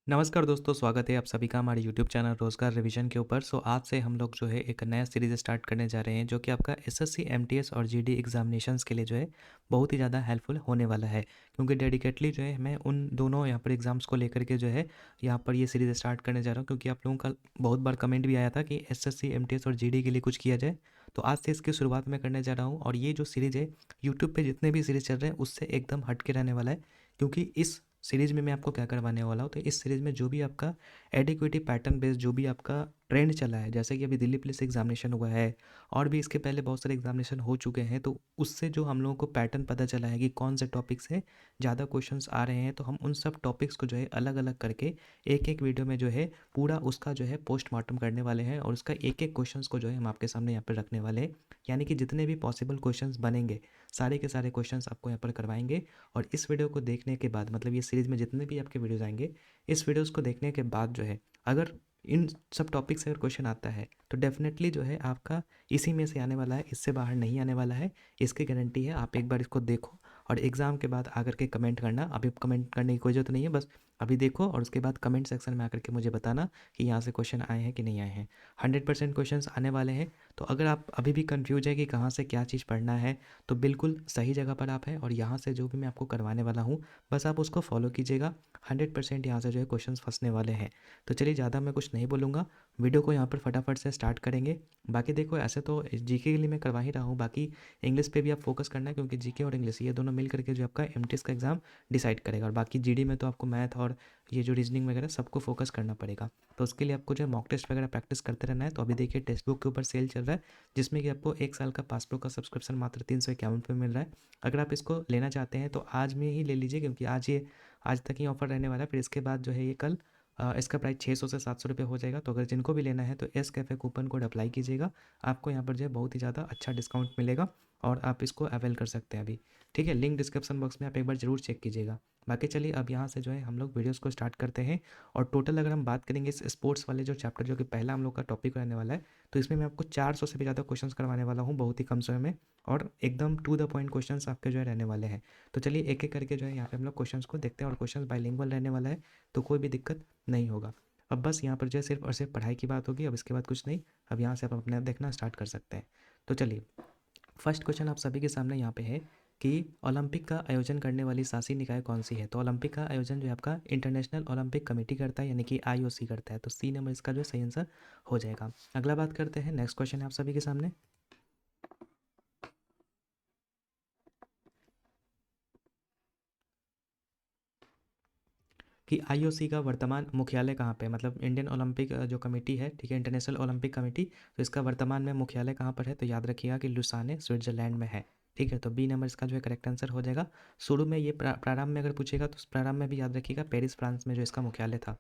नमस्कार दोस्तों, स्वागत है आप सभी का हमारे यूट्यूब चैनल रोज़गार रिवीजन के ऊपर। आज से हम लोग जो है एक नया सीरीज़ स्टार्ट करने जा रहे हैं जो कि आपका एसएससी, एमटीएस और जीडी एग्जामिनेशंस के लिए जो है बहुत ही ज़्यादा हेल्पफुल होने वाला है। क्योंकि डेडिकेटली जो है मैं उन दोनों यहाँ पर एग्ज़ाम्स को लेकर के जो है यहाँ पर ये सीरीज़ स्टार्ट करने जा रहा हूँ, क्योंकि आप लोगों का बहुत बार कमेंट भी आया था कि एसएससी, एमटीएस और जीडी के लिए कुछ किया जाए। तो आज से इसकी शुरुआत मैं करने जा रहा हूँ और ये जो सीरीज़ है यूट्यूब पर जितने भी सीरीज़ चल रहे हैं उससे एकदम हट के रहने वाला है। क्योंकि इस सीरीज़ में मैं आपको क्या करवाने वाला हूँ, तो इस सीरीज़ में जो भी आपका एडिक्विटी पैटर्न बेस्ड जो भी आपका ट्रेंड चला है, जैसे कि अभी दिल्ली पुलिस एग्जामिनेशन हुआ है और भी इसके पहले बहुत सारे एग्जामिनेशन हो चुके हैं, तो उससे जो हम लोगों को पैटर्न पता चला है कि कौन से टॉपिक से ज़्यादा क्वेश्चंस आ रहे हैं, तो हम उन सब टॉपिक्स को जो है अलग अलग करके एक एक वीडियो में जो है पूरा उसका जो है पोस्टमार्टम करने वाले हैं और उसका एक एक क्वेश्चंस को जो है हम आपके सामने यहाँ पर रखने वाले हैं। यानी कि जितने भी पॉसिबल क्वेश्चंस बनेंगे सारे के सारे क्वेश्चंस आपको यहाँ पर करवाएंगे। और इस वीडियो को देखने के बाद, मतलब ये सीरीज़ में जितने भी आपके वीडियोज़ आएंगे, इस वीडियोज़ को देखने के बाद जो है अगर इन सब टॉपिक से अगर क्वेश्चन आता है तो डेफिनेटली जो है आपका इसी में से आने वाला है, इससे बाहर नहीं आने वाला है, इसकी गारंटी है। आप एक बार इसको देखो और एग्ज़ाम के बाद आकर के कमेंट करना। अभी कमेंट करने की कोई ज़रूरत नहीं है, बस अभी देखो और उसके बाद कमेंट सेक्शन में आकर के मुझे बताना कि यहाँ से क्वेश्चन आए हैं कि नहीं आए हैं। 100% क्वेश्चन आने वाले हैं। तो अगर आप अभी भी कन्फ्यूज है कि कहाँ से क्या चीज़ पढ़ना है, तो बिल्कुल सही जगह पर आप हैं और यहाँ से जो भी मैं आपको करवाने वाला हूँ बस आप उसको फॉलो कीजिएगा। 100% यहाँ से जो है क्वेश्चंस फंसने वाले हैं। तो चलिए, ज़्यादा मैं कुछ नहीं बोलूँगा, वीडियो को यहाँ पर फटाफट से स्टार्ट करेंगे। बाकी देखो, ऐसे तो जीके के लिए मैं करवा ही रहा हूँ, बाकी इंग्लिश पे भी आप फोकस करना है, क्योंकि जीके और इंग्लिश ये दोनों मिल करके जो आपका एमटीएस का एग्ज़ाम डिसाइड करेगा। और बाकी जीडी में तो आपको मैथ और ये जो रीजनिंग वगैरह सबको फोकस करना पड़ेगा। तो उसके लिए आपको जो है मॉक टेस्ट वगैरह प्रैक्टिस करते रहना है। तो अभी देखिए, टेक्स्ट बुक के ऊपर सेल चल रहा है, जिसमें कि आपको 1 साल का पासबुक का सब्सक्रिप्शन मात्र 351 पे मिल रहा है। अगर आप इसको लेना चाहते हैं तो आज में ही ले लीजिए, क्योंकि आज तक ही ऑफर रहने वाला है। फिर इसके बाद जो है ये कल इसका प्राइस 600 से 700 रुपये हो जाएगा। तो अगर जिनको भी लेना है तो S cafe coupon code apply कीजिएगा, आपको यहाँ पर जो है बहुत ही ज़्यादा अच्छा डिस्काउंट मिलेगा और आप इसको अवेल कर सकते हैं अभी। ठीक है, लिंक डिस्क्रिप्शन बॉक्स में आप एक बार ज़रूर चेक कीजिएगा। बाकी चलिए, अब यहाँ से जो है हम लोग वीडियोज़ को स्टार्ट करते हैं। और टोटल अगर हम बात करेंगे इस स्पोर्ट्स वाले जो चैप्टर, जो कि पहला हम लोग का टॉपिक रहने वाला है, तो इसमें मैं आपको 400 से भी ज़्यादा क्वेश्चंस करवाने वाला हूँ बहुत ही कम समय में। और एकदम टू द पॉइंट क्वेश्चंस आपके जो है रहने वाले हैं। तो चलिए एक एक करके जो है यहाँ पे हम लोग क्वेश्चंस को देखते हैं। और क्वेश्चंस बाइलिंगुअल रहने वाला है, तो कोई भी दिक्कत नहीं होगा। अब बस यहाँ पर जो है सिर्फ और सिर्फ पढ़ाई की बात होगी, अब इसके बाद कुछ नहीं। अब यहाँ से आप अपने आप देखना स्टार्ट कर सकते हैं। तो चलिए, फर्स्ट क्वेश्चन आप सभी के सामने यहाँ पे है कि ओलंपिक का आयोजन करने वाली शासी निकाय कौन सी है। तो ओलंपिक का आयोजन जो है आपका इंटरनेशनल ओलंपिक कमेटी करता है, यानी कि आईओसी करता है। तो सी नंबर इसका जो है सही आंसर हो जाएगा। अगला बात करते हैं, नेक्स्ट क्वेश्चन है आप सभी के सामने कि आईओसी का वर्तमान मुख्यालय कहाँ पे है। मतलब इंडियन ओलंपिक जो कमेटी है, ठीक है, इंटरनेशनल ओलंपिक कमेटी, तो इसका वर्तमान में मुख्यालय कहाँ पर है। तो याद रखिएगा कि लुसाने स्विट्जरलैंड में है। ठीक है, तो बी नंबर इसका जो है करेक्ट आंसर हो जाएगा। शुरू में ये प्रारंभ में अगर पूछेगा तो प्रारंभ में भी याद रखिएगा पेरिस फ्रांस में जो इसका मुख्यालय था।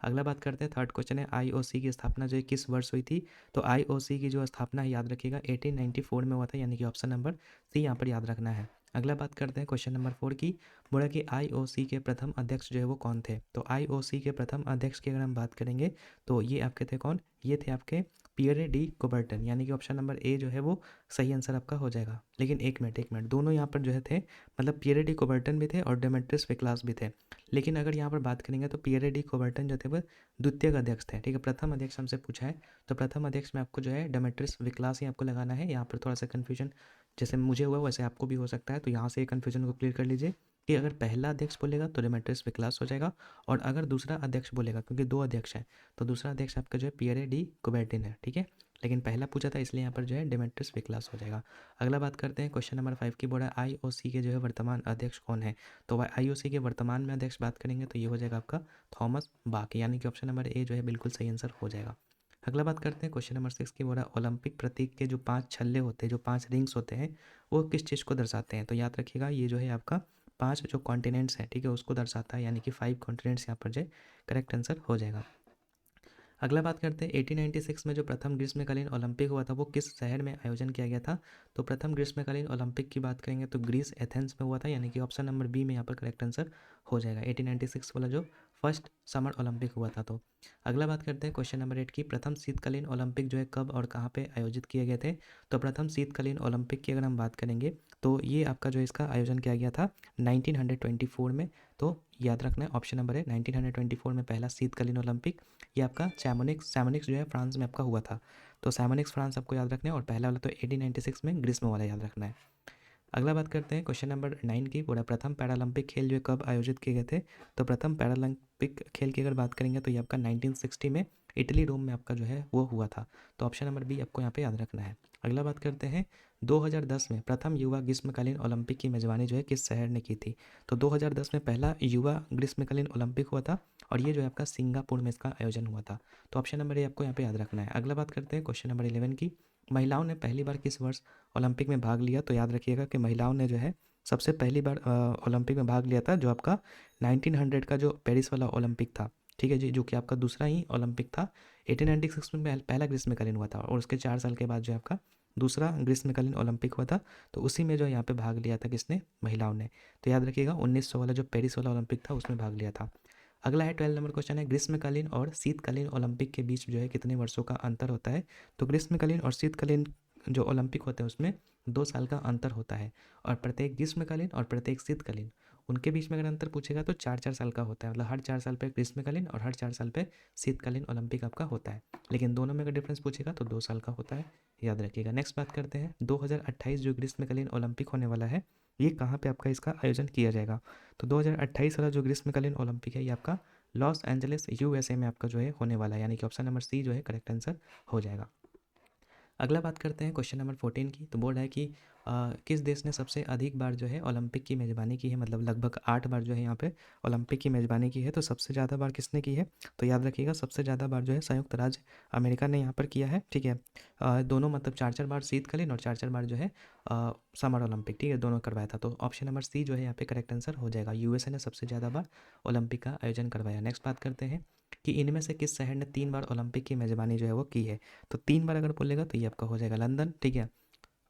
अगला बात करते हैं, थर्ड क्वेश्चन है आईओसी की स्थापना जो है किस वर्ष हुई थी। तो आईओसी की जो स्थापना है याद रखिएगा 1894 में हुआ था, यानी कि ऑप्शन नंबर सी यहाँ पर याद रखना है। अगला बात करते हैं क्वेश्चन नंबर 4 की। बोला कि आईओसी के प्रथम अध्यक्ष जो है वो कौन थे। तो आईओसी के प्रथम अध्यक्ष की अगर हम बात करेंगे तो ये आपके थे कौन, ये थे आपके पियरे डी कुबर्टन, यानी कि ऑप्शन नंबर ए जो है वो सही आंसर आपका हो जाएगा। लेकिन एक मिनट, दोनों यहाँ पर जो है थे, मतलब पियरे डी कुबर्टन भी थे और डेमेट्रियस विक्लास भी थे। लेकिन अगर यहाँ पर बात करेंगे तो पियरे डी कुबर्टन जो थे वो द्वितीय अध्यक्ष थे। ठीक है, प्रथम अध्यक्ष हमसे पूछा है, तो प्रथम अध्यक्ष में आपको जो है डेमेट्रियस विक्लास ही आपको लगाना है। यहाँ पर थोड़ा सा कन्फ्यूजन जैसे मुझे हुआ वैसे आपको भी हो सकता है, तो यहाँ से कन्फ्यूजन को क्लियर कर लीजिए कि अगर पहला अध्यक्ष बोलेगा तो डेमेट्रियस विक्लास हो जाएगा, और अगर दूसरा अध्यक्ष बोलेगा, क्योंकि दो अध्यक्ष हैं, तो दूसरा अध्यक्ष आपका जो है पियरे डी कुबर्टिन है। ठीक है, लेकिन पहला पूछा था इसलिए यहाँ पर जो है डेमेट्रियस विक्लास हो जाएगा। अगला बात करते हैं क्वेश्चन नंबर 5 की। बोला आईओसी के जो है वर्तमान अध्यक्ष कौन है। तो आईओसी के वर्तमान में अध्यक्ष बात करेंगे तो ये हो जाएगा आपका थॉमस बाक, यानी कि ऑप्शन नंबर ए जो है बिल्कुल सही आंसर हो जाएगा। अगला बात करते हैं क्वेश्चन नंबर 6 की। बोला ओलंपिक प्रतीक के जो 5 छल्ले होते हैं, जो 5 रिंग्स होते हैं, वो किस चीज़ को दर्शाते हैं। तो याद रखिएगा ये जो है आपका 5 जो कॉन्टिनेंट्स हैं, ठीक है, उसको दर्शाता है, यानी कि 5 कॉन्टिनेंट्स यहाँ पर जो करेक्ट आंसर हो जाएगा। अगला बात करते हैं 1896 में जो प्रथम ग्रीष्मकालीन ओलंपिक हुआ था वो किस शहर में आयोजन किया गया था। तो प्रथम ग्रीष्मकालीन ओलंपिक की बात करेंगे तो ग्रीस एथेंस में हुआ था, यानी कि ऑप्शन नंबर बी में यहाँ पर करेक्ट आंसर हो जाएगा। 1896 वाला जो फर्स्ट समर ओलंपिक हुआ था। तो अगला बात करते हैं क्वेश्चन नंबर 8 की, प्रथम शीतकालीन ओलंपिक जो है कब और कहाँ पे आयोजित किए गए थे। तो प्रथम शीतकालीन ओलंपिक की अगर हम बात करेंगे तो ये आपका जो इसका आयोजन किया गया था 1924 में। तो याद रखना है ऑप्शन नंबर है 1924 में पहला शीतकालीन ओलंपिक ये आपका सैमोनिक्स जो है फ्रांस में आपका हुआ था। तो सैमोनिक्स फ्रांस आपको याद रखना है, और पहला वाला तो 1896 में ग्रीष्म वाला याद रखना है। अगला बात करते हैं क्वेश्चन नंबर 9 की, पूरा प्रथम पैरालंपिक खेल जो है कब आयोजित किए गए थे। तो प्रथम पैरालंपिक खेल की अगर बात करेंगे तो ये आपका 1960 में इटली रोम में आपका जो है वो हुआ था। तो ऑप्शन नंबर बी आपको यहाँ पे याद रखना है। अगला बात करते हैं 2010 में प्रथम युवा ग्रीष्मकालीन ओलंपिक की मेजबानी जो है किस शहर ने की थी। तो 2010 में पहला युवा ग्रीष्मकालीन ओलंपिक हुआ था, और ये जो है आपका सिंगापुर में इसका आयोजन हुआ था। तो ऑप्शन नंबर ए आपको यहाँ पे याद रखना है। अगला बात करते हैं क्वेश्चन नंबर 11 की, महिलाओं ने पहली बार किस वर्ष ओलंपिक में भाग लिया। तो याद रखिएगा कि महिलाओं ने जो है सबसे पहली बार ओलंपिक में भाग लिया था, जो आपका 1900 का जो पेरिस वाला ओलंपिक था, ठीक है जी, जो कि आपका दूसरा ही ओलंपिक था। 1896 में पहला ग्रीष्मकालीन हुआ था, और उसके 4 साल के बाद जो है आपका दूसरा ग्रीष्मकालीन ओलंपिक हुआ था। तो उसी में जो यहाँ पे भाग लिया था किसने, महिलाओं ने। तो याद रखिएगा 1900 वाला जो पेरिस वाला ओलंपिक था उसमें भाग लिया था। अगला है 12 नंबर क्वेश्चन है, ग्रीष्मकालीन और शीतकालीन ओलंपिक के बीच जो है कितने वर्षों का अंतर होता है। तो ग्रीष्मकालीन और शीतकालीन जो ओलंपिक होते हैं उसमें 2 साल का अंतर होता है, और प्रत्येक ग्रीष्मकालीन और प्रत्येक शीतकालीन उनके बीच में अगर अंतर पूछेगा तो 4-4 साल का होता है। मतलब हर 4 साल पे ग्रीष्मकालीन और हर 4 साल पे शीतकालीन ओलंपिक आपका होता है, लेकिन दोनों में अगर डिफरेंस पूछेगा तो 2 साल का होता है, याद रखिएगा। नेक्स्ट बात करते हैं 2028 जो ग्रीष्मकालीन ओलंपिक होने वाला है ये कहाँ पे आपका इसका आयोजन किया जाएगा। तो 2028 वाला जो ग्रीष्मकालीन ओलंपिक है ये आपका लॉस एंजलिस यूएसए में आपका जो है होने वाला है, यानी कि ऑप्शन नंबर सी जो है करेक्ट आंसर हो जाएगा। अगला बात करते हैं क्वेश्चन नंबर 14 की। तो बोल रहा है कि किस देश ने सबसे अधिक बार जो है ओलंपिक की मेज़बानी की है, मतलब लगभग 8 बार जो है यहाँ पे ओलंपिक की मेज़बानी की है। तो सबसे ज़्यादा बार किसने की है। तो याद रखिएगा सबसे ज़्यादा बार जो है संयुक्त राज्य अमेरिका ने यहाँ पर किया है, ठीक है। दोनों मतलब 4-4 बार शीतकालीन और 4-4 बार जो है समर ओलंपिक, ठीक है, दोनों करवाया था। तो ऑप्शन नंबर सी जो है यहाँ पे करेक्ट आंसर हो जाएगा, यूएसए ने सबसे ज़्यादा बार ओलंपिक का आयोजन करवाया। नेक्स्ट बात करते हैं कि इनमें से किस शहर ने 3 बार ओलंपिक की मेज़बानी जो है वो की है। तो 3 बार अगर बोलेगा तो ये आपका हो जाएगा लंदन, ठीक है।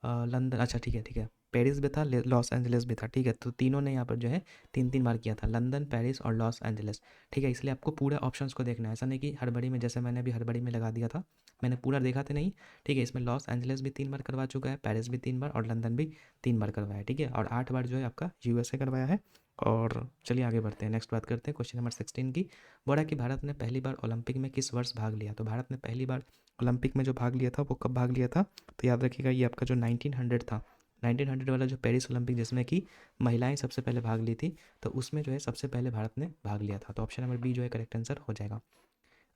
लंदन, अच्छा ठीक है ठीक है, पेरिस भी था, लॉस एंजलिस भी था, ठीक है। तो तीनों ने यहाँ पर जो है 3-3 बार किया था, लंदन, पेरिस और लॉस एंजलिस, ठीक है। इसलिए आपको पूरा ऑप्शंस को देखना है, ऐसा नहीं कि हड़बड़ी में, जैसे मैंने अभी हड़बड़ी में लगा दिया था, मैंने पूरा देखा था नहीं, ठीक है। इसमें लॉस एंजलिस भी 3 बार करवा चुका है, पेरिस भी 3 बार और लंदन भी 3 बार करवाया है, ठीक है। और 8 बार जो है आपका यूएसए करवाया है। और चलिए आगे बढ़ते हैं, नेक्स्ट बात करते हैं क्वेश्चन नंबर 16 की। बोला कि भारत ने पहली बार ओलंपिक में किस वर्ष भाग लिया। तो भारत ने पहली बार ओलंपिक में जो भाग लिया था वो कब भाग लिया था। तो याद रखिएगा ये आपका जो 1900 था, 1900 वाला जो पेरिस ओलंपिक जिसमें कि महिलाएं सबसे पहले भाग ली थी, तो उसमें जो है सबसे पहले भारत ने भाग लिया था। तो ऑप्शन नंबर बी जो है करेक्ट आंसर हो जाएगा।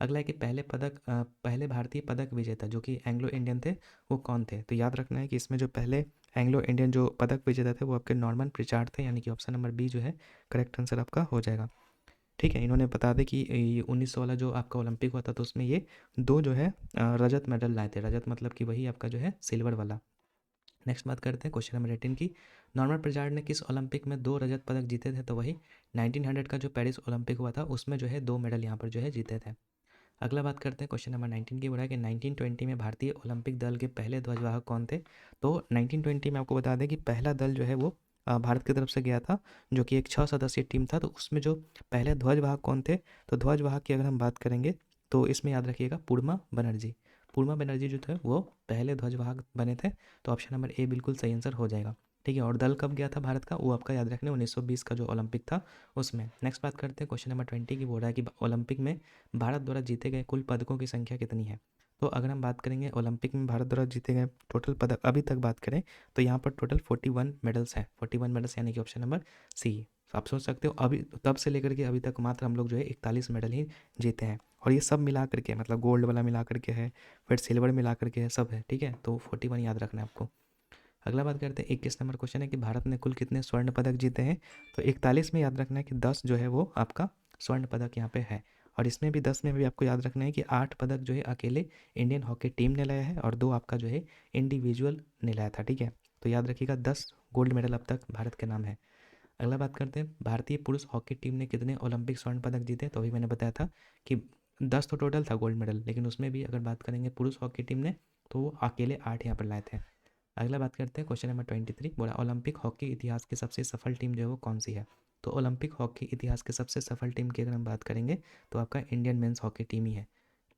अगला है कि पहले भारतीय पदक विजेता जो कि एंग्लो इंडियन थे वो कौन थे। तो याद रखना है कि इसमें जो पहले एंग्लो इंडियन जो पदक विजेता थे वो आपके नॉर्मन प्रिचार्ड थे, यानी कि ऑप्शन नंबर बी जो है करेक्ट आंसर आपका हो जाएगा, ठीक है। इन्होंने बता दें कि ये 1900 वाला जो आपका ओलंपिक हुआ था तो उसमें ये 2 जो है रजत मेडल लाए थे। रजत मतलब कि वही आपका जो है सिल्वर वाला। नेक्स्ट बात करते हैं क्वेश्चन नंबर 18 की। नॉर्मन प्रिचार्ड ने किस ओलंपिक में 2 रजत पदक जीते थे। तो वही 1900 का जो पेरिस ओलंपिक हुआ था उसमें जो है 2 मेडल यहाँ पर जो है जीते थे। अगला बात करते हैं क्वेश्चन नंबर 19 की। बोला है कि 1920 में भारतीय ओलंपिक दल के पहले ध्वजवाहक कौन थे। तो 1920 में आपको बता दें कि पहला दल जो है वो भारत की तरफ से गया था, जो कि एक 6 सदस्यीय टीम था। तो उसमें जो पहले ध्वजवाहक कौन थे, तो ध्वजवाहक की अगर हम बात करेंगे तो इसमें याद रखिएगा पूर्णा बनर्जी। पूर्णा बनर्जी जो थे वो पहले ध्वजवाहक बने थे। तो ऑप्शन नंबर ए बिल्कुल सही आंसर हो जाएगा, ठीक है। और दल कब गया था भारत का, वो आपका याद रखना 1920 का जो ओलंपिक था उसमें। नेक्स्ट बात करते हैं क्वेश्चन नंबर 20 की। बोल रहा है कि ओलंपिक में भारत द्वारा जीते गए कुल पदकों की संख्या कितनी है। तो अगर हम बात करेंगे ओलंपिक में भारत द्वारा जीते गए टोटल पदक अभी तक बात करें तो यहाँ पर टोटल 41 मेडल्स हैं, 41 मेडल्स, यानी कि ऑप्शन नंबर सी। आप सोच सकते हो अभी तब से लेकर के अभी तक मात्र हम लोग जो है 41 मेडल ही जीते हैं, और ये सब मिला करके मतलब गोल्ड वाला मिला करके है, फिर सिल्वर मिला करके है, सब है, ठीक है। तो 41 याद रखना है आपको। अगला बात करते हैं 21 नंबर क्वेश्चन है कि भारत ने कुल कितने स्वर्ण पदक जीते हैं। तो 41 में याद रखना है कि 10 जो है वो आपका स्वर्ण पदक यहाँ पे है, और इसमें भी 10 में भी आपको याद रखना है कि 8 पदक जो है अकेले इंडियन हॉकी टीम ने लाया है और 2 आपका जो है इंडिविजुअल ने लाया था, ठीक है। तो याद रखिएगा 10 गोल्ड मेडल अब तक भारत के नाम है। अगला बात करते हैं भारतीय पुरुष हॉकी टीम ने कितने ओलंपिक स्वर्ण पदक जीते। तो अभी मैंने बताया था कि 10 तो टोटल था गोल्ड मेडल, लेकिन उसमें भी अगर बात करेंगे पुरुष हॉकी टीम ने तो वो अकेले 8 यहाँ पर लाए थे। अगला बात करते हैं क्वेश्चन नंबर 23। बोला ओलंपिक हॉकी इतिहास की सबसे सफल टीम जो है वो कौन सी है। तो ओलंपिक हॉकी इतिहास के सबसे सफल टीम की अगर हम बात करेंगे तो आपका इंडियन मेंस हॉकी टीम ही है।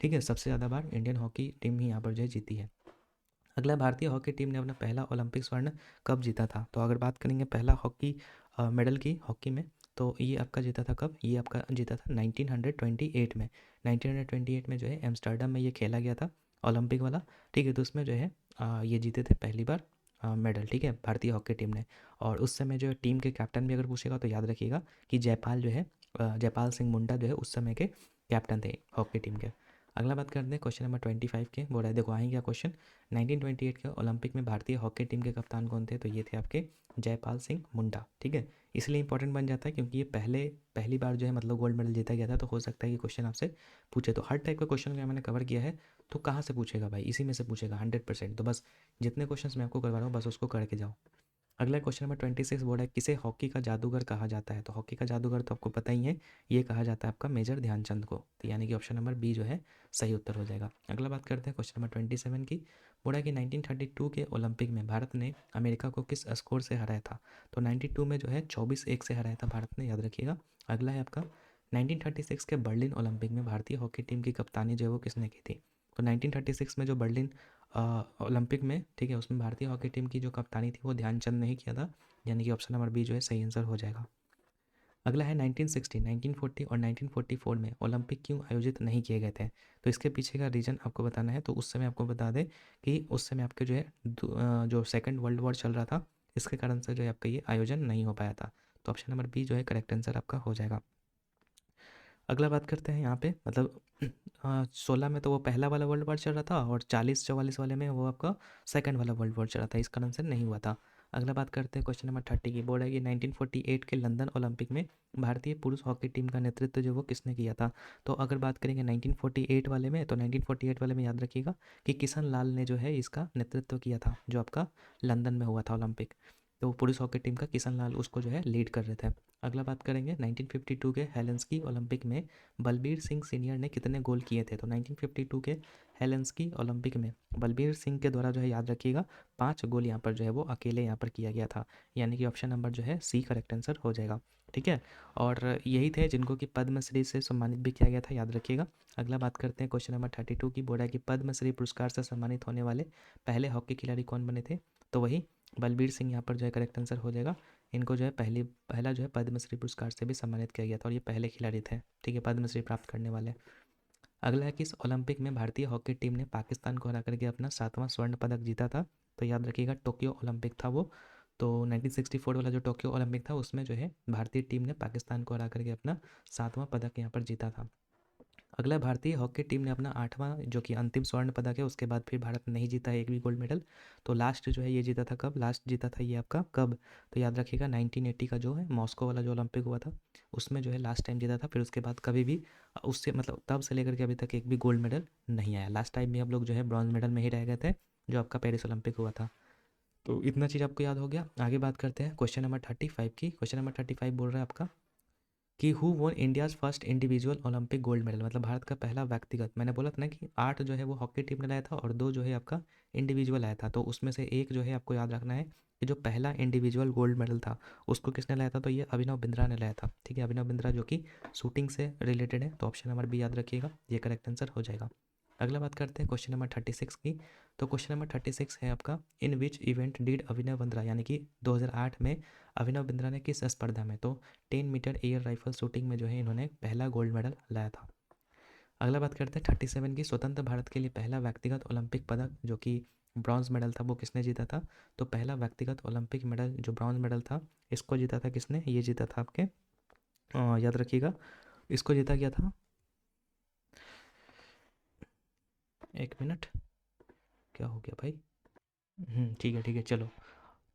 ठीक है, सबसे ज़्यादा बार इंडियन हॉकी टीम ही यहाँ पर जो है जीती है। अगला, भारतीय हॉकी टीम ने अपना पहला ओलंपिक स्वर्ण कब जीता था? तो अगर बात करेंगे पहला हॉकी मेडल की हॉकी में, तो ये आपका जीता था कब? ये आपका जीता था 1928 में। 1928 में जो है एम्स्टर्डम में ये खेला गया था ओलंपिक वाला। ठीक है, तो उसमें जो है ये जीते थे पहली बार मेडल। ठीक है, भारतीय हॉकी टीम ने। और उस समय जो है टीम के कैप्टन भी अगर पूछेगा तो याद रखिएगा कि जयपाल जो है जयपाल सिंह मुंडा जो है उस समय के कैप्टन थे हॉकी टीम के। अगला बात करते हैं क्वेश्चन नंबर 25 के। बोला है, देखो आएंगे क्वेश्चन। 1928 के ओलंपिक में भारतीय हॉकी टीम के कप्तान कौन थे? तो ये थे आपके जयपाल सिंह मुंडा। ठीक है, इसलिए इंपॉर्टेंट बन जाता है क्योंकि ये पहली बार जो है मतलब गोल्ड मेडल जीता गया था, तो हो सकता है कि क्वेश्चन आपसे पूछे। तो हर टाइप का क्वेश्चन का मैंने कवर किया है, तो कहाँ से पूछेगा भाई? इसी में से पूछेगा 100%। तो बस जितने क्वेश्चन मैं आपको करवा रहा हूँ बस उसको करके जाओ। अगला क्वेश्चन नंबर 26 बोर्ड है, किसे हॉकी का जादूगर कहा जाता है? तो हॉकी का जादूगर तो आपको पता ही है, ये कहा जाता है आपका मेजर ध्यानचंद को। तो यानी कि ऑप्शन नंबर बी जो है सही उत्तर हो जाएगा। अगला बात करते हैं क्वेश्चन नंबर 27 की। बोर्ड है कि 1932 के ओलंपिक में भारत ने अमेरिका को किस स्कोर से हराया था? तो 92 में जो है 24-1 से हराया था भारत ने, याद रखिएगा। अगला है आपका 1936 के बर्लिन ओलंपिक में भारतीय हॉकी टीम की कप्तानी जो है वो किसने की थी? तो 1936 में जो बर्लिन ओलंपिक में, ठीक है, उसमें भारतीय हॉकी टीम की जो कप्तानी थी वो ध्यानचंद ने ही किया था। यानी कि ऑप्शन नंबर बी जो है सही आंसर हो जाएगा। अगला है 1960, 1940 और 1944 में ओलंपिक क्यों आयोजित नहीं किए गए थे? तो इसके पीछे का रीज़न आपको बताना है। तो उस समय आपको बता दें कि उस समय आपके जो है जो सेकंड वर्ल्ड वॉर चल रहा था, इसके कारण से जो है आपका ये आयोजन नहीं हो पाया था। तो ऑप्शन नंबर बी जो है करेक्ट आंसर आपका हो जाएगा। अगला बात करते हैं यहाँ पे, मतलब 16 में तो वो पहला वाला वर्ल्ड वॉर चल रहा था और 40-44 वाले में वो आपका सेकंड वाला वर्ल्ड वॉर चल रहा था, इस कारण से नहीं हुआ था। अगला बात करते हैं क्वेश्चन नंबर 30 की। बोर्ड है कि 1948 के लंदन ओलंपिक में भारतीय पुरुष हॉकी टीम का नेतृत्व जो वो किसने किया था? तो अगर बात करेंगे 1948 वाले में, तो 1948 वाले में याद रखिएगा कि किशन लाल ने जो है इसका नेतृत्व किया था, जो आपका लंदन में हुआ था ओलंपिक। तो पुरुष हॉकी टीम का किशन लाल उसको जो है लीड कर रहे थे। अगला बात करेंगे 1952 के हेलेंस्की ओलंपिक में बलबीर सिंह सीनियर ने कितने गोल किए थे? तो 1952 के हेलेंस्की ओलंपिक में बलबीर सिंह के द्वारा जो है याद रखिएगा 5 गोल यहाँ पर जो है वो अकेले यहाँ पर किया गया था। यानी कि ऑप्शन नंबर जो है सी करेक्ट आंसर हो जाएगा। ठीक है, और यही थे जिनको कि पद्मश्री से सम्मानित भी किया गया था, याद रखिएगा। अगला बात करते हैं क्वेश्चन नंबर 32 की। बोला है कि पद्मश्री पुरस्कार से सम्मानित होने वाले पहले हॉकी खिलाड़ी कौन बने थे? तो वही बलबीर सिंह यहाँ पर जो है करेक्ट आंसर हो जाएगा। इनको जो है पहला जो है पद्मश्री पुरस्कार से भी सम्मानित किया गया था और ये पहले खिलाड़ी थे, ठीक है, पद्मश्री प्राप्त करने वाले। अगला है, किस ओलंपिक में भारतीय हॉकी टीम ने पाकिस्तान को हरा करके अपना 7वां स्वर्ण पदक जीता था? तो याद रखिएगा टोक्यो ओलंपिक था वो। तो 1964 वाला जो टोक्यो ओलंपिक था उसमें जो है भारतीय टीम ने पाकिस्तान को हरा करके अपना 7वां पदक यहाँ पर जीता था। अगला, भारतीय हॉकी टीम ने अपना 8वां जो कि अंतिम स्वर्ण पदक है, उसके बाद फिर भारत नहीं जीता है एक भी गोल्ड मेडल। तो लास्ट जो है ये जीता था कब? लास्ट जीता था ये आपका कब? तो याद रखिएगा 1980 का जो है मॉस्को वाला जो ओलंपिक हुआ था उसमें जो है लास्ट टाइम जीता था। फिर उसके बाद कभी भी उससे मतलब तब से लेकर के अभी तक एक भी गोल्ड मेडल नहीं आया। लास्ट टाइम भी हम लोग जो है ब्रॉन्ज मेडल में ही रह गए थे, जो आपका पेरिस ओलंपिक हुआ था। तो इतना चीज़ आपको याद हो गया। आगे बात करते हैं क्वेश्चन नंबर 35 की। क्वेश्चन नंबर 35 बोल रहा है आपका कि who won India's first individual Olympic gold medal, मतलब भारत का पहला व्यक्तिगत। मैंने बोला था ना कि 8 जो है वो हॉकी टीम ने लाया था और 2 जो है आपका इंडिविजुअल आया था। तो उसमें से एक जो है आपको याद रखना है कि जो पहला इंडिविजुअल गोल्ड मेडल था उसको किसने लाया था? तो ये अभिनव बिंद्रा ने लाया था। ठीक है, अभिनव बिंद्रा जो कि शूटिंग से रिलेटेड है। तो ऑप्शन नंबर बी याद रखिएगा, ये करेक्ट आंसर हो जाएगा। अगला बात करते हैं क्वेश्चन नंबर 36 की। तो क्वेश्चन नंबर 36 है आपका, इन which event did Abhinav Bindra, यानी कि 2008 में अभिनव बिंद्रा ने किस स्पर्धा में, तो 10 मीटर एयर राइफल शूटिंग में जो है इन्होंने पहला गोल्ड मेडल लाया था। अगला बात करते हैं 37 की। स्वतंत्र भारत के लिए पहला व्यक्तिगत ओलंपिक पदक जो कि ब्रॉन्ज मेडल था वो किसने जीता था? तो पहला व्यक्तिगत ओलंपिक मेडल जो ब्रॉन्ज मेडल था इसको जीता था किसने? ये जीता था आपके याद रखिएगा, इसको जीता गया था, एक मिनट, क्या हो गया भाई? ठीक है ठीक है, चलो।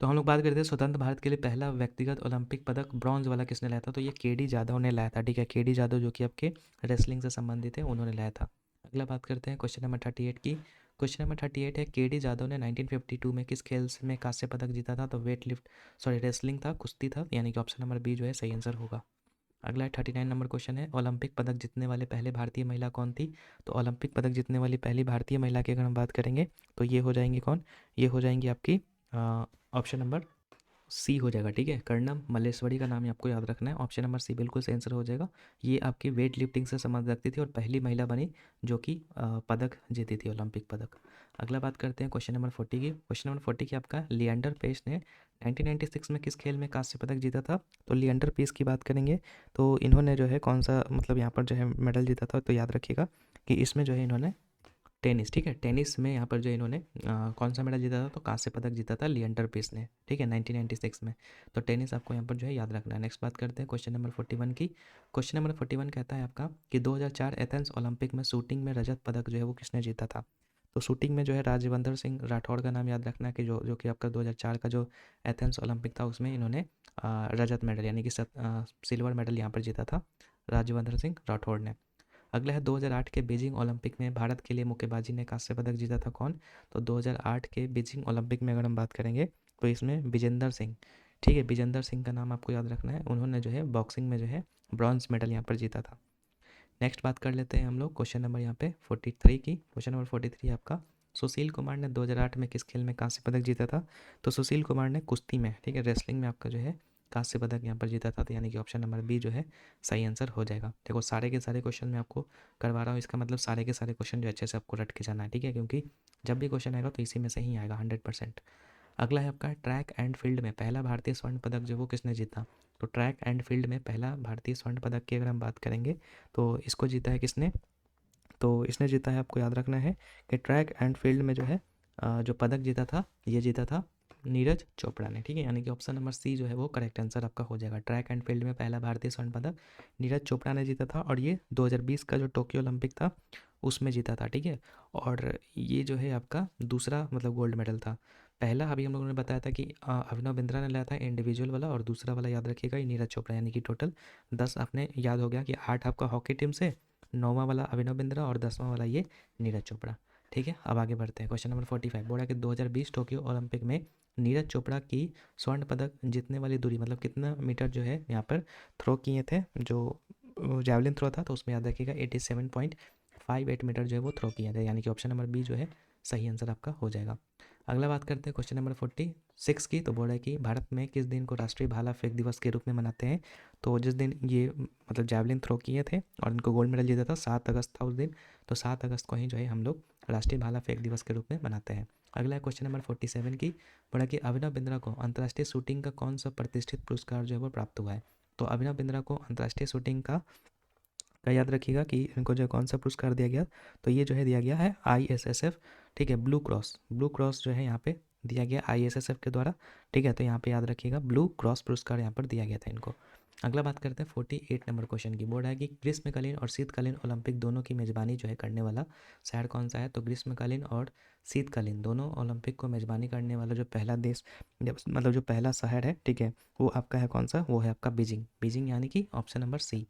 तो हम लोग बात करते हैं स्वतंत्र भारत के लिए पहला व्यक्तिगत ओलंपिक पदक ब्रॉन्ज वाला किसने लाया था? तो ये केडी जाधव ने लाया था। ठीक है, केडी जाधव जो कि आपके रेसलिंग से संबंधित है, उन्होंने लाया था। अगला बात करते हैं क्वेश्चन नंबर 38 की। क्वेश्चन नंबर 38 है, केडी जाधव ने 1952 में किस खेल में कांस्य पदक जीता था? तो वेट लिफ्ट, सॉरी रेसलिंग था, कुश्ती था, यानी कि ऑप्शन नंबर बी जो है सही आंसर होगा। अगला 39 नंबर क्वेश्चन है, ओलंपिक पदक जीतने वाले पहले भारतीय महिला कौन थी? तो ओलंपिक पदक जीतने वाली पहली भारतीय महिला की अगर हम बात करेंगे तो ये हो जाएंगी कौन? ये हो जाएंगी आपकी ऑप्शन नंबर सी हो जाएगा, ठीक है। कर्णम मल्लेश्वरी का नाम ही आपको याद रखना है। ऑप्शन नंबर सी बिल्कुल सही आंसर हो जाएगा। ये आपकी वेट लिफ्टिंग से संबंध रखती थी और पहली महिला बनी जो कि पदक जीती थी, ओलंपिक पदक। अगला बात करते हैं क्वेश्चन नंबर 40 की। क्वेश्चन नंबर 40 की आपका लिएंडर पेस ने 1996 में किस खेल में कांस्य पदक जीता था? तो लिएंडर पेस की बात करेंगे तो इन्होंने जो है कौन सा मतलब यहाँ पर जो है मेडल जीता था, तो याद रखिएगा कि इसमें जो है इन्होंने टेनिस, ठीक है, टेनिस में यहाँ पर जो इन्होंने कौन सा मेडल जीता था? तो कांस्य पदक जीता था लिएंडर पेस ने, ठीक है, 1996 में। तो टेनिस आपको यहाँ पर जो है याद रखना है। नेक्स्ट बात करते हैं क्वेश्चन नंबर 41 की। क्वेश्चन नंबर 41 कहता है आपका कि 2004 एथेंस ओलंपिक में शूटिंग में रजत पदक जो है वो किसने जीता था? तो शूटिंग में जो है राजवंदर सिंह राठौड़ का नाम याद रखना है कि जो कि आपका 2004 का जो एथेंस ओलंपिक था उसमें इन्होंने रजत मेडल यानी कि सिल्वर मेडल यहाँ पर जीता था राजवंदर सिंह राठौड़ ने। अगला है 2008 के बीजिंग ओलंपिक में भारत के लिए मुक्केबाजी ने कांस्य पदक जीता था कौन? तो 2008 के बीजिंग ओलंपिक में अगर हम बात करेंगे तो इसमें विजेंदर सिंह, ठीक है, विजेंदर सिंह का नाम आपको याद रखना है। उन्होंने जो है बॉक्सिंग में जो है ब्रॉन्ज मेडल यहाँ पर जीता था। नेक्स्ट बात कर लेते हैं हम लोग क्वेश्चन नंबर यहाँ पे 43 की। क्वेश्चन नंबर 43 आपका सुशील कुमार ने 2008 में किस खेल में कांस्य पदक जीता था? तो सुशील कुमार ने कुश्ती में, ठीक है, रेसलिंग में आपका जो है कांस्य पदक यहाँ पर जीता था। तो यानी कि ऑप्शन नंबर बी जो है सही आंसर हो जाएगा। देखो सारे के सारे क्वेश्चन मैं आपको करवा रहा हूँ, इसका मतलब सारे के सारे क्वेश्चन जो अच्छे से आपको रट के जाना है, ठीक है, क्योंकि जब भी क्वेश्चन आएगा तो इसी में से ही आएगा 100%। अगला है आपका ट्रैक एंड फील्ड में पहला भारतीय स्वर्ण पदक जो वो किसने जीता? तो ट्रैक एंड फील्ड में पहला भारतीय स्वर्ण पदक की अगर हम बात करेंगे तो इसको जीता है किसने? तो इसने जीता है, आपको याद रखना है कि ट्रैक एंड फील्ड में जो है जो पदक जीता था ये जीता था नीरज चोपड़ा ने, ठीक है, यानी कि ऑप्शन नंबर सी जो है वो करेक्ट आंसर आपका हो जाएगा। ट्रैक एंड फील्ड में पहला भारतीय स्वर्ण पदक नीरज चोपड़ा ने जीता था और ये 2020 का जो टोक्यो ओलंपिक था उसमें जीता था, ठीक है। और ये जो है आपका दूसरा मतलब गोल्ड मेडल था। पहला अभी हम लोगों ने बताया था कि अभिनव बिंद्रा ने लिया था इंडिविजुअल वाला, और दूसरा वाला याद रखिएगा ये नीरज चोपड़ा, यानी कि टोटल 10 आपने याद हो गया कि 8 आपका हॉकी टीम से, 9वां वाला अभिनव बिंद्रा और 10वां वाला ये नीरज चोपड़ा, ठीक है। अब आगे बढ़ते हैं क्वेश्चन नंबर 45। बोला कि 2020 टोक्यो ओलंपिक में नीरज चोपड़ा की स्वर्ण पदक जीतने वाली दूरी मतलब कितना मीटर जो है यहाँ पर थ्रो किए थे, जो जैवलिन थ्रो था, तो उसमें याद रखिएगा 87.58 मीटर जो है वो थ्रो किए थे, यानी कि ऑप्शन नंबर बी जो है सही आंसर आपका हो जाएगा। अगला बात करते हैं क्वेश्चन नंबर 46 की। तो बोल रहा है कि भारत में किस दिन को राष्ट्रीय भाला फेंक दिवस के रूप में मनाते हैं? तो जिस दिन ये मतलब जैवलिन थ्रो किए थे और इनको गोल्ड मेडल जीता था 7 अगस्त था उस दिन, तो 7 अगस्त को ही जो है हम लोग राष्ट्रीय भाला फेंक दिवस के रूप में मनाते हैं। अगला है क्वेश्चन नंबर 47 की। बोला कि अभिनव बिंद्रा को अंतर्राष्ट्रीय शूटिंग का कौन सा प्रतिष्ठित पुरस्कार जो है वो प्राप्त हुआ है? तो अभिनव बिंद्रा को अंतर्राष्ट्रीय शूटिंग का याद रखिएगा कि इनको जो कौन सा पुरस्कार दिया गया, तो ये जो है दिया गया है ISSF, ठीक है, ब्लू क्रॉस जो है यहाँ पे दिया गया ISSF के द्वारा, ठीक है। तो यहाँ पे याद रखिएगा ब्लू क्रॉस पुरस्कार यहाँ पर दिया गया था इनको। अगला बात करते हैं 48 नंबर क्वेश्चन की। बोर्ड है कि ग्रीष्मकालीन और शीतकालीन ओलंपिक दोनों की मेज़बानी जो है करने वाला शहर कौन सा है? तो ग्रीष्मकालीन और शीतकालीन दोनों ओलंपिक को मेज़बानी करने वाला जो पहला देश मतलब जो पहला शहर है, ठीक है, वो आपका है कौन सा? वो है आपका बीजिंग यानी कि ऑप्शन नंबर सी।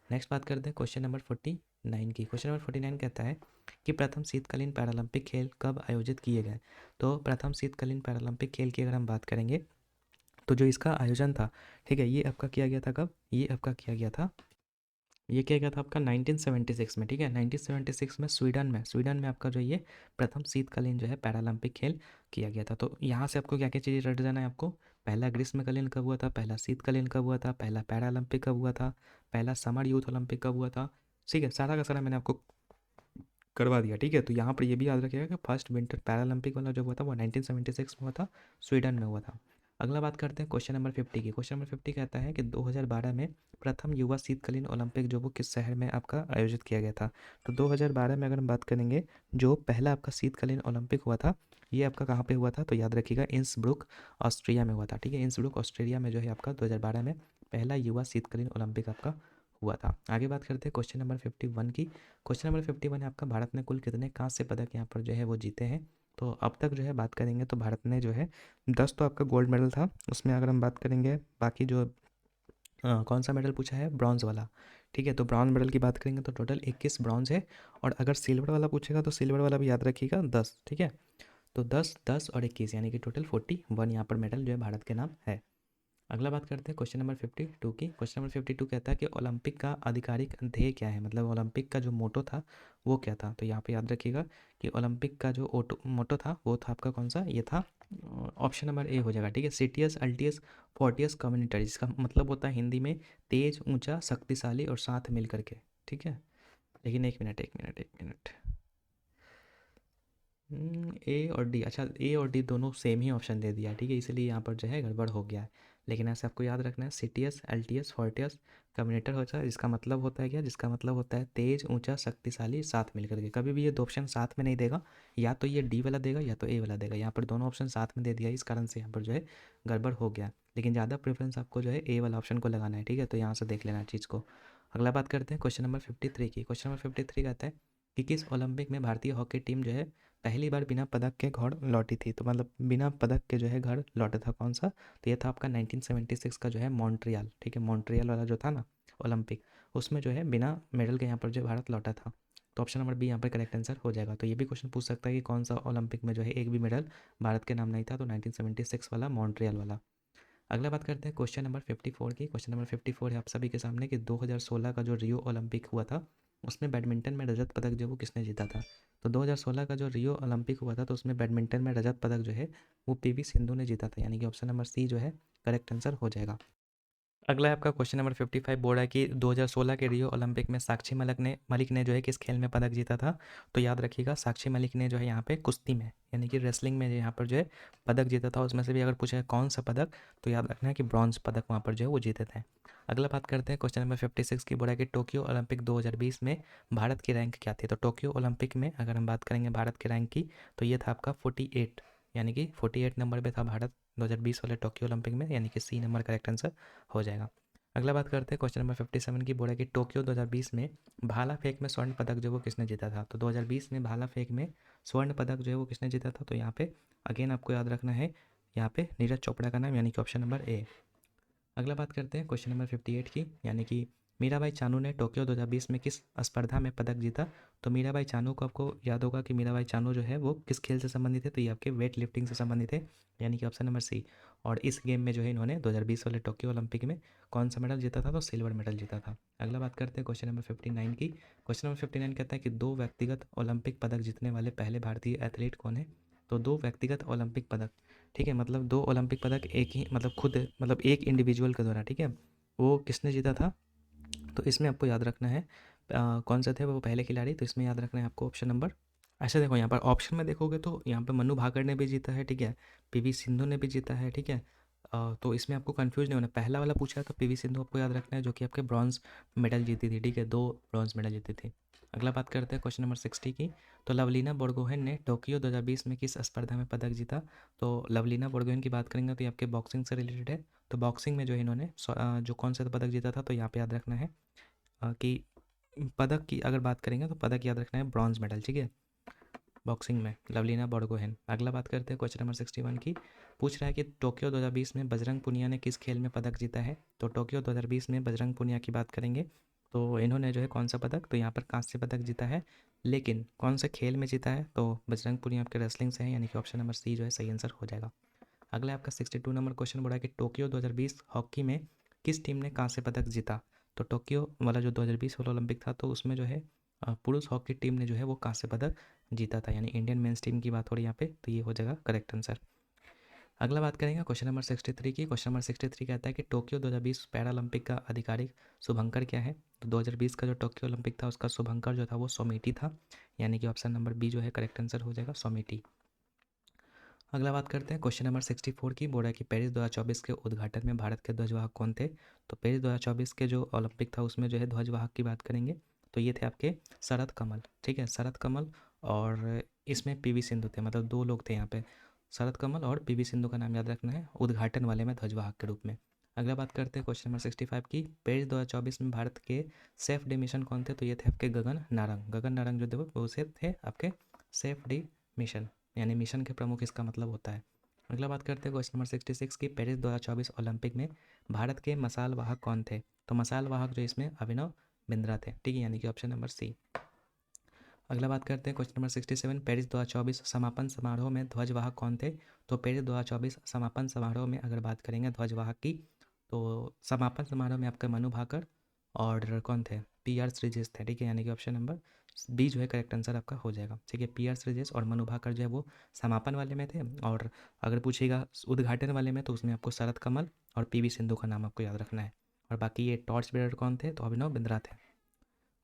नेक्स्ट बात करते हैं क्वेश्चन नंबर 49 की। क्वेश्चन नंबर 49 कहता है कि प्रथम शीतकालीन पैरालंपिक खेल कब आयोजित किए गए? तो प्रथम शीतकालीन पैरालंपिक खेल की अगर हम बात करेंगे तो जो इसका आयोजन था, ठीक है, ये आपका किया गया था कब? ये आपका किया गया था, ये किया गया था आपका 1976 में, ठीक है, 1976 में स्वीडन में आपका जो ये प्रथम शीतकालीन जो है पैरालंपिक खेल किया गया था। तो यहाँ से आपको क्या क्या चीज़ें रट जाना है आपको? पहला ग्रीष्मकालीन कब हुआ था, पहला शीतकालीन कब हुआ था, पहला पैरालंपिक कब हुआ था, पहला समर यूथ ओलंपिक कब हुआ था, ठीक है, सारा का सारा मैंने आपको करवा दिया, ठीक है। तो यहाँ पर ये भी याद रखिएगा कि फर्स्ट विंटर पैरालंपिक वाला जो हुआ था वो 1976 में हुआ था, स्वीडन में हुआ था। अगला बात करते हैं क्वेश्चन नंबर 50 की। क्वेश्चन नंबर 50 कहता है कि 2012 में प्रथम युवा शीतकालीन ओलंपिक जो वो किस शहर में आपका आयोजित किया गया था? तो 2012 में अगर हम बात करेंगे जो पहला आपका शीतकालीन ओलंपिक हुआ था ये आपका कहाँ पे हुआ था? तो याद रखिएगा इंसब्रुक ऑस्ट्रिया में हुआ था, ठीक है, इंसब्रुक ऑस्ट्रेलिया में जो है आपका 2012 में पहला युवा शीतकालीन ओलंपिक आपका हुआ था। आगे बात करते हैं क्वेश्चन नंबर 51 की। क्वेश्चन नंबर 51 है आपका भारत ने कुल कितने कांस्य पदक यहाँ पर जो है वो जीते हैं? तो अब तक जो है बात करेंगे तो भारत ने जो है 10 तो आपका गोल्ड मेडल था, उसमें अगर हम बात करेंगे बाकी जो कौन सा मेडल पूछा है? ब्रॉन्ज वाला, ठीक है। तो ब्रॉन्ज मेडल की बात करेंगे तो टोटल 21 ब्रॉन्ज है, और अगर सिल्वर वाला पूछेगा तो सिल्वर वाला भी याद रखिएगा 10, ठीक है। तो 10 10 और 21 यानी कि टोटल 41 यहाँ पर मेडल जो है भारत के नाम है। अगला बात करते हैं क्वेश्चन नंबर 52 की। क्वेश्चन नंबर 52 कहता है कि ओलंपिक का आधिकारिक ध्येय क्या है, मतलब ओलंपिक का जो मोटो था वो क्या था। तो यहाँ पे याद रखिएगा कि ओलंपिक का जो मोटो था वो था आपका कौन सा, ये था ऑप्शन नंबर ए हो जाएगा, ठीक है, सिटियस अल्टियस फोर्टियस कम्युनिटरी, जिसका मतलब होता है हिंदी में तेज, ऊंचा, शक्तिशाली और साथ मिल करके, ठीक है। लेकिन एक मिनट, ए और डी, अच्छा ए और डी दोनों सेम ही ऑप्शन दे दिया, ठीक है, इसलिए यहाँ पर जो है गड़बड़ हो गया है। लेकिन ऐसे आपको याद रखना है, सिटियस एल्टियस फोर्टियस कम्युनेटर होता है, जिसका मतलब होता है क्या, जिसका मतलब होता है तेज, ऊंचा, शक्तिशाली, साथ मिलकर के। कभी भी ये दो ऑप्शन साथ में नहीं देगा, या तो ये डी वाला देगा या तो ए वाला देगा। यहाँ पर दोनों ऑप्शन साथ में दे दिया, इस कारण से यहाँ पर जो है गड़बड़ हो गया। लेकिन ज़्यादा प्रेफरेंस आपको जो है ए वाला ऑप्शन को लगाना है, ठीक है, तो यहाँ से देख लेना है चीज़ को। अगला बात करते हैं क्वेश्चन नंबर 53 की। क्वेश्चन नंबर 53 कहता है कि किस ओलंपिक में भारतीय हॉकी टीम जो है पहली बार बिना पदक के घर लौटी थी। तो मतलब बिना पदक के जो है घर लौटा था कौन सा, तो ये था आपका 1976 का जो है मॉन्ट्रियल, ठीक है, मॉन्ट्रियल वाला जो था ना ओलंपिक, उसमें जो है बिना मेडल के यहाँ पर जो भारत लौटा था। तो ऑप्शन नंबर बी यहाँ पर करेक्ट आंसर हो जाएगा। तो ये भी क्वेश्चन पूछ सकता है कि कौन सा ओलंपिक में जो है एक भी मेडल भारत के नाम नहीं था, तो 1976 वाला मॉन्ट्रियल वाला। अगला बात करते हैं क्वेश्चन नंबर 54 की। क्वेश्चन नंबर 54 है आप सभी के सामने कि 2016 का जो रियो ओलंपिक हुआ था उसमें बैडमिंटन में रजत पदक जो वो किसने जीता था। तो 2016 का जो रियो ओलंपिक हुआ था तो उसमें बैडमिंटन में रजत पदक जो है वो पीवी सिंधु ने जीता था, यानी कि ऑप्शन नंबर सी जो है करेक्ट आंसर हो जाएगा। अगला है आपका क्वेश्चन नंबर 55, बोर्ड है कि 2016 के रियो ओलंपिक में साक्षी मलिक ने जो है किस खेल में पदक जीता था। तो याद रखिएगा साक्षी मलिक ने जो है यहाँ पे कुश्ती में यानी कि रेसलिंग में यहाँ पर जो है पदक जीता था। उसमें से भी अगर पूछा है कौन सा पदक, तो याद रखना है कि ब्रॉन्ज पदक वहाँ पर जो है वो जीते थे। अगला बात करते हैं क्वेश्चन नंबर 56 की, बोला है कि टोक्यो ओलंपिक 2020 में भारत की रैंक क्या थी। तो टोक्यो ओलंपिक में अगर हम बात करेंगे भारत की रैंक की, तो ये था आपका 48, यानी कि 48 नंबर पे था भारत 2020 वाले टोक्यो ओलंपिक में, यानी कि सी नंबर करेक्ट आंसर हो जाएगा। अगला बात करते हैं क्वेश्चन नंबर 57 की, बोला कि टोक्यो 2020 में भाला फेंक में स्वर्ण पदक जो वो किसने जीता था। तो 2020 में भाला फेंक में स्वर्ण पदक जो है वो किसने जीता था। तो यहाँ पे अगेन आपको याद रखना है यहाँ पे नीरज चोपड़ा का नाम, यानी कि ऑप्शन नंबर ए। अगला बात करते हैं क्वेश्चन नंबर 58 की, यानी कि मीराबाई चानू ने टोक्यो 2020 में किस स्पर्धा में पदक जीता। तो मीराबाई चानू को आपको याद होगा कि मीराबाई चानू जो है वो किस खेल से संबंधित है, तो ये आपके वेट लिफ्टिंग से संबंधित है, यानी कि ऑप्शन नंबर सी। और इस गेम में जो है इन्होंने 2020 वाले टोक्यो ओलंपिक में कौन सा मेडल जीता था, तो सिल्वर मेडल जीता था। अगला बात करते हैं क्वेश्चन नंबर 59 की। क्वेश्चन नंबर 59 कहता है कि दो व्यक्तिगत ओलंपिक पदक जीतने वाले पहले भारतीय एथलीट कौन है। तो दो व्यक्तिगत ओलंपिक पदक, ठीक है, मतलब दो ओलंपिक पदक एक ही मतलब खुद मतलब एक इंडिविजुअल के द्वारा, ठीक है, वो किसने जीता था। तो इसमें आपको याद रखना है कौन से थे वो पहले खिलाड़ी। तो इसमें याद रखना है आपको ऑप्शन नंबर, ऐसे देखो यहाँ पर ऑप्शन में देखोगे तो यहाँ पे मनु भाकर ने भी जीता है, ठीक है, पीवी सिंधु ने भी जीता है, ठीक है। तो इसमें आपको कंफ्यूज नहीं होना, पहला वाला पूछा है तो पीवी सिंधु आपको याद रखना है जो कि आपके ब्रॉन्ज मेडल जीती थी, ठीक है, दो ब्रॉन्ज मेडल जीती थी। अगला बात करते हैं क्वेश्चन नंबर 60 की। तो लवलीना बोरगोहेन ने टोक्यो 2020 में किस स्पर्धा में पदक जीता। तो लवलीना बोरगोहेन की बात करेंगे तो ये आपके बॉक्सिंग से रिलेटेड है। तो बॉक्सिंग में जो है इन्होंने जो कौन सा पदक जीता था, तो यहाँ पे याद रखना है कि पदक की अगर बात करेंगे तो पदक याद रखना है ब्रॉन्ज मेडल, ठीक है, बॉक्सिंग में लवलीना बोरगोहेन। अगला बात करते हैं क्वेश्चन नंबर 61 की। पूछ रहा है कि टोक्यो 2020 में बजरंग पुनिया ने किस खेल में पदक जीता है। तो टोक्यो 2020 में बजरंग पुनिया की बात करेंगे तो इन्होंने जो है कौन सा पदक, तो यहाँ पर कांस्य पदक जीता है, लेकिन कौन से खेल में जीता है। तो बजरंग पुनिया आपके रेसलिंग से है, यानी कि ऑप्शन नंबर सी जो है सही आंसर हो जाएगा। अगला है आपका 62 नंबर क्वेश्चन, बोला है कि टोक्यो 2020 हॉकी में किस टीम ने कांस्य पदक जीता। तो टोक्यो वाला जो 2020 वाला ओलंपिक था तो उसमें जो है पुरुष हॉकी टीम ने जो है वो कांस्य पदक जीता था, यानी इंडियन मेंस टीम की बात हो रही है यहाँ पे, तो ये हो जाएगा करेक्ट आंसर। अगला बात करेंगे क्वेश्चन नंबर 63 की। क्वेश्चन नंबर 63 कहता है कि टोक्यो 2020 पैरालंपिक का आधिकारिक शुभंकर क्या है। तो 2020 का जो टोक्यो ओलंपिक था उसका शुभंकर जो था वो सोमेटी था, यानी कि ऑप्शन नंबर बी जो है करेक्ट आंसर हो जाएगा सोमेटी। अगला बात करते हैं क्वेश्चन नंबर 64 की, बोर्ड है कि पेरिस 2024 के उद्घाटन में भारत के ध्वजवाहक कौन थे। तो पेरिस 2024 के जो ओलंपिक था उसमें जो है ध्वजवाहक की बात करेंगे तो ये थे आपके शरद कमल, ठीक है, शरद कमल। और इसमें पीवी सिंधु थे, मतलब दो लोग थे यहाँ पे, शरद कमल और पीवी सिंधु का नाम याद रखना है उद्घाटन वाले में ध्वजवाहक के रूप में। अगला बात करते हैं क्वेश्चन नंबर 65 की। पेरिस 2024 में भारत के सेफ डी मिशन कौन थे। तो ये थे आपके गगन नारंग जो थे वो से थे आपके सेफ डी मिशन, यानी मिशन के प्रमुख इसका मतलब होता है। अगला बात करते हैं क्वेश्चन नंबर 66 की। पेरिस 2024 ओलंपिक में भारत के मसाल वाहक कौन थे। तो मसाल वाहक जो इसमें अभिनव बिंद्रा थे, ठीक है, यानी कि ऑप्शन नंबर सी। अगला बात करते हैं क्वेश्चन नंबर 67, पेरिस 2024 समापन समारोह में ध्वजवाहक कौन थे। तो पेरिस 2024 समापन समारोह में अगर बात करेंगे ध्वजवाहक की तो समापन समारोह में आपका मनु भाकर और कौन थे, पी आर श्रीजेश थे, ठीक है, यानी कि ऑप्शन नंबर बी जो है करेक्ट आंसर आपका हो जाएगा। ठीक है, पी आर श्रीजेश और मनु भाकर जो है वो समापन वाले में थे, और अगर पूछेगा उद्घाटन वाले में तो उसमें आपको शरद कमल और पी वी सिंधु का नाम आपको याद रखना है। और बाकी ये टॉर्च बेरर कौन थे, तो अभिनव बिंद्रा थे।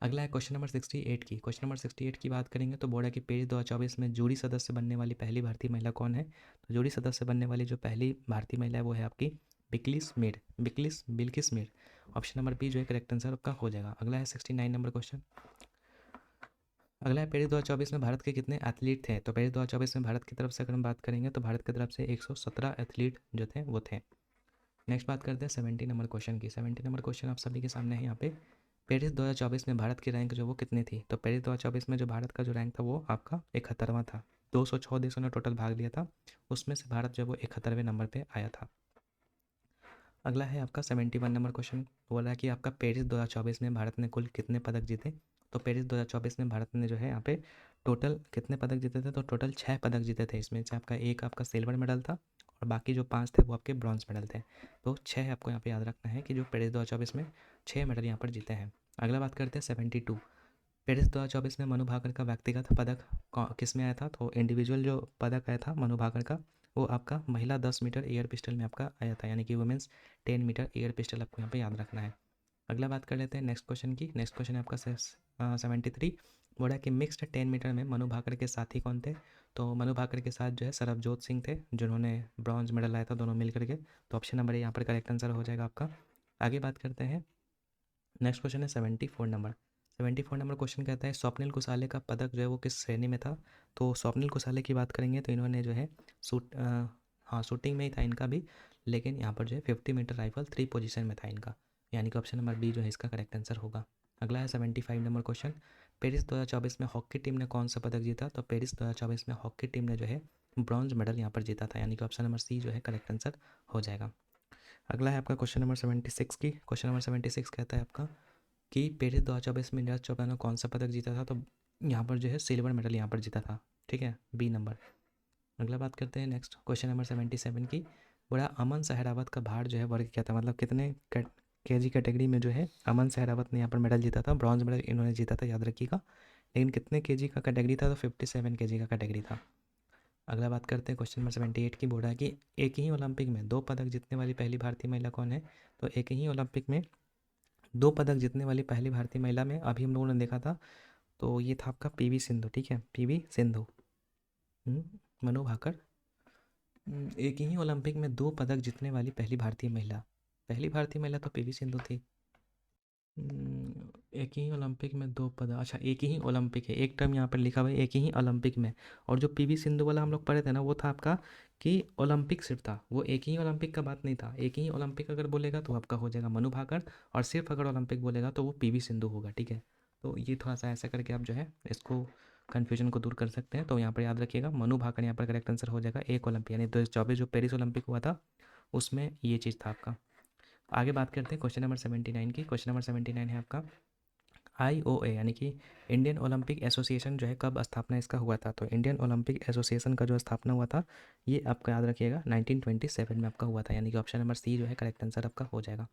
अगला है क्वेश्चन नंबर 68 की। क्वेश्चन नंबर 68 की बात करेंगे तो बोर्ड है कि पेज 2024 में जूरी सदस्य बनने वाली पहली भारतीय महिला कौन है। तो जूरी सदस्य बनने वाली जो पहली भारतीय महिला है वो है आपकी Bilkis Mir, Bilkis Mir. Option number B जो है करेक्ट आंसर आपका हो जाएगा। अगला है 69 नंबर क्वेश्चन। अगला है पेरिस 2024 में भारत के कितने एथलीट थे। तो पेरिस 2024 में भारत की तरफ से अगर हम बात करेंगे तो भारत की तरफ से 117 एथलीट जो थे वो थे। नेक्स्ट बात करते हैं 70 नंबर क्वेश्चन की। 70 नंबर क्वेश्चन आप सभी के सामने है यहाँ पे। पेरिस 2024 में भारत की रैंक जो वो कितनी थी। तो पेरिस 2024 में जो भारत का जो रैंक था वो आपका 71वां था। 206 देशों ने टोटल भाग लिया था, उसमें से भारत जो वो 71वें नंबर पे आया था। अगला है आपका 71 नंबर क्वेश्चन। बोल रहा है कि आपका पेरिस 2024 में भारत ने कुल कितने पदक जीते। तो पेरिस 2024 में भारत ने जो है यहाँ पे टोटल कितने पदक जीते थे। तो टोटल 6 पदक जीते थे, इसमें से आपका एक आपका सिल्वर मेडल था और बाकी जो 5 थे वो आपके ब्रॉन्ज मेडल थे। तो 6 आपको यहाँ पे याद रखना है कि जो पेरिस 2024 में 6 मेडल यहाँ पर जीते हैं। अगला बात करते हैं 72। पेरिस 2024 में मनु भाकर का व्यक्तिगत पदक किस में आया था। तो इंडिविजुअल जो पदक आया था मनु भाकर का वो आपका महिला 10 मीटर एयर पिस्टल में आपका आया था, यानी कि वुमेंस 10 मीटर एयर पिस्टल आपको यहाँ पे याद रखना है। अगला बात कर लेते हैं नेक्स्ट क्वेश्चन की। नेक्स्ट क्वेश्चन है आपका 73। बोला कि मिक्स्ड 10 मीटर में मनु भाकर के साथी कौन थे। तो मनु भाकर के साथ जो है सरबजोत सिंह थे, जिन्होंने ब्रॉन्ज मेडल लाया था दोनों मिल करके। तो ऑप्शन नंबर यहाँ पर करेक्ट आंसर हो जाएगा आपका। आगे बात करते हैं, नेक्स्ट क्वेश्चन है 74 नंबर। 74 नंबर क्वेश्चन कहता है स्वप्निल कुसाले का पदक जो है वो किस श्रेणी में था। तो स्वप्निल कुसाले की बात करेंगे तो इन्होंने जो है हाँ शूटिंग में ही था इनका भी, लेकिन यहाँ पर जो है 50 मीटर राइफल 3 पोजीशन में था इनका, यानी कि ऑप्शन नंबर बी जो है इसका करेक्ट आंसर होगा। अगला है 75 नंबर क्वेश्चन। पेरिस 2024 में हॉकी टीम ने कौन सा पदक जीता। तो पेरिस 2024 में हॉकी टीम ने जो है ब्रॉन्ज मेडल यहाँ पर जीता था, यानी कि ऑप्शन नंबर सी जो है करेक्ट आंसर हो जाएगा। अगला है आपका क्वेश्चन नंबर 76 की। क्वेश्चन नंबर 76 कहता है आपका कि पेरिस 2024 में नीरज चोपड़ा ने कौन सा पदक जीता था। तो यहाँ पर जो है सिल्वर मेडल यहाँ पर जीता था, ठीक है, बी नंबर। अगला बात करते हैं नेक्स्ट क्वेश्चन नंबर 77 की। बोला अमन सहरावत का भार जो है वर्ग क्या था, मतलब कितने केजी कैटेगरी में जो है अमन सहरावत ने यहाँ पर मेडल जीता था। ब्रॉन्ज मेडल इन्होंने जीता था याद रखिएगा, लेकिन कितने केजी का कैटेगरी था। तो 57 केजी का कैटेगरी था। अगला बात करते हैं क्वेश्चन नंबर 78 की। बोला कि एक ही ओलंपिक में 2 पदक जीतने वाली पहली भारतीय महिला कौन है। तो एक ही ओलंपिक में 2 पदक जीतने वाली पहली भारतीय महिला में अभी हम लोगों ने देखा था, तो ये था आपका पीवी सिंधु, ठीक है, पीवी सिंधु। मनु भाकर। एक ही ओलंपिक में 2 पदक जीतने वाली पहली भारतीय महिला तो पीवी सिंधु थी। एक ही ओलंपिक में 2 पदक, अच्छा एक ही ओलंपिक है, एक टर्म यहाँ पर लिखा हुआ है एक ही ओलंपिक में। और जो पीवी सिंधु वाला हम लोग पढ़े थे ना वो था आपका कि ओलंपिक सिर्फ था, वो एक ही ओलंपिक का बात नहीं था। एक ही ओलंपिक अगर बोलेगा तो आपका हो जाएगा मनु भाकर, और सिर्फ अगर ओलंपिक बोलेगा तो वो पीवी सिंधु होगा, ठीक है। तो ये थोड़ा सा ऐसा करके आप जो है इसको कन्फ्यूजन को दूर कर सकते हैं। तो यहाँ पर याद रखिएगा मनु भाकर यहाँ पर करेक्ट आंसर हो जाएगा। एक ओलंपिक यानी 2024 जो पेरिस ओलंपिक हुआ था उसमें ये चीज़ था आपका। आगे बात करते हैं क्वेश्चन नंबर 79 की। क्वेश्चन नंबर 79 है आपका IOA यानी कि इंडियन ओलंपिक एसोसिएशन जो है कब स्थापना इसका हुआ था। तो इंडियन ओलंपिक एसोसिएशन का जो स्थापना हुआ था ये आपका याद रखिएगा 1927 में आपका हुआ था, यानी कि ऑप्शन नंबर सी जो है करेक्ट आंसर आपका हो जाएगा।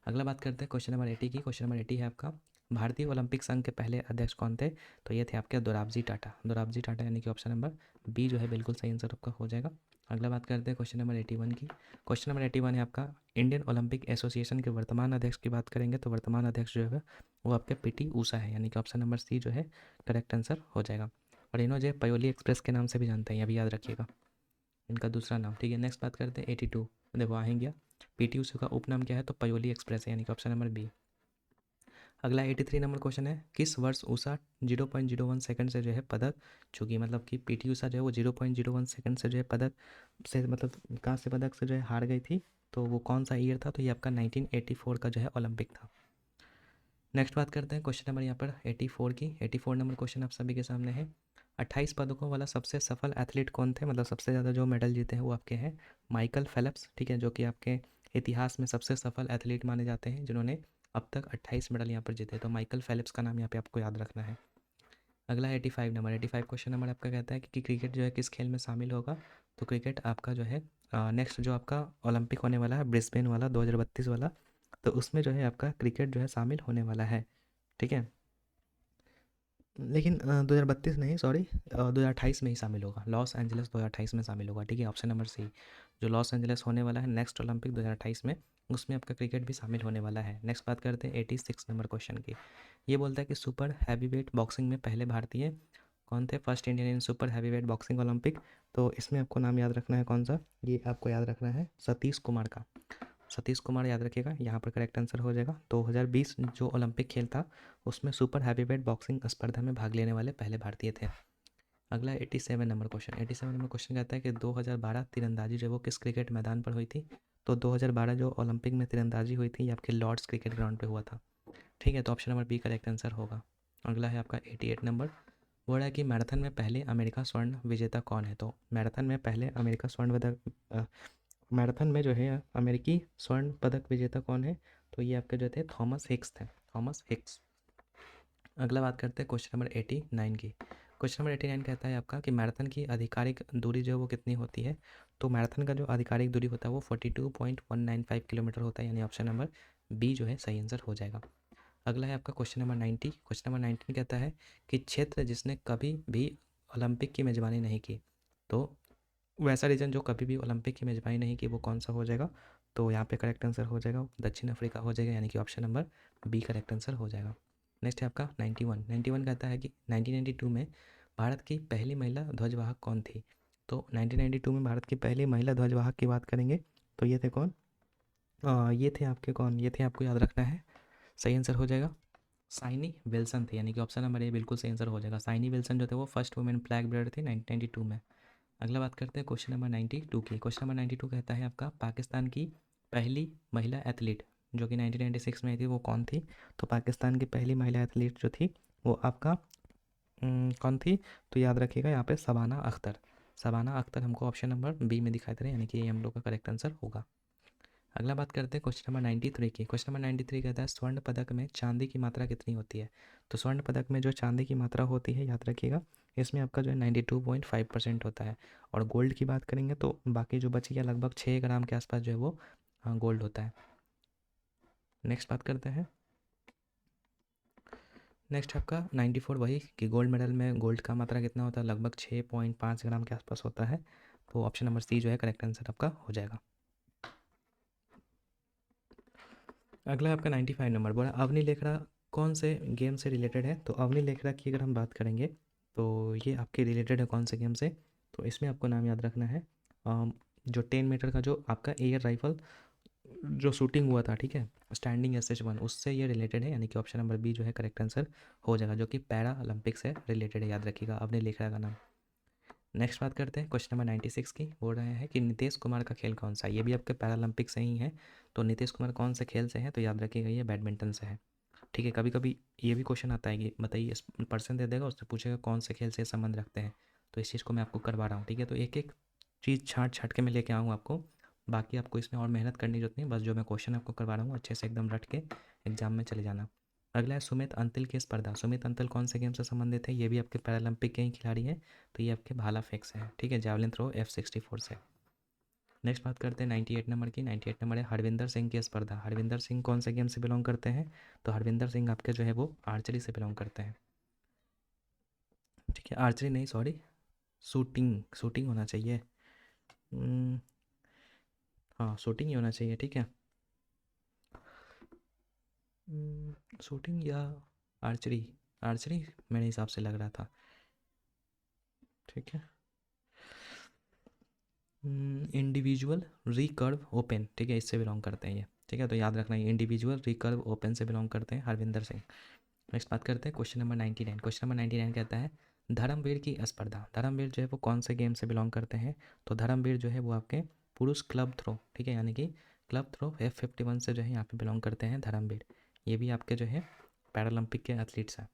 अगला बात करते हैं क्वेश्चन नंबर 80 की। क्वेश्चन नंबर 80 है आपका भारतीय ओलंपिक संघ के पहले अध्यक्ष कौन थे। तो ये थे आपके दोराबजी टाटा, यानी कि ऑप्शन नंबर बी जो है बिल्कुल सही आंसर आपका हो जाएगा। अगला बात करते हैं क्वेश्चन नंबर 81 की। क्वेश्चन नंबर 81 है आपका इंडियन ओलंपिक एसोसिएशन के वर्तमान अध्यक्ष की बात करेंगे तो वर्तमान अध्यक्ष जो है वो आपके पीटी ऊषा है, यानी कि ऑप्शन नंबर सी जो है करेक्ट आंसर हो जाएगा। और इन्हों जो है पयोली एक्सप्रेस के नाम से भी जानते हैं, ये भी याद रखिएगा इनका दूसरा नाम, ठीक है। नेक्स्ट बात करते हैं 82। देखो आ ही गया, पीटी ऊषा का उपनाम क्या है। तो पयोली एक्सप्रेस है, यानी कि ऑप्शन नंबर बी। अगला 83 नंबर क्वेश्चन है किस वर्ष ऊषा 0.01 सेकंड से जो है पदक चूकी, मतलब कि पीटी ऊषा जो है वो 0.01 सेकंड से जो है पदक से मतलब कांस्य पदक से जो है हार गई थी। तो वो कौन सा ईयर था। तो ये आपका 1984 का जो है ओलंपिक था। नेक्स्ट बात करते हैं क्वेश्चन नंबर यहाँ पर 84 की। 84 नंबर क्वेश्चन आप सभी के सामने है। 28 पदकों वाला सबसे सफल एथलीट कौन थे, मतलब सबसे ज़्यादा जो मेडल जीते हैं वो आपके हैं माइकल फेल्प्स, ठीक है, जो कि आपके इतिहास में सबसे सफल एथलीट माने जाते हैं, जिन्होंने अब तक 28 मेडल यहाँ पर जीते। तो माइकल फेल्प्स का नाम यहाँ पे आपको याद रखना है। अगला 85 नंबर 85 क्वेश्चन नंबर आपका कहता है कि क्रिकेट जो है किस खेल में शामिल होगा। तो क्रिकेट आपका जो है नेक्स्ट जो आपका ओलंपिक होने वाला है ब्रिस्बेन वाला 2032 वाला, तो उसमें जो है आपका क्रिकेट जो है शामिल होने वाला है, ठीक है। लेकिन 2032 नहीं, सॉरी, 2028 में ही शामिल होगा, लॉस एंजलिस 2028 में शामिल होगा, ठीक है। ऑप्शन नंबर सी, जो लॉस एंजलिस होने वाला है नेक्स्ट ओलंपिक 2028 में, उसमें आपका क्रिकेट भी शामिल होने वाला है। नेक्स्ट बात करते हैं 86 नंबर क्वेश्चन की। ये बोलता है कि सुपर हैवी वेट बॉक्सिंग में पहले भारतीय कौन थे, first Indian in super heavy weight boxing Olympic. तो इसमें आपको नाम याद रखना है कौन सा, ये आपको याद रखना है सतीश कुमार का। सतीश कुमार याद रखिएगा, यहाँ पर करेक्ट आंसर हो जाएगा। 2020 जो ओलंपिक खेल था उसमें सुपर हैवीवेट बॉक्सिंग स्पर्धा में भाग लेने वाले पहले भारतीय थे। अगला 87 नंबर क्वेश्चन। 87 नंबर क्वेश्चन कहता है कि 2012 तीरंदाजी जो वो किस क्रिकेट मैदान पर हुई थी। तो 2012 जो ओलंपिक में तीरंदाजी हुई थी ये आपके लॉर्ड्स क्रिकेट ग्राउंड पे हुआ था, ठीक है। तो option number B correct answer होगा। अगला है आपका 88 नंबर। बोल रहा है कि मैराथन में पहले अमेरिका स्वर्ण विजेता कौन है। तो मैराथन में पहले अमेरिका स्वर्ण पदक, मैराथन में जो है अमेरिकी स्वर्ण पदक विजेता कौन है। तो ये आपके जो थे थॉमस हिक्स थे, थॉमस हिक्स। अगला बात करते हैं क्वेश्चन नंबर 89 की। क्वेश्चन नंबर 89 कहता है आपका कि मैराथन की आधिकारिक दूरी जो है वो कितनी होती है। तो मैराथन का जो आधिकारिक दूरी होता है वो 42.195 किलोमीटर होता है, यानी ऑप्शन नंबर बी जो है सही आंसर हो जाएगा। अगला है आपका क्वेश्चन नंबर 90। क्वेश्चन नंबर 19 कहता है कि क्षेत्र जिसने कभी भी ओलंपिक की मेज़बानी नहीं की। तो वैसा रीजन जो कभी भी ओलंपिक की मेज़बानी नहीं की वो कौन सा हो जाएगा। तो यहाँ पे करेक्ट आंसर हो जाएगा दक्षिण अफ्रीका हो जाएगा, यानी कि option number B correct answer हो जाएगा। नेक्स्ट है आपका 91। 91 कहता है कि 1992 में भारत की पहली महिला ध्वजवाहक कौन थी। तो 1992 में भारत की पहली महिला ध्वजवाहक की बात करेंगे तो ये थे कौन, ये थे आपके कौन, ये थे आपको याद रखना है। सही आंसर हो जाएगा साइनी विल्सन थे, यानी कि ऑप्शन नंबर ए बिल्कुल सही आंसर हो जाएगा। साइनी विल्सन जो थे वो फर्स्ट वुमेन फ्लैग बेरर थी 1992 में। अगला बात करते हैं क्वेश्चन नंबर 92 की। क्वेश्चन नंबर 92 कहता है आपका पाकिस्तान की पहली महिला एथलीट जो कि 1996 में आई थी वो कौन थी। तो पाकिस्तान की पहली महिला एथलीट जो थी वो आपका कौन थी। तो याद रखिएगा यहाँ पे शबाना अख्तर। शबाना अख्तर हमको ऑप्शन नंबर बी में दिखाई दे रहे हैं, यानी कि ये हम लोग का करेक्ट आंसर होगा। अगला बात करते हैं क्वेश्चन नंबर 93 की। क्वेश्चन नंबर 93 कहता है स्वर्ण पदक में चांदी की मात्रा कितनी होती है। तो स्वर्ण पदक में जो चांदी की मात्रा होती है याद रखिएगा इसमें आपका जो है 92.5% होता है। और गोल्ड की बात करेंगे तो बाकी जो बची है लगभग 6 ग्राम के आसपास जो है वो गोल्ड होता है। नेक्स्ट बात करते हैं, नेक्स्ट आपका 94 वही कि गोल्ड मेडल में गोल्ड का मात्रा कितना होता है, लगभग 6.5 ग्राम के आसपास होता है। तो ऑप्शन नंबर सी जो है करेक्ट आंसर आपका हो जाएगा। अगला आपका 95 नंबर। बोला अवनी लेखरा कौन से गेम से रिलेटेड है। तो अवनी लेखरा की अगर हम बात करेंगे तो ये आपके रिलेटेड है कौन से गेम से। तो इसमें आपको नाम याद रखना है जो 10 मीटर का जो आपका एयर राइफल जो शूटिंग हुआ था, ठीक है, स्टैंडिंग SH1, उससे ये रिलेटेड है, यानी कि ऑप्शन नंबर बी जो है करेक्ट आंसर हो जाएगा, जो कि पैरा ओलंपिक से रिलेटेड है, याद रखिएगा अवनी लेखरा का नाम। नेक्स्ट बात करते हैं क्वेश्चन नंबर 96 की। बोल रहे हैं कि नीतीश कुमार का खेल कौन सा है। ये भी आपके पैरालंपिक से ही है। तो नीतीश कुमार कौन से खेल से है। तो याद रखिएगा ये बैडमिंटन से है, ठीक है। कभी कभी ये भी क्वेश्चन आता है कि बताइए, पर्सन दे देगा उससे पूछेगा कौन से खेल से संबंध रखते हैं। तो इस चीज़ को मैं आपको करवा रहा हूँ, ठीक है। तो एक एक चीज़ छाँट छाँट के मैं लेके आऊँ आपको, बाकी आपको इसमें और मेहनत करने की जरूरत नहीं, बस जो मैं क्वेश्चन आपको करवा रहा हूँ अच्छे से एकदम रट के एग्जाम में चले जाना। अगला है सुमित अंतिल की स्पर्धा। सुमित अंतिल कौन से गेम से संबंधित है। ये भी आपके पैरालंपिक के ही खिलाड़ी हैं। तो ये आपके भाला फेंक से है, ठीक है, जावलिन थ्रो F64 से। नेक्स्ट बात करते हैं 98 नंबर की। 98 नंबर है हरविंदर सिंह की स्पर्धा। हरविंदर सिंह कौन से गेम से बिलोंग करते हैं। तो हरविंदर सिंह आपके जो है वो आर्चरी से बिलोंग करते हैं, ठीक है। आर्चरी नहीं, सॉरी, शूटिंग, शूटिंग होना चाहिए। हाँ शूटिंग ही होना चाहिए, ठीक है। शूटिंग या आर्चरी, आर्चरी मेरे हिसाब से लग रहा था, ठीक है। इंडिविजुअल रिकर्व ओपन, ठीक है, इससे बिलोंग करते हैं ये, ठीक है। तो याद रखना ये इंडिविजुअल रिकर्व ओपन से बिलोंग करते हैं हरविंदर सिंह। नेक्स्ट बात करते हैं क्वेश्चन नंबर 99। क्वेश्चन नंबर 99 कहता है धर्मवीर की स्पर्धा। धर्मवीर जो है वो कौन से गेम से बिलोंग करते हैं। तो धर्मवीर जो है वो आपके पुरुष क्लब थ्रो, ठीक है, यानी कि क्लब थ्रो F51 से जो है यहाँ पे बिलोंग करते हैं धर्मवीर। ये भी आपके जो है पैरालंपिक के एथलीट्स हैं।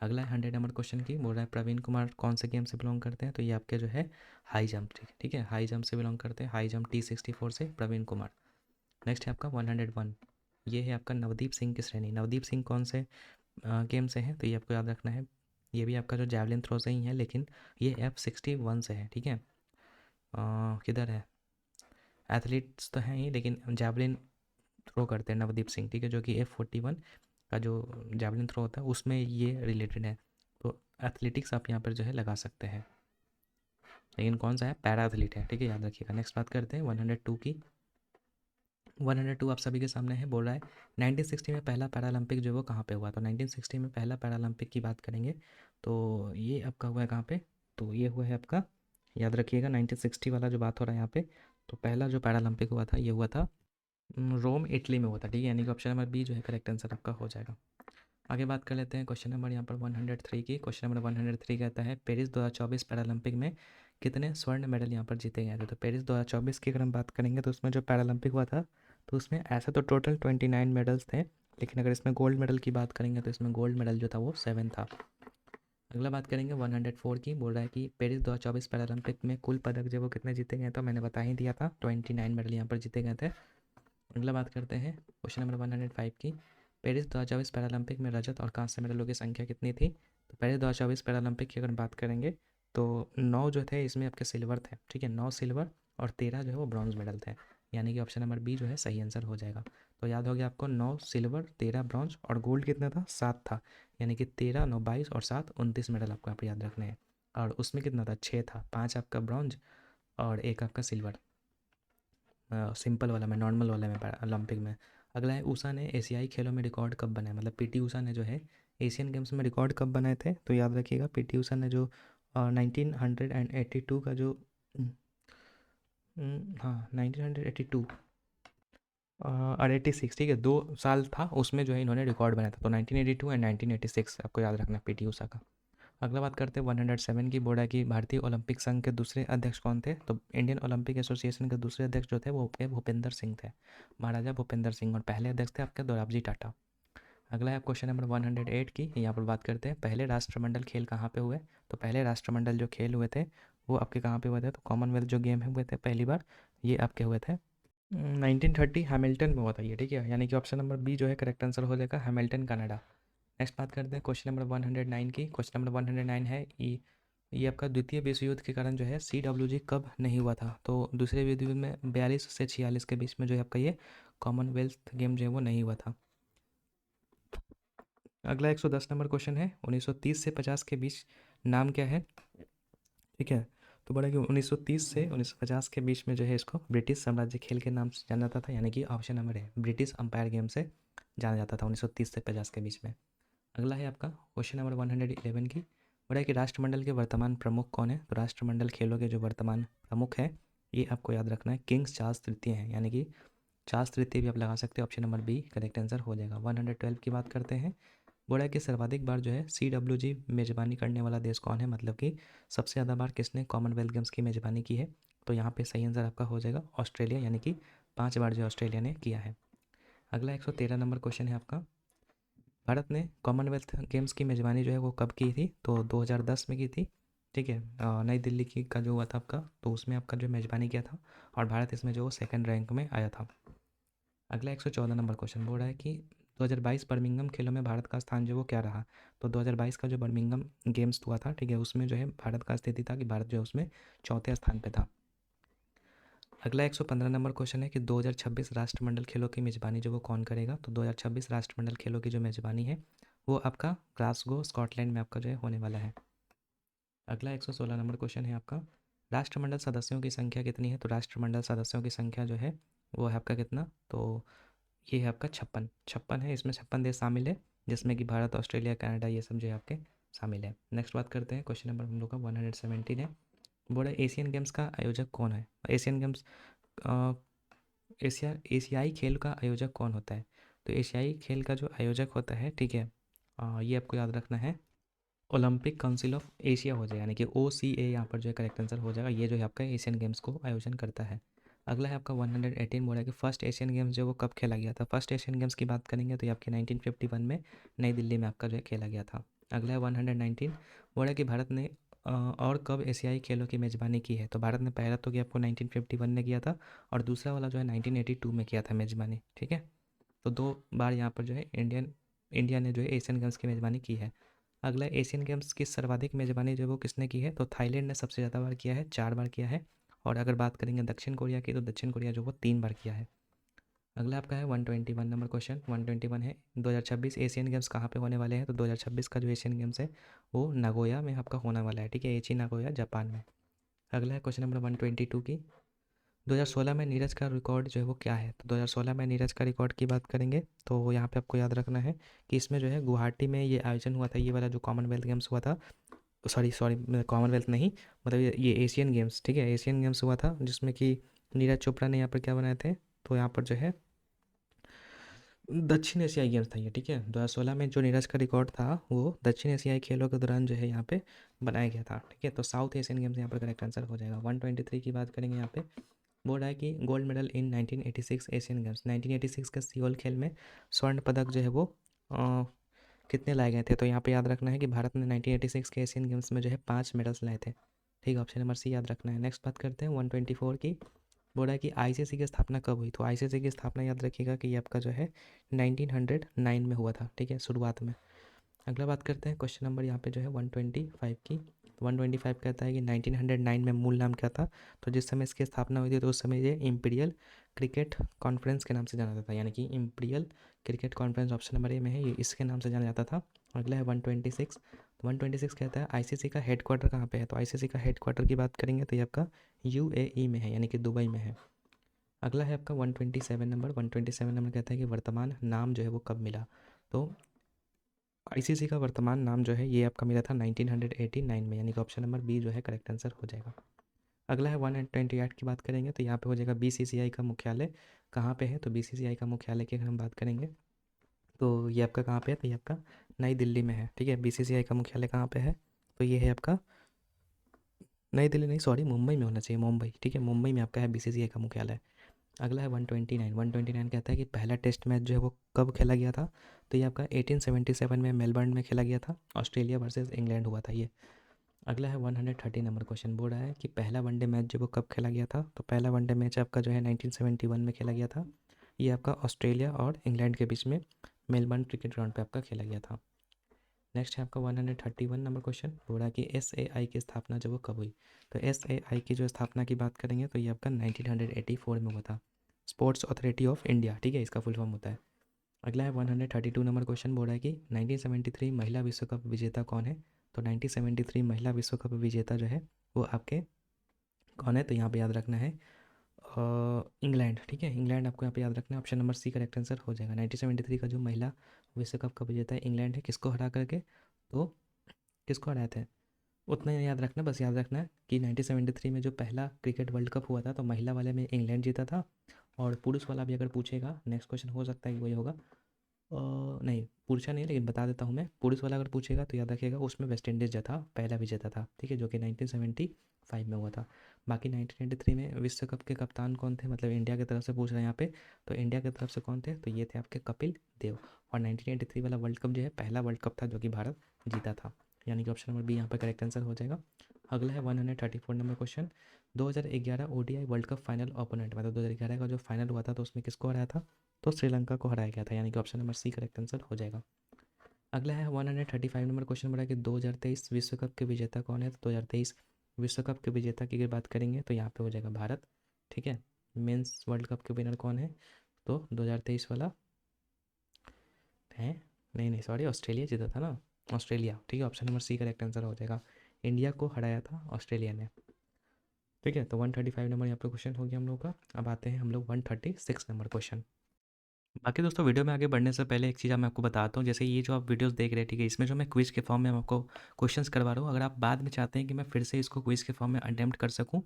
अगला है 100 नंबर क्वेश्चन की। बोल रहा है प्रवीण कुमार कौन से गेम से बिलोंग करते हैं। तो ये आपके जो है हाई जंप, ठीक है, हाई जंप से बिलोंग करते हैं, हाई जंप T64 से प्रवीण कुमार। नेक्स्ट है आपका 101। ये है आपका नवदीप सिंह की श्रेणी। नवदीप सिंह कौन से गेम से है। तो ये आपको याद रखना है, ये भी आपका जो जैवलिन थ्रो से ही है, लेकिन ये F61 से है, ठीक है। किधर है, एथलीट्स तो हैं ही, लेकिन जैवलिन थ्रो करते हैं नवदीप सिंह, ठीक है, जो कि F41 का जो जैवलिन थ्रो होता है उसमें ये रिलेटेड है। तो एथलेटिक्स आप यहाँ पर जो है लगा सकते हैं, लेकिन कौन सा है, पैरा एथलीट है, ठीक है, याद रखिएगा। नेक्स्ट बात करते हैं 102 की। 102 आप सभी के सामने है, बोल रहा है 1960 में पहला पैरालंपिक जो है वो कहाँ पे हुआ। तो 1960 में पहला पैरालंपिक की बात करेंगे तो ये आपका हुआ है कहाँ पे, तो ये हुआ है आपका, याद रखिएगा 1960 वाला जो बात हो रहा है यहाँ पे। तो पहला जो पैरालंपिक हुआ था ये हुआ था रोम इटली में हुआ था, ठीक है, यानी कि ऑप्शन नंबर बी जो है करेक्ट आंसर आपका हो जाएगा। आगे बात कर लेते हैं क्वेश्चन नंबर यहाँ पर 103 की। क्वेश्चन नंबर 103 कहता है पेरिस 2024 पैरालंपिक में कितने स्वर्ण मेडल यहाँ पर जीते गए थे। तो पेरिस 2024 की अगर हम बात करेंगे तो उसमें जो पैरालंपिक हुआ था तो उसमें ऐसा तो टोटल 29 मेडल्स थे, लेकिन अगर इसमें गोल्ड मेडल की बात करेंगे तो इसमें गोल्ड मेडल जो था वो 7 था। अगला बात करेंगे 104 की। बोल रहा है कि पेरिस 2024 पैरालंपिक में कुल पदक जो वो कितने जीते गए, तो मैंने बता ही दिया था 29 मेडल यहाँ पर जीते गए थे। अगला बात करते हैं क्वेश्चन नंबर 105 की। पेरिस 2024 पैरालंपिक में रजत और कांस्य मेडलों की संख्या कितनी थी। तो पेरिस 2024 पैरालंपिक की अगर बात करेंगे तो 9 जो थे इसमें आपके सिल्वर थे, ठीक है, 9 सिल्वर और 13 जो है वो ब्रॉन्ज मेडल थे, यानी कि ऑप्शन नंबर बी जो है सही आंसर हो जाएगा। तो याद हो गया आपको, 9 सिल्वर 13 ब्रॉन्ज और गोल्ड कितना था, 7 था, यानी कि 13 9 22 और 7 29 मेडल आपको यहाँ पर याद रखने हैं। और उसमें कितना था, 6 था, 5 आपका ब्रॉन्ज और 1 आपका सिल्वर, सिंपल वाला में, नॉर्मल वाला में, ओलंपिक में। अगला है ऊषा ने एशियाई खेलों में रिकॉर्ड कब बनाया, मतलब पीटी ऊषा ने जो है एशियन गेम्स में रिकॉर्ड कब बनाए थे। तो याद रखिएगा पीटी ऊषा ने जो 1982 का जो हाँ 1982 और 86, ठीक है, 2 साल था उसमें जो है इन्होंने रिकॉर्ड बनाया था। तो 1982 एंड 1986 आपको याद रखना पीटी ऊषा का। अगला बात करते हैं 107 की। बोर्ड है कि भारतीय ओलंपिक संघ के दूसरे अध्यक्ष कौन थे। तो इंडियन ओलंपिक एसोसिएशन के दूसरे अध्यक्ष जो थे वो आपके भूपेंद्र सिंह थे, महाराजा भूपेंद्र सिंह, और पहले अध्यक्ष थे आपके दोराबजी टाटा। अगला है क्वेश्चन नंबर 108 की। यहाँ पर बात करते हैं पहले राष्ट्रमंडल खेल कहाँ पे हुए। तो पहले राष्ट्रमंडल जो खेल हुए थे वो आपके कहाँ पे हुए थे। तो कॉमनवेल्थ जो गेम हुए थे पहली बार ये आपके हुए थे 1930 हैमिल्टन में हुआ था ये, ठीक है, यानी कि ऑप्शन नंबर बी जो है करेक्ट आंसर हो जाएगा, हैमिल्टन कनाडा। नेक्स्ट बात करते हैं क्वेश्चन नंबर 109 की। क्वेश्चन नंबर 109 है ये आपका द्वितीय विश्व युद्ध के कारण जो है CWG कब नहीं हुआ था। तो दूसरे विश्व युद्ध में 42 से 46 के बीच में जो है आपका ये कॉमनवेल्थ गेम जो है वो नहीं हुआ था। अगला 110 नंबर क्वेश्चन है 1930 से 50 के बीच नाम क्या है, ठीक है। तो बड़ा कि 1930 से 1950 के बीच में जो है इसको ब्रिटिश साम्राज्य खेल के नाम से जाना जाता था, यानी कि ऑप्शन नंबर है ब्रिटिश अंपायर गेम से जाना जाता था 1930 से 50 के बीच में। अगला है आपका क्वेश्चन नंबर 111 की। बोला है कि राष्ट्रमंडल के वर्तमान प्रमुख कौन है। तो राष्ट्रमंडल खेलों के जो वर्तमान प्रमुख हैं ये आपको याद रखना है, किंग्स चार्ल्स तृतीय हैं, यानी कि चार्ल्स तृतीय भी आप लगा सकते हो, option number B correct answer हो जाएगा। 112 की बात करते हैं। बोला है कि सर्वाधिक बार जो है CWG मेजबानी करने वाला देश कौन है, मतलब कि सबसे ज़्यादा बार किसने कॉमनवेल्थ गेम्स की मेजबानी की है। तो यहाँ पे सही आंसर आपका हो जाएगा ऑस्ट्रेलिया, यानी कि 5 बार जो ऑस्ट्रेलिया ने किया है। अगला 113 नंबर क्वेश्चन है आपका। भारत ने कॉमनवेल्थ गेम्स की मेज़बानी जो है वो कब की थी। तो 2010 में की थी, ठीक है, नई दिल्ली की का जो हुआ था आपका, तो उसमें आपका जो मेज़बानी किया था और भारत इसमें जो सेकंड रैंक में आया था। अगला 114 नंबर क्वेश्चन बोल रहा है कि 2022 बर्मिंघम खेलों में भारत का स्थान जो वो क्या रहा। तो 2022 का जो बर्मिंघम गेम्स हुआ था, ठीक है, उसमें जो है भारत का स्थिति था कि भारत जो है उसमें चौथे स्थान पे था। अगला 115 नंबर क्वेश्चन है कि 2026 राष्ट्रमंडल खेलों की मेज़बानी जो वो कौन करेगा। तो 2026 राष्ट्रमंडल खेलों की जो मेज़बानी है वो आपका ग्लासगो स्कॉटलैंड में आपका जो है होने वाला है। अगला 116 नंबर क्वेश्चन है आपका। राष्ट्रमंडल सदस्यों की संख्या कितनी है। तो राष्ट्रमंडल सदस्यों की संख्या जो है वो है आपका कितना, तो ये है आपका 56 56 है। इसमें 56 देश शामिल है जिसमें कि भारत, ऑस्ट्रेलिया, कनाडा ये सब जो है आपके शामिल है। नेक्स्ट बात करते हैं क्वेश्चन नंबर हम लोग का 117 है। बोला एशियन गेम्स का आयोजक कौन है। एशियन गेम्स एशियाई खेल का आयोजक कौन होता है। तो एशियाई खेल का जो आयोजक होता है, ठीक है, ये आपको याद रखना है ओलंपिक काउंसिल ऑफ एशिया हो जाएगा, यानी कि OCA यहाँ पर जो है करेक्ट आंसर हो जाएगा। ये जो है आपका एशियन गेम्स को आयोजन करता है। अगला है आपका 118 बोला कि फर्स्ट एशियन गेम्स जो वो कब खेला गया था। फर्स्ट एशियन गेम्स की बात करेंगे तो ये आपके 1951 में नई दिल्ली में आपका जो है खेला गया था। अगला है 119 बोला कि भारत ने और कब एशियाई खेलों की मेज़बानी की है। तो भारत ने पहला तो कि आपको 1951 में किया था और दूसरा वाला जो है 1982 में किया था मेज़बानी, ठीक है। तो 2 बार यहाँ पर जो है इंडिया ने जो है एशियन गेम्स की मेज़बानी की है। अगला एशियन गेम्स की सर्वाधिक मेज़बानी जो है वो किसने की है। तो थाईलैंड ने सबसे ज़्यादा बार किया है, 4 बार किया है, और अगर बात करेंगे दक्षिण कोरिया की, तो दक्षिण कोरिया जो वो 3 बार किया है। अगला आपका है 121 नंबर क्वेश्चन। 121 है 2026 एशियन गेम्स कहाँ पे होने वाले हैं? तो 2026 का जो एशियन गेम्स है वो नागोया में आपका होने वाला है, ठीक है, एची नागोया जापान में। अगला है क्वेश्चन नंबर 122 की, 2016 में नीरज का रिकॉर्ड जो है वो क्या है? तो 2016 में नीरज का रिकॉर्ड की बात करेंगे तो यहाँ पे आपको याद रखना है कि इसमें जो है गुवाहाटी में ये आयोजन हुआ था, ये वाला जो कॉमनवेल्थ गेम्स हुआ था, सॉरी सॉरी कॉमनवेल्थ नहीं, मतलब ये एशियन गेम्स, ठीक है, एशियन गेम्स हुआ था जिसमें कि नीरज चोपड़ा ने यहाँ पर क्या बनाए थे, तो यहाँ पर जो है दक्षिण एशियाई गेम्स था ये, ठीक है। 2016 में जो नीरज का रिकॉर्ड था वो दक्षिण एशियाई खेलों के दौरान जो है यहाँ पे बनाया गया था, ठीक है। तो साउथ एशियन गेम्स यहाँ पर करेक्ट आंसर हो जाएगा। 123 की बात करेंगे यहाँ पे, बोल रहा है कि gold medal in 1986 Asian games, 1986 के सियोल खेल में स्वर्ण पदक जो है वो कितने लाए गए थे? तो यहाँ पे याद रखना है कि भारत ने 1986 के एशियन गेम्स में जो है 5 मेडल्स लाए थे, ठीक है, ऑप्शन नंबर सी याद रखना है। नेक्स्ट बात करते हैं 124 की, बोल रहा है कि आईसीसी की स्थापना कब हुई? तो आईसीसी की स्थापना याद रखिएगा कि ये आपका जो है 1909 में हुआ था, ठीक है, शुरुआत में। अगला बात करते हैं क्वेश्चन नंबर यहाँ पे जो है 125 की। 125 कहता है कि 1909 में मूल नाम क्या था? तो जिस समय इसकी स्थापना हुई थी तो उस समय ये इंपीरियल क्रिकेट कॉन्फ्रेंस के नाम से जाना जाता था, यानी कि imperial cricket conference option number A में है, ये इसके नाम से जाना जाता था। अगला है 126। 126 कहता है आईसीसी का हेड क्वार्टर कहाँ पे है? तो आईसीसी का हेड क्वार्टर की बात करेंगे तो ये आपका यूएई में है, यानी कि दुबई में है। अगला है आपका 127 नंबर। 127 नंबर कहता है कि वर्तमान नाम जो है वो कब मिला? तो आईसीसी का वर्तमान नाम जो है ये आपका मिला था 1989 में, यानी कि ऑप्शन नंबर बी जो है करेक्ट आंसर हो जाएगा। अगला है 128 की बात करेंगे तो यहाँ पे हो जाएगा बीसीसीआई का मुख्यालय कहाँ पे है? तो बीसीसीआई का मुख्यालय की अगर हम बात करेंगे तो ये आपका कहाँ पे है? तो ये आपका नई दिल्ली में है, ठीक है। बीसीसीआई का मुख्यालय कहाँ पे है? तो ये है आपका नई दिल्ली नहीं, सॉरी, मुंबई में होना चाहिए, मुंबई, ठीक है, मुंबई में आपका है बीसीसीआई का मुख्यालय। अगला है 129। 129 कहता है कि पहला टेस्ट मैच जो है वो कब खेला गया था? तो ये आपका 1877 में मेलबर्न में खेला गया था, ऑस्ट्रेलिया वर्सेस इंग्लैंड हुआ था ये। अगला है 130 नंबर क्वेश्चन, बोल रहा है कि पहला वनडे मैच जो वो कब खेला गया था? तो पहला वनडे मैच आपका जो है 1971 में खेला गया था, ये आपका ऑस्ट्रेलिया और इंग्लैंड के बीच में मेलबर्न क्रिकेट ग्राउंड पे आपका खेला गया था। नेक्स्ट है आपका 131 नंबर क्वेश्चन, बोल रहा है कि एसएआई की स्थापना जो वो कब हुई? तो एसएआई की जो स्थापना की बात करेंगे तो ये आपका 1984 में हुआ था, स्पोर्ट्स अथॉरिटी ऑफ इंडिया, ठीक है, इसका फुल फॉर्म होता है। अगला है 132 नंबर क्वेश्चन, बोल रहा है कि 1973 महिला विश्व कप विजेता कौन है? तो 1973 महिला विश्व कप विजेता जो है वो आपके कौन है? तो यहाँ पे याद रखना है इंग्लैंड, ठीक है, इंग्लैंड आपको यहाँ पे याद रखना है, option number C correct answer हो जाएगा। 1973 का जो महिला विश्व कप का विजेता है इंग्लैंड है, किसको हरा करके? तो किसको हराए थे? उतना ही याद रखना, बस याद रखना है कि 1973 में जो पहला क्रिकेट वर्ल्ड कप हुआ था तो महिला वाले में इंग्लैंड जीता था, और पुरुष वाला भी अगर पूछेगा, नेक्स्ट क्वेश्चन हो सकता है कि वही होगा, नहीं पूछा नहीं लेकिन बता देता हूँ मैं, पुरुष वाला अगर पूछेगा तो याद रखिएगा उसमें वेस्ट इंडीज़ जीता, पहला विजेता था, ठीक है, जो कि 1975 में हुआ था। बाकी 1993 में विश्व कप के कप्तान कौन थे, मतलब इंडिया की तरफ से पूछ रहे हैं यहाँ पे, तो इंडिया की तरफ से कौन थे? तो ये थे आपके कपिल देव। और 1983 वाला वर्ल्ड कप जो है पहला वर्ल्ड कप था जो कि भारत जीता था, यानी कि ऑप्शन नंबर बी यहाँ पर करेक्ट आंसर हो जाएगा। अगला है 134 number question, 2011 ODI world cup final opponent, मतलब 2011 का जो फाइनल हुआ था तो उसमें किसको हराया था? तो श्रीलंका को हराया गया था, यानी कि option number C correct answer हो जाएगा। अगला है 135 नंबर क्वेश्चन, बड़ा कि 2023 विश्व कप के विजेता कौन है? तो 2023 विश्व कप के विजेता की अगर बात करेंगे तो यहाँ पे हो जाएगा भारत, ठीक है। मेंस वर्ल्ड कप के विनर कौन है? तो 2023 वाला है, नहीं नहीं सॉरी, ऑस्ट्रेलिया जीता था ना, ऑस्ट्रेलिया, ठीक है, option number C correct answer हो जाएगा। इंडिया को हराया था ऑस्ट्रेलिया ने, ठीक है। तो 135 नंबर यहाँ पे क्वेश्चन हो गया हम लोग का। अब आते हैं हम लोग 136 नंबर क्वेश्चन। बाकी दोस्तों वीडियो में आगे बढ़ने से पहले एक चीज़ मैं आपको बताता हूँ, जैसे ये जो आप वीडियोस देख रहे हैं, ठीक है, इसमें जो मैं क्विज़ के फॉर्म में आपको क्वेश्चंस करवा रहा हूँ, अगर आप बाद में चाहते हैं कि मैं फिर से इसको क्विज़ के फॉर्म में अटेम्प्ट कर सकूँ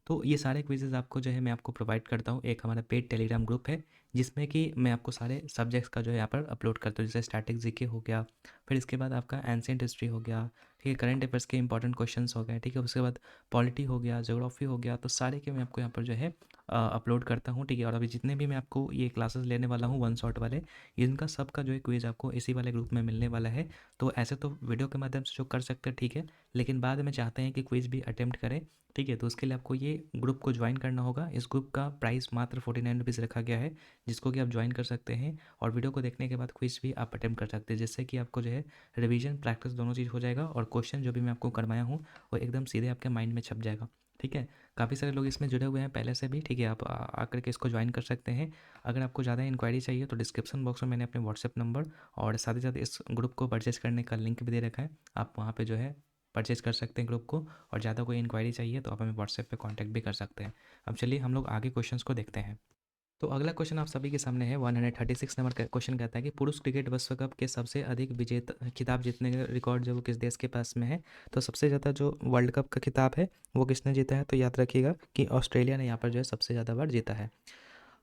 तो ये सारे क्विज़ेज़ आपको जो है मैं आपको प्रोवाइड करता हूँ। एक हमारा पेड टेलीग्राम ग्रुप है जिसमें कि मैं आपको सारे सब्जेक्ट्स का जो है यहाँ पर अपलोड करता हूँ, जैसे स्टैटिक जीके हो गया, फिर इसके बाद आपका एंशिएंट हिस्ट्री हो गया, ठीक है, करंट अफेयर्स के इंपॉर्टेंट क्वेश्चंस हो गए, ठीक है, उसके बाद पॉलिटी हो गया, ज्योग्राफी हो गया, तो सारे के मैं आपको यहाँ पर जो है अपलोड करता हूँ, ठीक है। और अभी जितने भी मैं आपको ये क्लासेस लेने वाला हूँ वन शॉट वाले, इनका सबका जो है क्विज आपको इसी वाले ग्रुप में मिलने वाला है। तो ऐसे तो वीडियो के माध्यम से जो कर सकते हैं, ठीक है, लेकिन बाद में चाहते हैं कि क्विज भी अटेम्प्ट करें, ठीक है, तो उसके लिए आपको ये ग्रुप को ज्वाइन करना होगा। इस ग्रुप का प्राइस मात्र 49 रुपीज़ रखा गया है, जिसको कि आप ज्वाइन कर सकते हैं, और वीडियो को देखने के बाद क्विज भी आप अटेम्प्ट कर सकते हैं, जिससे कि आपको जो है रिवीजन प्रैक्टिस दोनों चीज़ हो जाएगा, और क्वेश्चन जो भी मैं आपको करवाया हूँ वो एकदम सीधे आपके माइंड में छप जाएगा। ठीक है। काफ़ी सारे लोग इसमें जुड़े हुए हैं पहले से भी, ठीक है। आप आकर के इसको ज्वाइन कर सकते हैं। अगर आपको ज़्यादा इंक्वायरी चाहिए तो डिस्क्रिप्शन बॉक्स में मैंने अपने व्हाट्सएप नंबर और साथ ही साथ इस ग्रुप को परचेज़ करने का लिंक भी दे रखा है। आप वहाँ पे जो है परचेज़ कर सकते हैं ग्रुप को, और ज़्यादा कोई इंक्वायरी चाहिए तो आप हमें व्हाट्सएप पे कांटेक्ट भी कर सकते हैं। अब चलिए हम लोग आगे क्वेश्चंस को देखते हैं। तो अगला क्वेश्चन आप सभी के सामने है। 136 नंबर का क्वेश्चन कहता है कि पुरुष क्रिकेट विश्व कप के सबसे अधिक विजेता खिताब जीतने का रिकॉर्ड जो वो किस देश के पास में है। तो सबसे ज़्यादा जो वर्ल्ड कप का खिताब है वो किसने जीता है, तो याद रखिएगा कि ऑस्ट्रेलिया ने यहाँ पर जो है सबसे ज़्यादा बार जीता है।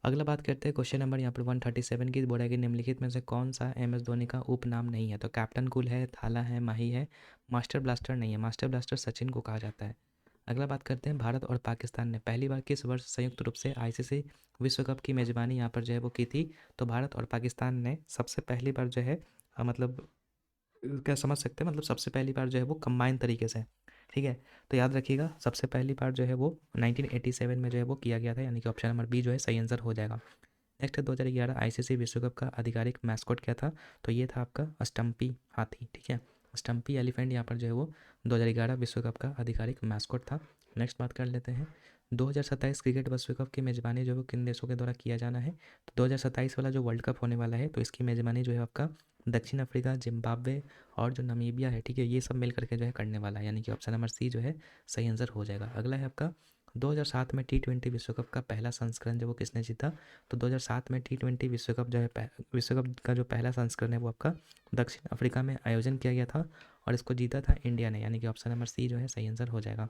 अगला बात करते हैं क्वेश्चन नंबर यहाँ पर 137 की। बोला कि निम्नलिखित में से कौन सा एम एस धोनी का उपनाम नहीं है। तो कैप्टन कूल है, थाला है, माही है, मास्टर ब्लास्टर नहीं है। मास्टर ब्लास्टर सचिन को कहा जाता है। अगला बात करते हैं भारत और पाकिस्तान ने पहली बार किस वर्ष संयुक्त रूप से आईसीसी विश्व कप की मेज़बानी यहाँ पर जो है वो की थी। तो भारत और पाकिस्तान ने सबसे पहली बार जो है मतलब क्या समझ सकते हैं, मतलब सबसे पहली बार जो है वो कंबाइन तरीके से, ठीक है। तो याद रखिएगा सबसे पहली बार जो है वो 1987 में जो है वो किया गया था, यानी कि ऑप्शन नंबर बी जो है सही आंसर हो जाएगा। नेक्स्ट है 2011 आईसीसी विश्व कप का आधिकारिक मैस्कॉट क्या था। तो ये था आपका स्टम्पी हाथी, ठीक है। स्टम्पी एलिफेंट यहाँ पर जो है वो 2011 विश्व कप का आधिकारिक मैस्कॉट था। नेक्स्ट बात कर लेते हैं 2027 क्रिकेट विश्व कप की मेज़बानी जो है वो किन देशों के द्वारा किया जाना है। तो 2027 वाला जो वर्ल्ड कप होने वाला है तो इसकी मेज़बानी जो है आपका दक्षिण अफ्रीका, जिम्बाब्वे और जो नमीबिया है, ठीक है, ये सब मिल करके जो है करने वाला है, यानी कि ऑप्शन नंबर सी जो है सही आंसर हो जाएगा। अगला है आपका 2007 में T20 विश्व कप का पहला संस्करण जो वो किसने जीता। तो 2007 में T20 विश्व कप जो है विश्व कप का जो पहला संस्करण है वो आपका दक्षिण अफ्रीका में आयोजन किया गया था और इसको जीता था इंडिया ने, यानी कि ऑप्शन नंबर सी जो है सही आंसर हो जाएगा।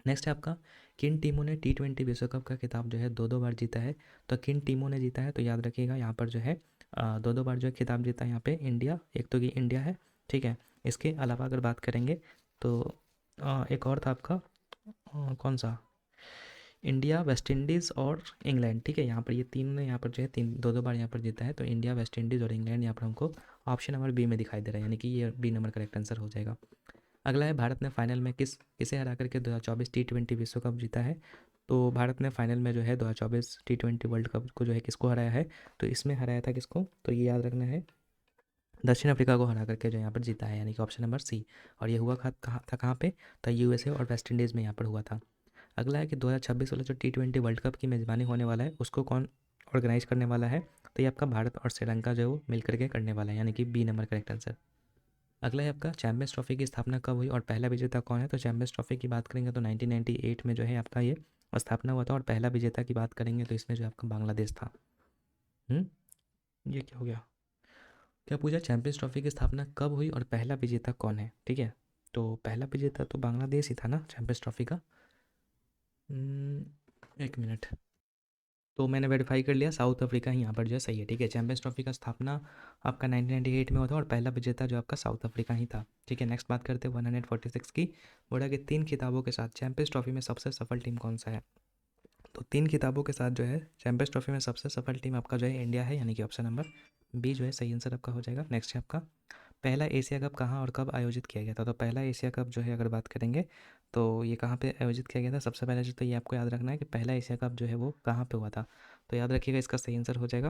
नेक्स्ट है आपका किन टीमों ने T20 विश्व कप का खिताब जो है दो दो बार जीता है। तो किन टीमों ने जीता है, तो याद रखिएगा यहाँ पर जो है दो दो बार जो है खिताब जीता है यहाँ पे इंडिया, एक तो कि इंडिया है, ठीक है। इसके अलावा अगर बात करेंगे तो एक और था आपका कौन सा, इंडिया, वेस्ट इंडीज़ और इंग्लैंड, ठीक है। यहाँ पर ये तीन ने यहाँ पर जो है तीन दो दो बार यहाँ पर जीता है। तो इंडिया, वेस्ट इंडीज़ और इंग्लैंड यहाँ पर हमको ऑप्शन नंबर बी में दिखाई दे रहा है, यानी कि ये बी नंबर करेक्ट आंसर हो जाएगा। अगला है भारत ने फाइनल में किसे हरा करके 2024 T20 विश्व कप जीता है। तो भारत ने फाइनल में जो है 2024 T20 वर्ल्ड कप को जो है किसको हराया है। तो इसमें हराया था किसको, तो ये याद रखना है दक्षिण अफ्रीका को हरा करके जो यहाँ पर जीता है, यानी कि ऑप्शन नंबर सी। और ये हुआ कहाँ पे, तो यूएसए और वेस्ट इंडीज़ में यहाँ पर हुआ था। अगला है कि 2026 वाला जो T20 वर्ल्ड कप की मेज़बानी होने वाला है उसको कौन ऑर्गेनाइज करने वाला है। तो ये आपका भारत और श्रीलंका जो है वो मिल करके करने वाला है, यानी कि बी नंबर करेक्ट आंसर। अगला है आपका चैंपियंस ट्रॉफी की स्थापना कब हुई और पहला विजेता कौन है। तो चैंपियंस ट्रॉफी की बात करेंगे तो 1998 में जो है आपका ये स्थापना हुआ था, और पहला विजेता की बात करेंगे तो इसमें जो आपका बांग्लादेश था। ये क्या हो गया, क्या पूछा, चैंपियंस ट्रॉफी की स्थापना कब हुई और पहला विजेता कौन है, ठीक है। तो पहला विजेता तो बांग्लादेश ही था ना चैंपियंस ट्रॉफी का। एक मिनट, तो मैंने वेरीफाई कर लिया, साउथ अफ्रीका ही यहाँ पर जो है सही है, ठीक है। चैंपियंस ट्रॉफी का स्थापना आपका 1998 में हुआ था और पहला विजेता जो आपका साउथ अफ्रीका ही था, ठीक है। नेक्स्ट बात करते हैं 146 की। बोला कि 3 खिताबों के साथ चैंपियंस ट्रॉफी में सबसे सफल टीम कौन सा है। तो 3 खिताबों के साथ जो है चैंपियंस ट्रॉफी में सबसे सफल टीम आपका जो है इंडिया है, यानी कि ऑप्शन नंबर बी जो है सही आंसर आपका हो जाएगा। नेक्स्ट है आपका पहला एशिया कप कहाँ और कब आयोजित किया गया था। तो पहला एशिया कप जो है अगर बात करेंगे तो ये कहाँ पे आयोजित किया गया था। सबसे पहले जो तो ये आपको याद रखना है कि पहला एशिया कप जो है वो कहाँ पे हुआ था। तो याद रखिएगा इसका सही आंसर हो जाएगा।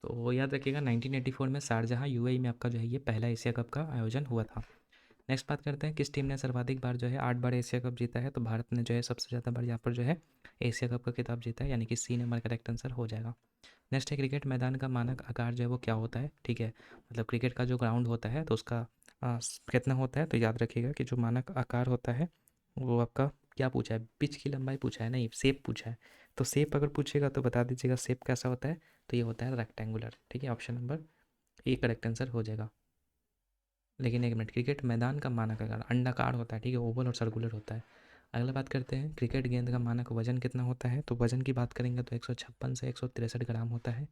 तो वो याद रखिएगा 1984 में शारजहाँ यूएई में आपका जो है ये पहला एशिया कप का आयोजन हुआ था। नेक्स्ट बात करते हैं किस टीम ने सर्वाधिक बार जो है 8 बार एशिया कप जीता है। तो भारत ने जो है सबसे ज़्यादा बार यहाँ पर जो है एशिया कप का खिताब जीता है, यानी कि सी नंबर करेक्ट आंसर हो जाएगा। नेक्स्ट है क्रिकेट मैदान का मानक आकार जो है वो क्या होता है, ठीक है। मतलब क्रिकेट का जो ग्राउंड होता है तो उसका कितना होता है। तो याद रखिएगा कि जो मानक आकार होता है वो आपका क्या पूछा है, पिच की लंबाई पूछा है, नहीं शेप पूछा है। तो शेप अगर पूछेगा तो बता दीजिएगा शेप कैसा होता है। तो ये होता है रेक्टेंगुलर, ठीक है। Option number A correct answer हो जाएगा। लेकिन एक मिनट, क्रिकेट मैदान का मानक आकार अंडाकार होता है, ठीक है, ओवल और सर्कुलर होता है। अगला बात करते हैं क्रिकेट गेंद का मानक वजन कितना होता है। तो वजन की बात करेंगे तो 156 से 163 ग्राम होता है।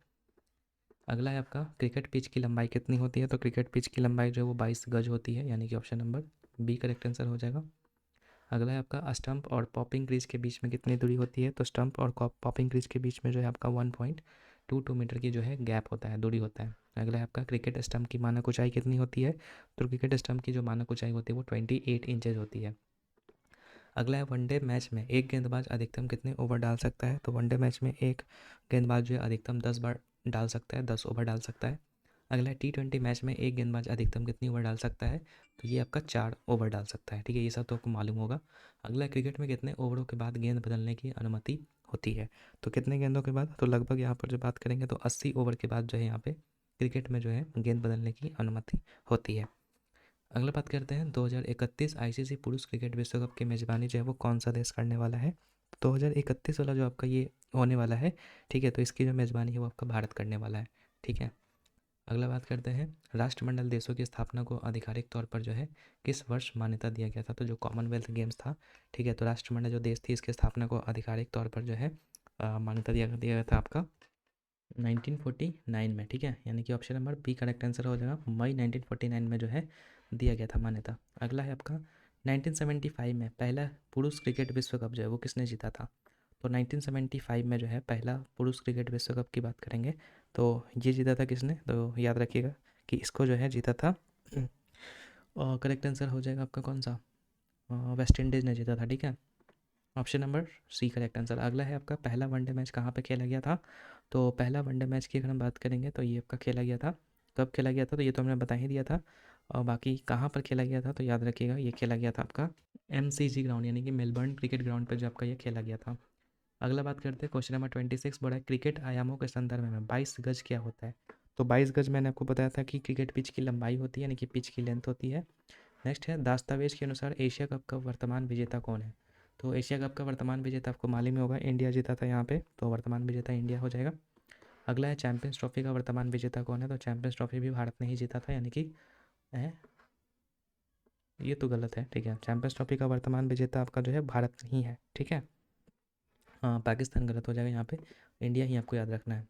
अगला है आपका क्रिकेट पिच की लंबाई कितनी होती है। तो क्रिकेट पिच की लंबाई जो है वो 22 गज होती है, यानी कि option number B correct answer हो जाएगा। अगला है आपका स्टंप और पॉपिंग क्रीज के बीच में कितनी दूरी होती है। तो स्टंप और पॉपिंग क्रीज के बीच में जो है आपका 1.22 मीटर की जो है गैप होता है, दूरी होता है। अगला है आपका क्रिकेट स्टंप की मानक ऊंचाई कितनी होती है। तो क्रिकेट स्टंप की जो मानक ऊंचाई होती है वो 28 इंचेज होती है। अगला है वनडे मैच में एक गेंदबाज अधिकतम कितने ओवर डाल सकता है। तो वनडे मैच में एक गेंदबाज जो है अधिकतम 10 बार डाल सकता है, 10 ओवर डाल सकता है। अगला T20 मैच में एक गेंदबाज अधिकतम कितनी ओवर डाल सकता है, तो ये आपका 4 ओवर डाल सकता है, ठीक है, ये सब तो आपको मालूम होगा। अगला, क्रिकेट में कितने ओवरों के बाद गेंद बदलने की अनुमति होती है, तो कितने गेंदों के बाद, तो लगभग यहाँ पर जो बात करेंगे तो 80 ओवर के बाद जो है यहाँ पे क्रिकेट में जो है गेंद बदलने की अनुमति होती है। अगला बात करते हैं 2031 आईसीसी पुरुष क्रिकेट विश्व कप की मेज़बानी जो है वो कौन सा देश करने वाला है। 2031 वाला जो आपका ये होने वाला है, ठीक है, तो इसकी जो मेज़बानी है वो आपका भारत करने वाला है, ठीक है। अगला बात करते हैं राष्ट्रमंडल देशों की स्थापना को आधिकारिक तौर पर जो है किस वर्ष मान्यता दिया गया था, तो जो कॉमनवेल्थ गेम्स था, ठीक है, तो राष्ट्रमंडल जो देश थी इसकी स्थापना को आधिकारिक तौर पर जो है मान्यता दिया गया था आपका 1949 में, ठीक है, यानी कि option number B correct answer हो जाएगा, मई 1949 में जो है दिया गया था मान्यता। अगला है आपका 1975 में पहला पुरुष क्रिकेट विश्व कप जो है वो किसने जीता था, तो 1975 में जो है पहला पुरुष क्रिकेट विश्व कप की बात करेंगे तो ये जीता था किसने, तो याद रखिएगा कि इसको जो है जीता था और करेक्ट आंसर हो जाएगा आपका कौन सा, वेस्ट इंडीज़ ने जीता था, ठीक है, option number C correct answer. अगला है आपका पहला वनडे मैच कहाँ पे खेला गया था, तो पहला वनडे मैच की अगर हम बात करेंगे तो ये आपका खेला गया था, कब खेला गया था, तो ये तो हमने बता ही दिया था, और बाकी कहाँ पर खेला गया था तो याद रखिएगा ये खेला गया था आपका MCG ग्राउंड यानी कि मेलबर्न क्रिकेट ग्राउंड पर जो आपका ये खेला गया था। अगला बात करते हैं क्वेश्चन नंबर 26 बोला है क्रिकेट आयामों के संदर्भ में 22 गज क्या होता है, तो 22 गज मैंने आपको बताया था कि क्रिकेट पिच की लंबाई होती है, यानी कि पिच की लेंथ होती है। नेक्स्ट है दस्तावेज के अनुसार एशिया कप का वर्तमान विजेता कौन है, तो एशिया कप का वर्तमान विजेता आपको मालूम ही होगा, इंडिया जीता था यहाँ पे, तो वर्तमान विजेता इंडिया हो जाएगा। अगला है चैंपियंस ट्रॉफी का वर्तमान विजेता कौन है, तो चैंपियंस ट्रॉफी भी भारत ने ही जीता था, यानी कि है, ये तो गलत है, ठीक है, चैंपियंस ट्रॉफी का वर्तमान विजेता आपका जो है भारत ही है, ठीक है, हाँ पाकिस्तान गलत हो जाएगा यहाँ पे, इंडिया ही आपको याद रखना है।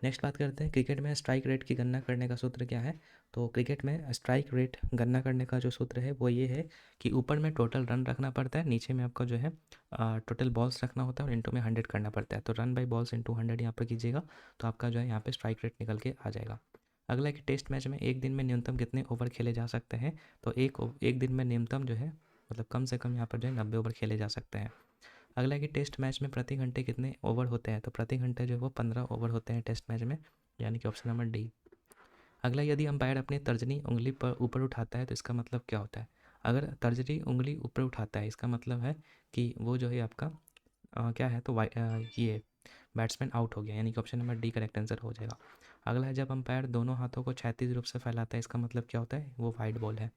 नेक्स्ट बात करते हैं क्रिकेट में स्ट्राइक रेट की गणना करने का सूत्र क्या है, तो क्रिकेट में स्ट्राइक रेट गणना करने का जो सूत्र है वो ये है कि ऊपर में टोटल रन रखना पड़ता है, नीचे में आपका जो है टोटल बॉल्स रखना होता है और इंटू में 100 करना पड़ता है, तो रन बाई बॉल्स इंटू 100 यहाँ पर कीजिएगा तो आपका जो है यहाँ पे स्ट्राइक रेट निकल के आ जाएगा। अगला है कि टेस्ट मैच में एक दिन में न्यूनतम कितने ओवर खेले जा सकते हैं, तो एक दिन में न्यूनतम जो है मतलब कम से कम यहाँ पर जो है 90 ओवर खेले जा सकते हैं। अगला है कि टेस्ट मैच में प्रति घंटे कितने ओवर होते हैं, तो प्रति घंटे जो है वो 15 ओवर होते हैं टेस्ट मैच में, यानी कि ऑप्शन नंबर डी। अगला, यदि अंपायर अपनी तर्जनी उंगली पर ऊपर उठाता है तो इसका मतलब क्या होता है, अगर तर्जनी उंगली ऊपर उठाता है इसका मतलब है कि वो जो है आपका क्या है, तो ये बैट्समैन आउट हो गया, यानी कि option number D correct answer हो जाएगा। अगला है जब अंपायर दोनों हाथों को क्षैतिज रूप से फैलाता है इसका मतलब क्या होता है, वो वाइड बॉल है।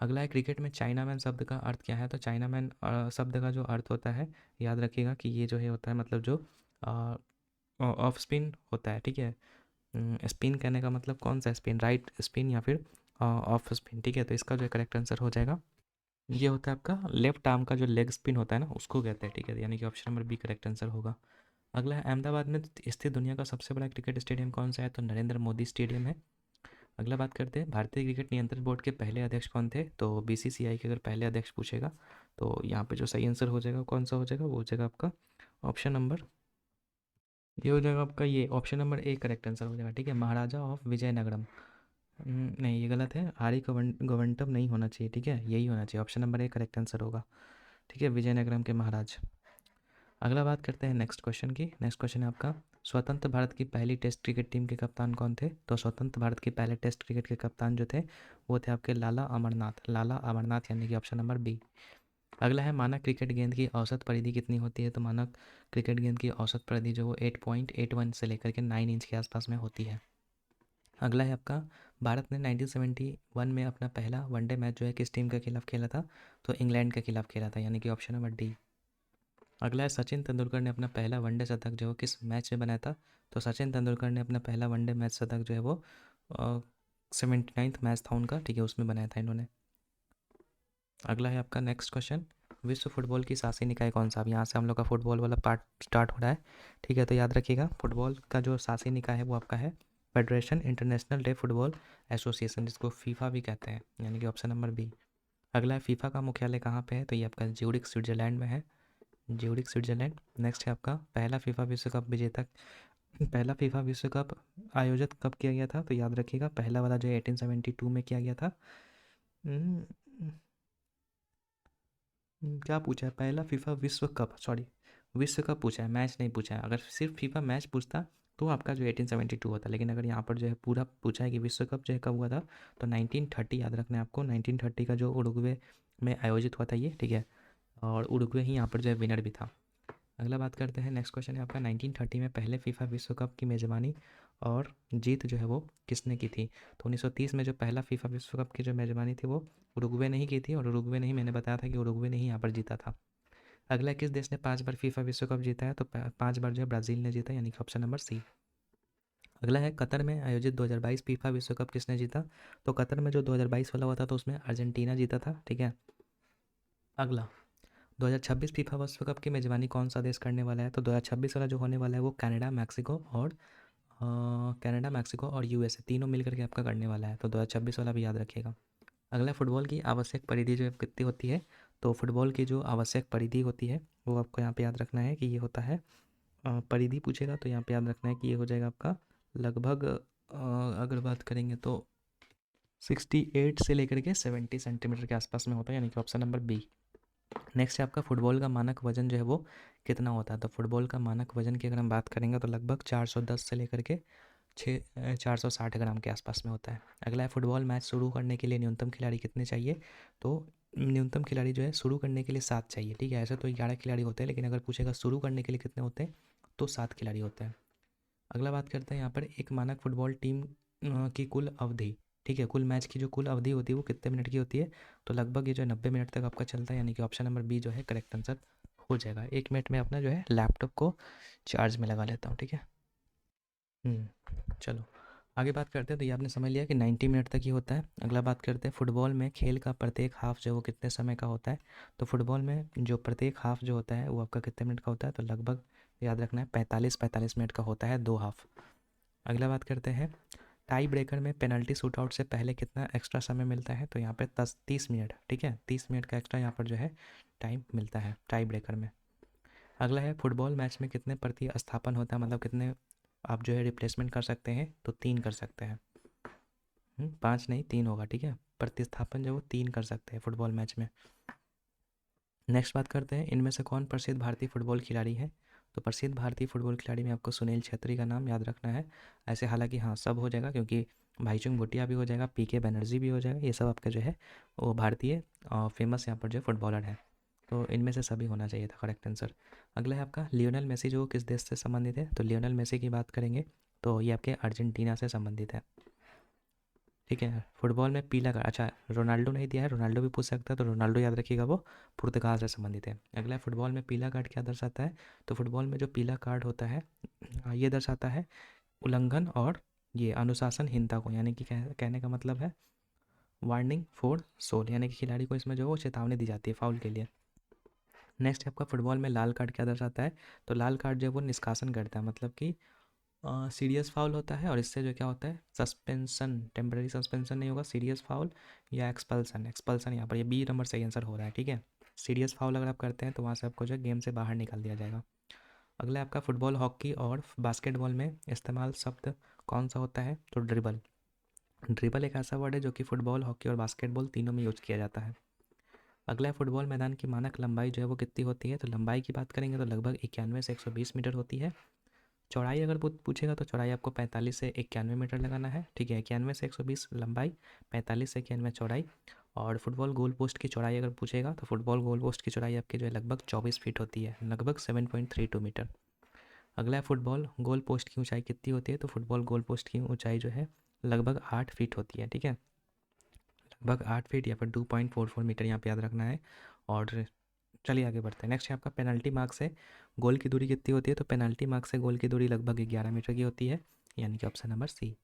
अगला है क्रिकेट में चाइना मैन शब्द का अर्थ क्या है, तो चाइना मैन शब्द का जो अर्थ होता है याद रखिएगा कि ये जो है होता है मतलब जो ऑफ स्पिन होता है, ठीक है, स्पिन कहने का मतलब कौन सा स्पिन, राइट स्पिन या फिर ऑफ स्पिन, ठीक है, तो इसका जो करेक्ट आंसर हो जाएगा ये होता है आपका लेफ्ट आर्म का जो लेग स्पिन होता है ना उसको कहते हैं, ठीक है, यानी कि option number B correct answer होगा। अगला है अहमदाबाद में स्थित दुनिया का सबसे बड़ा क्रिकेट स्टेडियम कौन सा है, तो नरेंद्र मोदी स्टेडियम है। अगला बात करते हैं भारतीय क्रिकेट नियंत्रण बोर्ड के पहले अध्यक्ष कौन थे, तो BCCI के अगर पहले अध्यक्ष पूछेगा तो यहाँ पे जो सही आंसर हो जाएगा कौन सा हो जाएगा, वो हो जाएगा आपका ऑप्शन नंबर, ये हो जाएगा आपका ये option number A correct answer हो जाएगा, ठीक है, महाराजा ऑफ विजयनगरम। नहीं ये गलत है, आर्य गवंटम नहीं होना चाहिए, ठीक है, यही होना चाहिए, option number A correct answer होगा, ठीक है, विजयनगरम के महाराज। अगला बात करते हैं नेक्स्ट क्वेश्चन की। नेक्स्ट क्वेश्चन है आपका स्वतंत्र भारत की पहली टेस्ट क्रिकेट टीम के कप्तान कौन थे, तो स्वतंत्र भारत के पहले टेस्ट क्रिकेट के कप्तान जो थे वो थे आपके लाला अमरनाथ, लाला अमरनाथ यानी कि ऑप्शन नंबर बी। अगला है मानक क्रिकेट गेंद की औसत परिधि कितनी होती है, तो मानक क्रिकेट गेंद की औसत परिधि जो वो 8.81 से लेकर के 9 इंच के आसपास में होती है। अगला है आपका भारत ने 1971 में अपना पहला वनडे मैच जो है किस टीम के खिलाफ खेला था, तो इंग्लैंड के खिलाफ खेला था, यानी कि ऑप्शन नंबर डी। अगला है सचिन तेंदुलकर ने अपना पहला वनडे शतक जो है किस मैच में बनाया था, तो सचिन तेंदुलकर ने अपना पहला वनडे मैच शतक जो है वो 79th मैच था उनका, ठीक है, उसमें बनाया था इन्होंने। अगला है आपका नेक्स्ट क्वेश्चन विश्व फुटबॉल की शासी निकाय कौन सा, अब यहाँ से हम लोग का फुटबॉल वाला पार्ट स्टार्ट हो रहा है, ठीक है, तो याद रखिएगा फुटबॉल का जो शासी निकाय है वो आपका है federation international day football association, जिसको फीफा भी कहते हैं, यानी कि ऑप्शन नंबर बी। अगला है फीफा का मुख्यालय कहाँ पे है, तो ये आपका ज्यूरिख स्विट्जरलैंड में है, ज्यूरिख स्विट्जरलैंड। नेक्स्ट है आपका पहला फीफा विश्व कप आयोजित कब किया गया था, तो याद रखिएगा पहला वाला जो 1872 में किया गया था। हम्म, क्या पूछा है, पहला फीफा विश्व कप, सॉरी विश्व कप पूछा है, मैच नहीं पूछा है, अगर सिर्फ फीफा मैच पूछता तो आपका जो 1872 होता है। लेकिन अगर यहाँ पर जो है पूरा पूछा है कि विश्व कप जो है कब हुआ था, तो 1930 याद रखना है आपको। 1930 का जो उरुग्वे में आयोजित हुआ था ये, ठीक है, और उरुग्वे ही यहाँ पर जो है विनर भी था। अगला बात करते हैं, नेक्स्ट क्वेश्चन है आपका 1930 में पहले फीफा विश्व कप की मेज़बानी और जीत जो है वो किसने की थी। तो 1930 में जो पहला फीफा विश्व कप की जो मेज़बानी थी वो उरुग्वे ने ही की थी, और उरुग्वे ने ही, मैंने बताया था कि उरुग्वे ने ही यहाँ पर जीता था। अगला, किस देश ने 5 बार फीफा विश्व कप जीता है, तो 5 बार जो है ब्राज़ील ने जीता, यानी कि ऑप्शन नंबर सी। अगला है, कतर में आयोजित 2022 फीफा विश्व कप किसने जीता। तो कतर में जो 2022 वाला हुआ था तो उसमें अर्जेंटीना जीता था, ठीक है। अगला, 2026 फीफा विश्व कप की मेज़बानी कौन सा देश करने वाला है। तो 2026 वाला जो होने वाला है वो कनाडा, मैक्सिको और यूएसए तीनों मिलकर के आपका करने वाला है। तो 2026 वाला भी याद रखिएगा। अगला, फुटबॉल की आवश्यक परिधि जो है कितनी होती है। तो फुटबॉल की जो आवश्यक परिधि होती है वो आपको यहाँ पे याद रखना है कि ये होता है, परिधि पूछेगा तो यहाँ पे याद रखना है कि ये हो जाएगा आपका लगभग, अगर बात करेंगे तो 68 से लेकर के 70 सेंटीमीटर के आसपास में होता है, यानी कि ऑप्शन नंबर बी। नेक्स्ट है आपका, फुटबॉल का मानक वजन जो है वो कितना होता है। तो फुटबॉल का मानक वजन की अगर हम बात करेंगे तो लगभग 410 से लेकर के 460 ग्राम के आसपास में होता है। अगला है, फुटबॉल मैच शुरू करने के लिए न्यूनतम खिलाड़ी कितने चाहिए। तो न्यूनतम खिलाड़ी जो है शुरू करने के लिए 7 चाहिए, ठीक है। ऐसे तो 11 खिलाड़ी होते हैं, लेकिन अगर पूछेगा शुरू करने के लिए कितने होते हैं तो 7 खिलाड़ी होते हैं। अगला बात करते हैं यहाँ पर, एक मानक फुटबॉल टीम की कुल अवधि, ठीक है, कुल मैच की जो कुल अवधि होती है वो कितने मिनट की होती है। तो लगभग ये जो 90 मिनट तक आपका चलता है, यानी कि ऑप्शन नंबर बी जो है करेक्ट आंसर हो जाएगा। 1 मिनट में अपना जो है लैपटॉप को चार्ज में लगा लेता हूँ, ठीक है। चलो आगे बात करते हैं। तो ये आपने समझ लिया कि 90 मिनट तक ही होता है। अगला बात करते हैं, फुटबॉल में खेल का प्रत्येक हाफ जो है वो कितने समय का होता है। तो फुटबॉल में जो प्रत्येक हाफ जो होता है वो आपका कितने मिनट का होता है। तो लगभग याद रखना है 45 मिनट का होता है 2 हाफ। अगला बात करते हैं, टाई ब्रेकर में पेनल्टी शूटआउट से पहले कितना एक्स्ट्रा समय मिलता है। तो यहाँ पे 30 मिनट, ठीक है, 30 मिनट का एक्स्ट्रा यहाँ पर जो है टाइम मिलता है टाई ब्रेकर में। अगला है, फुटबॉल मैच में कितने प्रतिस्थापन होता है, मतलब कितने आप जो है रिप्लेसमेंट कर सकते हैं। तो 3 कर सकते हैं, 5 नहीं 3 होगा, ठीक है। प्रतिस्थापन जो वो 3 कर सकते हैं फुटबॉल मैच में। नेक्स्ट बात करते हैं, इनमें से कौन प्रसिद्ध भारतीय फुटबॉल खिलाड़ी है। तो प्रसिद्ध भारतीय फुटबॉल खिलाड़ी में आपको सुनील छेत्री का नाम याद रखना है। ऐसे हालांकि हाँ सब हो जाएगा, क्योंकि भाईचुंग भूटिया भी हो जाएगा, पीके बनर्जी भी हो जाएगा, ये सब आपका जो है वो भारतीय फेमस यहाँ पर जो फुटबॉलर है। तो इनमें से सभी होना चाहिए था करेक्ट आंसर। अगला है आपका, लियोनेल मेसी जो किस देश से संबंधित है। तो लियोनेल मेसी की बात करेंगे तो ये आपके अर्जेंटीना से संबंधित है, ठीक है। फुटबॉल में पीला कार्ड, अच्छा रोनाल्डो नहीं दिया है, रोनाल्डो भी पूछ सकता है, तो रोनाल्डो याद रखिएगा वो पुर्तगाल से संबंधित है। अगला, फुटबॉल में पीला कार्ड क्या दर्शाता है। तो फुटबॉल में जो पीला कार्ड होता है ये दर्शाता है उल्लंघन और ये अनुशासनहीनता को, यानी कि कहने का मतलब है वार्निंग फॉर सोल, यानी कि खिलाड़ी को इसमें जो है वो चेतावनी दी जाती है फाउल के लिए। नेक्स्ट है आपका, फुटबॉल में लाल कार्ड क्या दर्शाता है। तो लाल कार्ड जो है वो निष्कासन करता है, मतलब कि सीरियस फाउल होता है, और इससे जो क्या होता है सस्पेंशन, टेम्पररी सस्पेंशन नहीं होगा, सीरियस फाउल या एक्सपल्सन। एक्सपल्सन यहाँ पर ये बी नंबर सही आंसर हो रहा है, ठीक है। सीरियस फाउल अगर आप करते हैं तो वहाँ से आपको जो है गेम से बाहर निकाल दिया जाएगा। अगला आपका, फुटबॉल, हॉकी और बास्केटबॉल में इस्तेमाल शब्द कौन सा होता है। तो ड्रिबल। ड्रिबल एक ऐसा वर्ड है जो कि फुटबॉल, हॉकी और बास्केटबॉल तीनों में यूज किया जाता है। अगला है, फुटबॉल मैदान की मानक लंबाई जो है वो कितनी होती है। तो लंबाई की बात करेंगे तो लगभग 91 से 120 मीटर होती है। चौड़ाई अगर पूछेगा तो चौड़ाई आपको 45 से 91 मीटर लगाना है, ठीक है। 91 से 120 लंबाई, 45 से 91 चौड़ाई। और फुटबॉल गोल पोस्ट की चौड़ाई अगर पूछेगा तो फुटबॉल गोल पोस्ट की चौड़ाई आपकी जो है लगभग 24 फीट होती है, लगभग 7.32 मीटर। अगला है, फुटबॉल गोल पोस्ट की ऊंचाई कितनी होती है। तो फुटबॉल गोल पोस्ट की ऊंचाई जो है लगभग 8 फीट होती है, ठीक है, लगभग 8 फीट या फिर 2.44 मीटर यहाँ पे याद रखना है। और चलिए आगे बढ़ते हैं। नेक्स्ट है आपका, पेनल्टी मार्क से गोल की दूरी कितनी होती है। तो पेनल्टी मार्क से गोल की दूरी लगभग 11 मीटर की होती है, यानी कि ऑप्शन नंबर सी।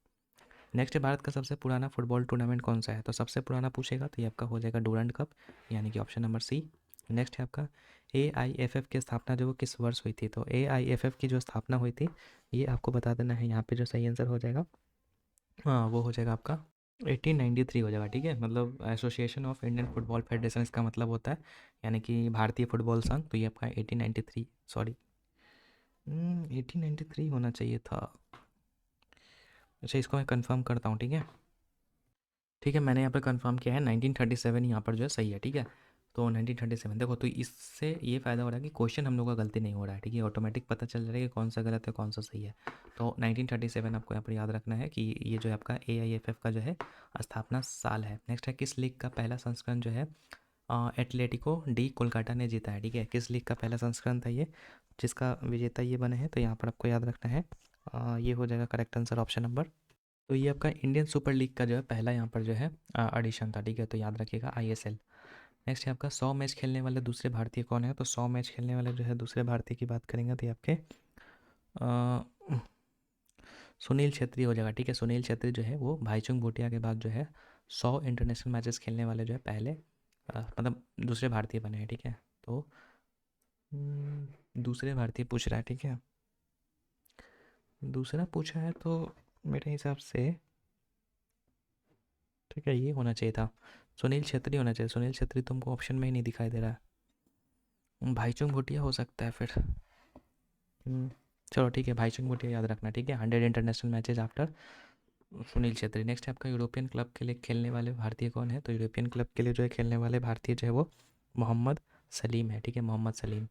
नेक्स्ट है, भारत का सबसे पुराना फुटबॉल टूर्नामेंट कौन सा है। तो सबसे पुराना पूछेगा तो ये आपका हो जाएगा डूरंड कप, यानी कि ऑप्शन नंबर सी। नेक्स्ट है आपका, AIFF की स्थापना जो वो किस वर्ष हुई थी। तो AIFF की जो स्थापना हुई थी ये आपको बता देना है, यहाँ पे जो सही आंसर हो जाएगा हाँ वो हो जाएगा आपका 1893 हो जाएगा, ठीक है। मतलब association of Indian football federation इसका मतलब होता है, यानी कि भारतीय फुटबॉल संघ। तो ये आपका 1893, सॉरी 1893 होना चाहिए था। अच्छा इसको मैं कंफर्म करता हूँ, ठीक है, ठीक है, मैंने यहाँ पर कंफर्म किया है 1937 यहाँ पर जो है सही है, ठीक है। तो 1937 देखो, तो इससे ये फ़ायदा हो रहा है कि क्वेश्चन हम लोग का गलती नहीं हो रहा है, ठीक है, ऑटोमेटिक पता चल रहा है कि कौन सा गलत है कौन सा सही है। तो 1937 आपको यहाँ पर याद रखना है कि ये जो है आपका AIFF का जो है स्थापना साल है। नेक्स्ट है, किस लीग का पहला संस्करण जो है एटलेटिको डी कोलकाता ने जीता है, ठीक है। किस लीग का पहला संस्करण था ये, जिसका विजेता ये बने हैं, तो यहाँ पर आपको याद रखना है ये हो जाएगा करेक्ट आंसर ऑप्शन नंबर। तो ये आपका इंडियन सुपर लीग का जो है पहला यहाँ पर जो है एडिशन था, ठीक है, तो याद रखिएगा ISL। नेक्स्ट है आपका 100 मैच खेलने वाले दूसरे भारतीय कौन है, तो 100 मैच खेलने वाले जो है दूसरे भारतीय की बात करेंगे तो ये आपके अ, सुनील छेत्री हो जाएगा, ठीक है। सुनील छेत्री जो है वो भाईचुंग भूटिया के बाद जो है 100 इंटरनेशनल मैचेस खेलने वाले जो है पहले मतलब दूसरे भारतीय बने हैं, ठीक है। तो दूसरे भारतीय पूछ रहा है, ठीक है, दूसरा पूछा है तो मेरे हिसाब से, ठीक है, ये होना चाहिए था, सुनील छेत्री होना चाहिए। सुनील छेत्री तुमको ऑप्शन में ही नहीं दिखाई दे रहा है, भाईचुंग भूटिया हो सकता है फिर। चलो ठीक है, भाईचुंग भूटिया याद रखना, ठीक है। 100 international matches after Sunil Chhetri. Next है आपका यूरोपियन क्लब के लिए खेलने वाले भारतीय कौन है, तो यूरोपियन क्लब के लिए जो है खेलने वाले भारतीय जो है वो मोहम्मद सलीम है, ठीक है, मोहम्मद सलीम।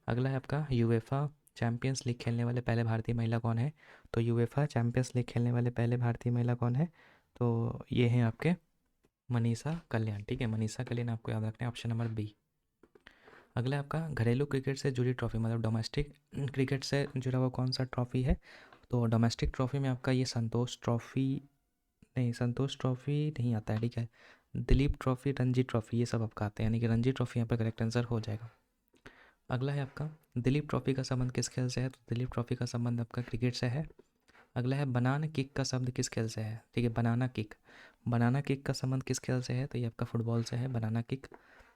अगला है आपका यूएफा चैम्पियंस लीग खेलने वाले पहले भारतीय महिला कौन है, तो यूएफा चैम्पियंस लीग खेलने वाले पहले भारतीय महिला कौन है, तो ये हैं आपके मनीषा कल्याण, ठीक है, मनीषा कल्याण आपको याद रखना है, ऑप्शन नंबर बी। अगला आपका घरेलू क्रिकेट से जुड़ी ट्रॉफी, मतलब डोमेस्टिक क्रिकेट से जुड़ा हुआ कौन सा ट्रॉफी है, तो डोमेस्टिक ट्रॉफी में आपका ये संतोष ट्रॉफी, नहीं संतोष ट्रॉफी नहीं आता है, ठीक है, दिलीप ट्रॉफी, रणजी ट्रॉफी, ये सब आपका आते हैं, यानी कि रणजी ट्रॉफी यहाँ पर करेक्ट आंसर हो जाएगा। अगला है आपका दिलीप ट्रॉफी का संबंध किस खेल से है, तो दिलीप ट्रॉफी का संबंध आपका क्रिकेट से है। अगला है बनाना किक का शब्द किस खेल से है, ठीक है, बनाना किक, बनाना किक का संबंध किस खेल से है, तो ये आपका फुटबॉल से है, बनाना किक।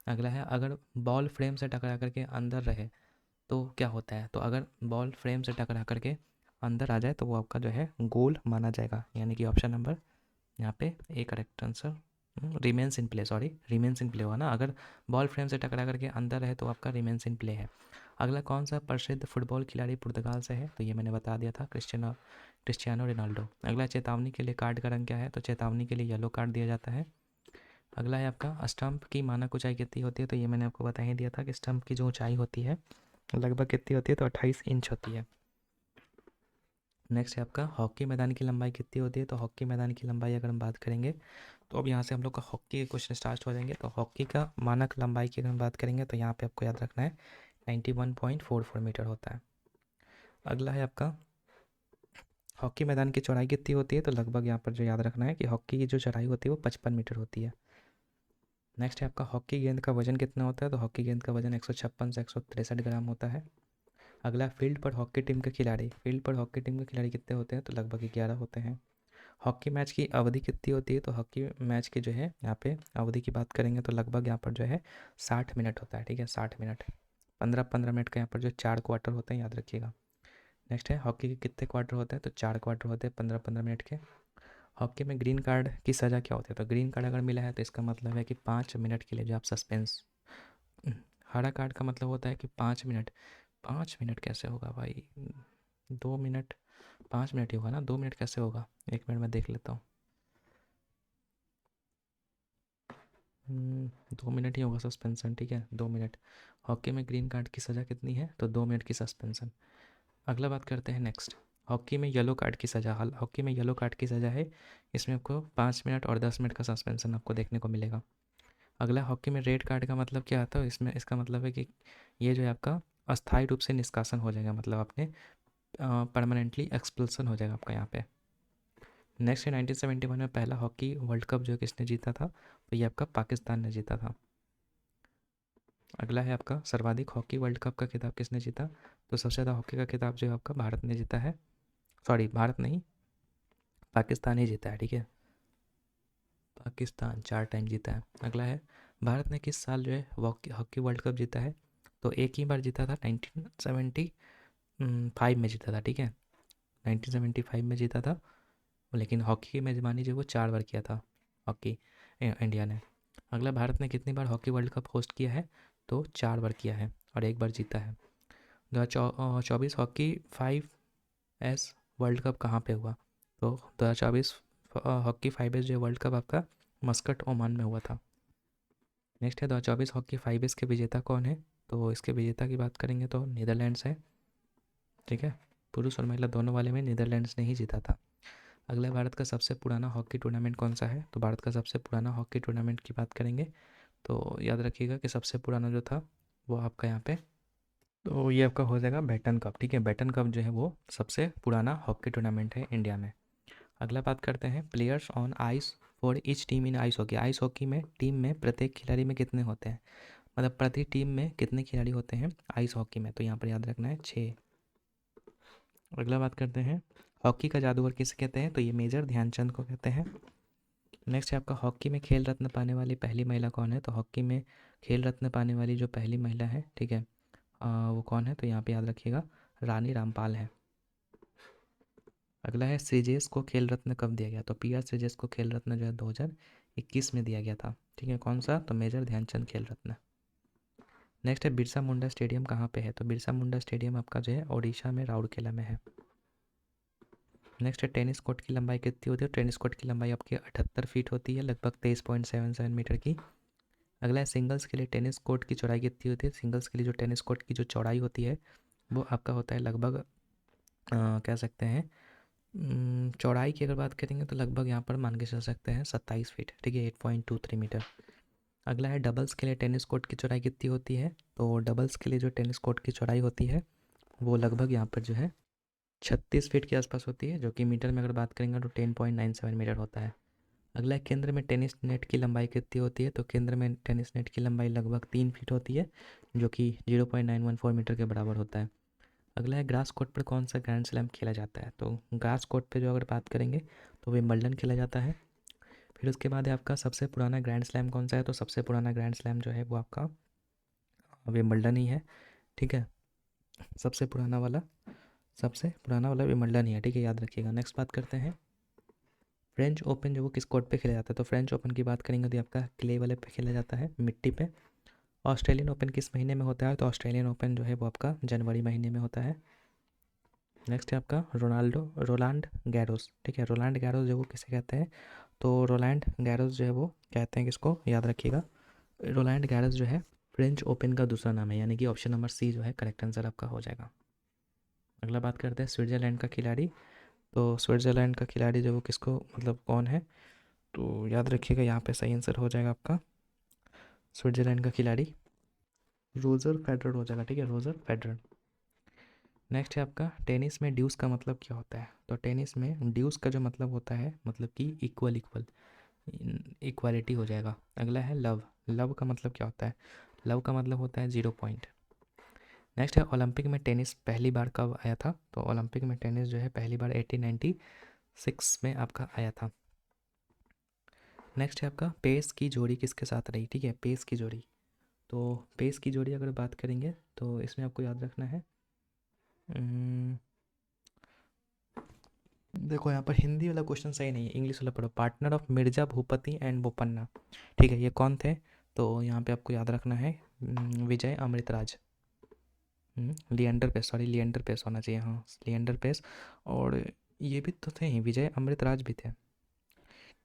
अगला है अगर बॉल फ्रेम से टकरा करके अंदर रहे तो क्या होता है, तो अगर बॉल फ्रेम से टकरा करके अंदर आ जाए तो वो आपका जो है गोल माना जाएगा, यानी कि ऑप्शन नंबर यहाँ पे A correct answer. Remains in play, sorry remains in play होगा ना, अगर बॉल फ्रेम से टकरा करके अंदर रहे तो आपका रिमेंस इन प्ले है। अगला कौन सा प्रसिद्ध फुटबॉल खिलाड़ी पुर्तगाल से है, तो ये मैंने बता दिया था, क्रिस्टियानो रोनाल्डो। अगला चेतावनी के लिए कार्ड का रंग क्या है, तो चेतावनी के लिए येलो कार्ड दिया जाता है। अगला है आपका स्टंप की मानक ऊंचाई कितनी होती है, तो ये मैंने आपको बता ही दिया था कि स्टंप की जो ऊंचाई होती है लगभग कितनी होती है, तो 28 इंच होती है। नेक्स्ट है आपका हॉकी मैदान की लंबाई कितनी होती है, तो हॉकी मैदान की लंबाई अगर हम बात करेंगे तो अब यहाँ से हम लोग का हॉकी के क्वेश्चन स्टार्ट हो जाएंगे। तो हॉकी का मानक लंबाई की अगर हम बात करेंगे तो यहाँ पे आपको याद रखना है 91.44 मीटर होता है। अगला है आपका हॉकी मैदान की चौड़ाई कितनी होती है, तो लगभग यहाँ पर जो याद रखना है कि हॉकी की जो चौड़ाई होती है वो 55 मीटर होती है। नेक्स्ट है आपका हॉकी गेंद का वजन कितना होता है, तो हॉकी गेंद का वजन 156 से 163 ग्राम होता है। अगला फील्ड पर हॉकी टीम के खिलाड़ी, फील्ड पर हॉकी टीम के खिलाड़ी कितने होते हैं, तो लगभग 11 होते हैं। हॉकी मैच की अवधि कितनी होती है, तो हॉकी मैच की जो है यहाँ पे अवधि की बात करेंगे तो लगभग यहाँ पर जो है 60 मिनट होता है, ठीक है, 60 मिनट, 15-15 मिनट का यहाँ पर जो 4 क्वार्टर होते हैं, याद रखिएगा। नेक्स्ट है हॉकी के कितने क्वार्टर होते हैं, तो 4 क्वार्टर होते हैं 15-15 मिनट के। हॉकी में ग्रीन कार्ड की सज़ा क्या होती है, तो ग्रीन कार्ड अगर मिला है तो इसका मतलब है कि 5 मिनट के लिए जो आप सस्पेंस, हरा कार्ड का मतलब होता है कि 5 मिनट, 5 मिनट कैसे होगा भाई, 2 मिनट, 5 मिनट ही होगा ना, 2 मिनट कैसे होगा, 1 मिनट में देख लेता हूँ। 2 मिनट ही होगा सस्पेंसन, ठीक है, 2 मिनट। हॉकी में ग्रीन कार्ड की सज़ा कितनी है, तो 2 मिनट की सस्पेंसन। अगला बात करते हैं नेक्स्ट, हॉकी में येलो कार्ड की सज़ा, हॉकी में येलो कार्ड की सज़ा है, इसमें आपको 5 मिनट और 10 मिनट का सस्पेंसन आपको देखने को मिलेगा। अगला हॉकी में रेड कार्ड का मतलब क्या आता है, इसमें इसका मतलब है कि ये जो है आपका अस्थायी रूप से निष्कासन हो जाएगा, मतलब आपने परमानेंटली एक्सपल्सन हो जाएगा आपका यहाँ पे। नेक्स्ट है 1971 में पहला हॉकी वर्ल्ड कप जो किसने जीता था, तो ये आपका पाकिस्तान ने जीता था। अगला है आपका सर्वाधिक हॉकी वर्ल्ड कप का खिताब किसने जीता, तो सबसे ज़्यादा हॉकी का खिताब जो है आपका भारत ने जीता है, सॉरी भारत नहीं, पाकिस्तान ही जीता है, ठीक है, पाकिस्तान 4 टाइम जीता है। अगला है भारत ने किस साल जो है हॉकी वर्ल्ड कप जीता है, तो एक ही बार जीता था, 1975 में जीता था, ठीक है, 1975 में जीता था, लेकिन हॉकी की मेज़बानी जो है वो 4 बार किया था हॉकी इंडिया ने। अगला भारत ने कितनी बार हॉकी वर्ल्ड कप होस्ट किया है, तो 4 बार किया है और एक बार जीता है। 2024 हॉकी 5S वर्ल्ड कप कहाँ पे हुआ, तो 2024 हॉकी 5S जो वर्ल्ड कप आपका मस्कट ओमान में हुआ था। नेक्स्ट है 2024 हॉकी 5 के विजेता कौन है? तो इसके विजेता की बात करेंगे तो नीदरलैंड्स है। ठीक है, पुरुष और महिला दोनों वाले में नीदरलैंड्स ने ही जीता था। अगला, भारत का सबसे पुराना हॉकी टूर्नामेंट कौन सा है? तो भारत का सबसे पुराना हॉकी टूर्नामेंट की बात करेंगे तो याद रखिएगा कि सबसे पुराना जो था वो आपका यहाँ पे, तो ये आपका हो जाएगा बैटन कप। ठीक है, बैटन कप जो है वो सबसे पुराना हॉकी टूर्नामेंट है इंडिया में। अगला बात करते हैं players on ice for each team in ice hockey. Ice hockey में टीम में प्रत्येक खिलाड़ी में कितने होते हैं, मतलब प्रति टीम में कितने खिलाड़ी होते हैं आइस हॉकी में? तो यहाँ पर याद रखना है 6। अगला बात करते हैं हॉकी का जादूगर किसे कहते हैं? तो ये मेजर ध्यानचंद को कहते हैं। नेक्स्ट है आपका हॉकी में खेल रत्न पाने वाली पहली महिला कौन है? तो हॉकी में खेल रत्न पाने वाली जो पहली महिला है, ठीक है, वो कौन है? तो यहाँ पे याद रखिएगा रानी रामपाल है। अगला है श्रीजेश को खेल रत्न कब दिया गया? तो PR श्रीजेश को खेल रत्न जो है 2021 में दिया गया था। ठीक है, कौन सा? तो मेजर ध्यानचंद खेल रत्न। नेक्स्ट है बिरसा मुंडा स्टेडियम कहाँ पे है? तो बिरसा मुंडा स्टेडियम आपका जो है ओडिशा में राउरकेला में है। नेक्स्ट है टेनिस कोर्ट की लंबाई कितनी होती है? टेनिस कोर्ट की लंबाई आपकी 78 फीट होती है, लगभग 23.77 मीटर की। अगला है सिंगल्स के लिए टेनिस कोर्ट की चौड़ाई कितनी होती है? सिंगल्स के लिए जो टेनिस कोर्ट की जो चौड़ाई होती है वो आपका होता है लगभग कह सकते हैं चौड़ाई की अगर बात करेंगे तो लगभग यहाँ पर मान के चल सकते हैं 27 फीट। ठीक है, 8.23 मीटर। अगला है डबल्स के लिए टेनिस कोर्ट की चौड़ाई कितनी होती है? तो डबल्स के लिए जो टेनिस कोर्ट की चौड़ाई होती है वो लगभग यहाँ पर जो है 36 फीट के आसपास होती है, जो कि मीटर में अगर बात करेंगे तो 10.97 मीटर होता है। अगला है केंद्र में टेनिस नेट की लंबाई कितनी होती है? तो केंद्र में टेनिस नेट की लंबाई लगभग 3 फीट होती है, जो कि 0.914 मीटर के बराबर होता है। अगला है ग्रास कोर्ट पर कौन सा ग्रैंड स्लैम खेला जाता है? तो ग्रास कोर्ट पे जो अगर बात करेंगे तो विंबलडन खेला जाता है। फिर उसके बाद है आपका सबसे पुराना ग्रैंड स्लैम कौन सा है? तो सबसे पुराना ग्रैंड स्लैम जो है वो आपका विंबलडन ही है। ठीक है, सबसे पुराना वाला विंबलडन ही है। ठीक है, याद रखिएगा। नेक्स्ट बात करते हैं फ्रेंच ओपन जो वो किस कोर्ट पे खेला जाता है? तो फ्रेंच ओपन की बात करेंगे तो ये आपका क्ले वाले पे खेला जाता है, मिट्टी पे। ऑस्ट्रेलियन ओपन किस महीने में होता है? तो ऑस्ट्रेलियन ओपन जो है वो आपका जनवरी महीने में होता है। नेक्स्ट है आपका रोलांड गैरोस। ठीक है, रोलांड गैरोस जो वो किसे कहते हैं? तो रोलैंड गैरोस जो है वो कहते हैं किसको? याद रखिएगा रोलैंड गैरोस जो है फ्रेंच ओपन का दूसरा नाम है, यानी कि ऑप्शन नंबर C जो है करेक्ट आंसर आपका हो जाएगा। अगला बात करते हैं स्विट्ज़रलैंड का खिलाड़ी। तो स्विट्ज़रलैंड का खिलाड़ी जो वो किसको, मतलब कौन है? तो याद रखिएगा यहाँ पे सही आंसर हो जाएगा आपका स्विट्ज़रलैंड का खिलाड़ी रोजर फेडरर हो जाएगा। ठीक है, रोजर फेडरर। नेक्स्ट है आपका टेनिस में ड्यूस का मतलब क्या होता है? तो टेनिस में ड्यूस का जो मतलब होता है मतलब कि इक्वालिटी हो जाएगा। अगला है लव। लव का मतलब क्या होता है? लव का मतलब होता है 0 पॉइंट। नेक्स्ट है ओलंपिक में टेनिस पहली बार कब आया था? तो ओलंपिक में टेनिस जो है पहली बार 1896 में आपका आया था। नेक्स्ट है आपका पेस की जोड़ी किसके साथ रही? ठीक है, पेस की जोड़ी। तो पेस की जोड़ी अगर बात करेंगे तो इसमें आपको याद रखना है देखो यहाँ पर हिंदी वाला क्वेश्चन सही नहीं है, इंग्लिश वाला पढ़ो। Partner of Mirza Bhupathi and Bopanna. ठीक है, ये कौन थे? तो यहाँ पे आपको याद रखना है विजय अमृतराज, लिएंडर पेस होना चाहिए, हाँ लिएंडर पेस। और ये भी तो थे ही, विजय अमृतराज भी थे।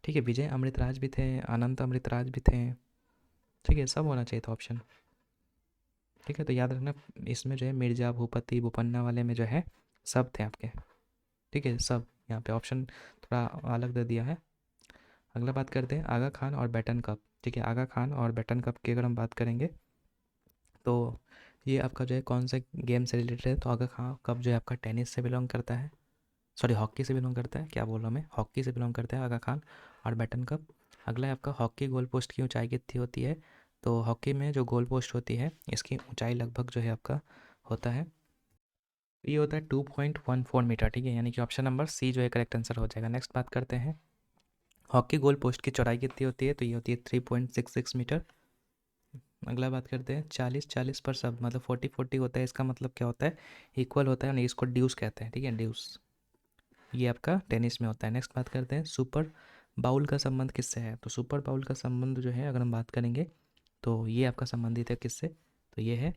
ठीक है, विजय अमृतराज भी थे, अनंत अमृतराज भी थे। ठीक है, सब होना चाहिए था ऑप्शन। ठीक है, तो याद रखना इसमें जो है मिर्जा भूपति बोपन्ना वाले में जो है सब थे आपके। ठीक है, सब यहाँ पे ऑप्शन थोड़ा अलग दे दिया है। अगला बात करते हैं आगा खान और बैटन कप। ठीक है, आगा खान और बैटन कप की अगर हम बात करेंगे तो ये आपका जो है कौन से गेम से रिलेटेड है? तो आगा खान कप जो है आपका टेनिस से बिलोंग करता है, सॉरी हॉकी से बिलोंग करता है, क्या बोल रहा हूँ मैं, हॉकी से बिलोंग करता है आगा खान और बैटन कप। अगला है आपका हॉकी गोल पोस्ट की ऊंचाई कितनी होती है? तो हॉकी में जो गोल पोस्ट होती है इसकी ऊंचाई लगभग जो है आपका होता है, ये होता है 2.14 मीटर। ठीक है, यानी कि ऑप्शन नंबर C जो है करेक्ट आंसर हो जाएगा। नेक्स्ट बात करते हैं हॉकी गोल पोस्ट की चौड़ाई कितनी होती है? तो ये होती है 3.66 मीटर। अगला बात करते हैं 40-40 पर सब, मतलब 40-40 होता है, इसका मतलब क्या होता है? इक्वल होता है, और इसको ड्यूस कहते हैं। ठीक है, ड्यूस ये आपका टेनिस में होता है। नेक्स्ट बात करते हैं सुपर बाउल का संबंध किससे है? तो सुपर बाउल का संबंध जो है अगर हम बात करेंगे तो ये आपका संबंधित है किससे? तो ये है,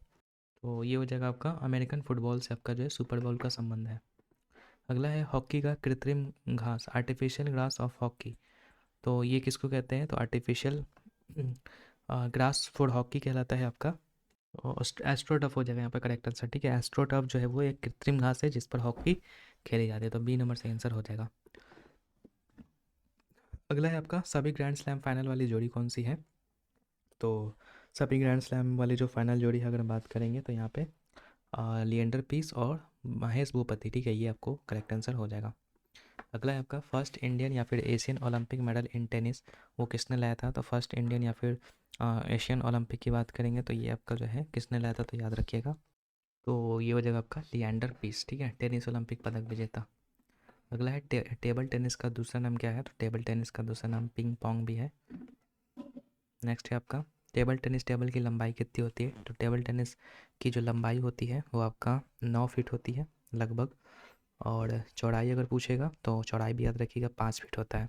तो ये हो जाएगा आपका अमेरिकन फुटबॉल से आपका जो है सुपर बाउल का संबंध है। अगला है हॉकी का कृत्रिम घास, आर्टिफिशियल ग्रास ऑफ हॉकी। तो ये किसको कहते हैं? तो आर्टिफिशियल ग्रास फुट हॉकी कहलाता है आपका। एस्ट्रोटर्फ हो जाएगा यहाँ पर करेक्ट आंसर, ठीक है। एस्ट्रोटर्फ जो है वो एक कृत्रिम घास है जिस पर हॉकी खेली जाती है, तो बी नंबर सही आंसर हो जाएगा। अगला है आपका सभी ग्रैंड स्लैम फाइनल वाली जोड़ी कौन सी है। तो सभी ग्रैंड स्लैम वाली जो फाइनल जोड़ी है अगर बात करेंगे तो यहाँ पे लिएंडर पीस और महेश भूपति, ठीक है, ये आपको करेक्ट आंसर हो जाएगा। अगला है आपका फर्स्ट इंडियन या फिर Asian Olympic medal in tennis वो किसने लाया था। तो फर्स्ट इंडियन या फिर एशियन ओलंपिक की बात करेंगे तो ये आपका जो है किसने लाया था, तो याद रखिएगा। तो ये हो जाएगा आपका लिएंडर पीस, ठीक है, टेनिस ओलंपिक पदक विजेता। अगला है टेबल टेनिस का दूसरा नाम क्या है। तो टेबल टेनिस का दूसरा नाम पिंग पोंग भी है। नेक्स्ट है आपका टेबल टेनिस टेबल की लंबाई कितनी होती है। तो टेबल टेनिस की जो लंबाई होती है वो आपका 9 फीट होती है लगभग, और चौड़ाई अगर पूछेगा तो चौड़ाई भी याद रखिएगा 5 फीट होता है।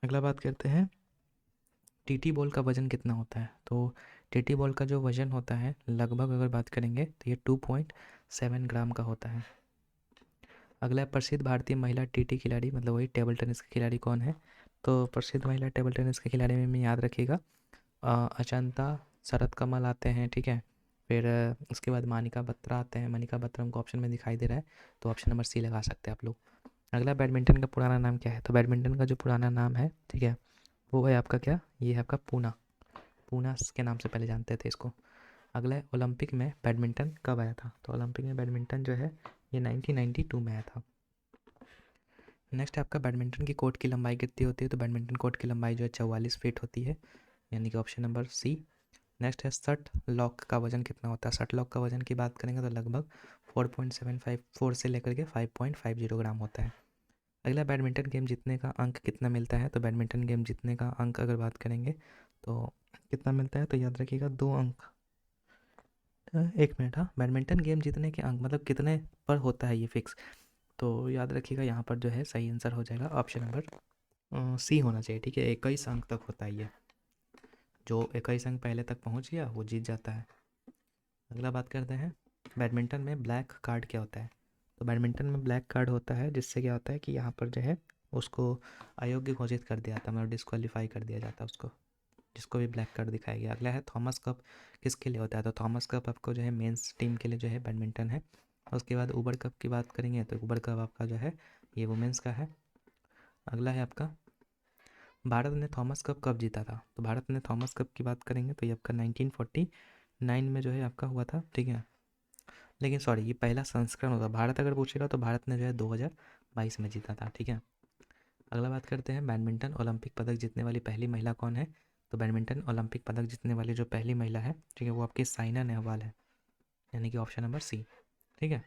अगला बात करते हैं टीटी बॉल का वज़न कितना होता है। तो टीटी बॉल का जो वज़न होता है लगभग अगर बात करेंगे तो ये 2.7 ग्राम का होता है। अगला है प्रसिद्ध भारतीय महिला टीटी खिलाड़ी, मतलब वही टेबल टेनिस के खिलाड़ी कौन है। तो प्रसिद्ध महिला टेबल टेनिस के खिलाड़ी में याद रखिएगा अचंता शरत कमल आते हैं, ठीक है। फिर उसके बाद मानिका बत्रा आते हैं। मानिका बत्रा हमको ऑप्शन में दिखाई दे रहा है, तो ऑप्शन नंबर सी लगा सकते हैं आप लोग। अगला बैडमिंटन का पुराना नाम क्या है। तो बैडमिंटन का जो पुराना नाम है, ठीक है, वो है आपका क्या, ये है आपका पूना। पूना के नाम से पहले जानते थे इसको। अगला है ओलंपिक में बैडमिंटन कब आया था। तो ओलंपिक में बैडमिंटन जो है ये 1992 में आया था। नेक्स्ट है आपका बैडमिंटन की कोर्ट की लंबाई कितनी होती है। तो बैडमिंटन कोर्ट की लंबाई जो है 44 फीट होती है, यानी कि ऑप्शन नंबर सी। नेक्स्ट है शट लॉक का वजन कितना होता है। शट लॉक का वजन की बात करेंगे तो लगभग 4.754 से लेकर के 5.50 ग्राम होता है। अगला बैडमिंटन गेम जीतने का अंक कितना मिलता है। तो बैडमिंटन गेम जीतने का अंक अगर बात करेंगे तो कितना मिलता है, तो याद रखिएगा 2 अंक। एक मिनट, हाँ, बैडमिंटन गेम जीतने के अंक मतलब कितने पर होता है ये फिक्स। तो याद रखिएगा यहाँ पर जो है सही आंसर हो जाएगा ऑप्शन नंबर सी होना चाहिए, ठीक है। 21 अंक तक होता है ये, जो 21 अंक पहले तक पहुँच गया वो जीत जाता है। अगला बात करते हैं बैडमिंटन में ब्लैक कार्ड क्या होता है। तो बैडमिंटन में ब्लैक कार्ड होता है जिससे क्या होता है कि यहाँ पर जो है उसको अयोग्य घोषित कर दिया जाता है, मतलब डिस्क्वालीफाई कर दिया जाता है उसको, जिसको भी ब्लैक कार्ड दिखाया गया। अगला है थॉमस कप किसके लिए होता है। तो थॉमस कप आपको जो है मेंस टीम के लिए जो है बैडमिंटन है। उसके बाद उबर कप की बात करेंगे तो उबर कप आपका जो है ये वुमेंस का है। अगला है आपका भारत ने थॉमस कप कब जीता था। तो भारत ने थॉमस कप की बात करेंगे तो ये आपका 1949 में जो है आपका हुआ था, ठीक है। लेकिन सॉरी, ये पहला संस्करण होता, भारत अगर पूछेगा तो भारत ने जो है 2022 में जीता था, ठीक है। अगला बात करते हैं बैडमिंटन ओलंपिक पदक जीतने वाली पहली महिला कौन है। तो बैडमिंटन ओलंपिक पदक जीतने वाली जो पहली महिला है, ठीक है, वो आपकी साइना नेहवाल है, यानी कि ऑप्शन नंबर सी, ठीक है।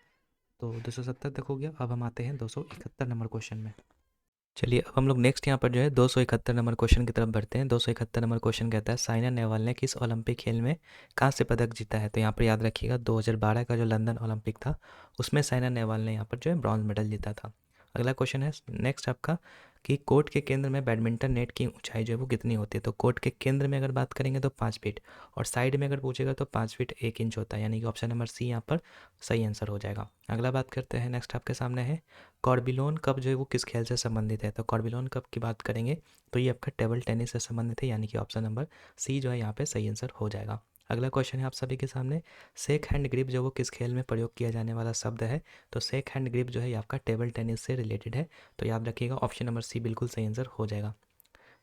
तो 270 तक हो गया। अब हम आते हैं 271 नंबर क्वेश्चन में। चलिए अब हम लोग नेक्स्ट यहाँ पर जो है 271 नंबर क्वेश्चन की तरफ बढ़ते हैं। 271 नंबर क्वेश्चन कहता है साइना नेहवाल ने किस ओलंपिक खेल में कांस्य पदक जीता है। तो यहाँ पर याद रखिएगा 2012 का जो लंदन ओलंपिक था उसमें साइना नेहवाल ने यहाँ पर जो है ब्रॉन्ज मेडल जीता था। अगला क्वेश्चन है नेक्स्ट आपका कि कोर्ट के केंद्र में बैडमिंटन नेट की ऊंचाई जो है वो कितनी होती है। तो कोर्ट के केंद्र में अगर बात करेंगे तो 5 फीट, और साइड में अगर पूछेगा तो 5 फीट 1 इंच होता है, यानी कि ऑप्शन नंबर सी यहाँ पर सही आंसर हो जाएगा। अगला बात करते हैं नेक्स्ट आपके सामने है कॉर्बिलोन कप जो है वो किस खेल से संबंधित है। तो कॉर्बिलोन कप की बात करेंगे तो ये आपका टेबल टेनिस से संबंधित है, यानी कि ऑप्शन नंबर सी जो है यहाँ पे सही आंसर हो जाएगा। अगला क्वेश्चन है आप सभी के सामने शेक हैंड ग्रिप जो वो किस खेल में प्रयोग किया जाने वाला शब्द है। तो शेक हैंड ग्रिप जो है ये आपका टेबल टेनिस से रिलेटेड है, तो याद रखिएगा ऑप्शन नंबर सी बिल्कुल सही आंसर हो जाएगा।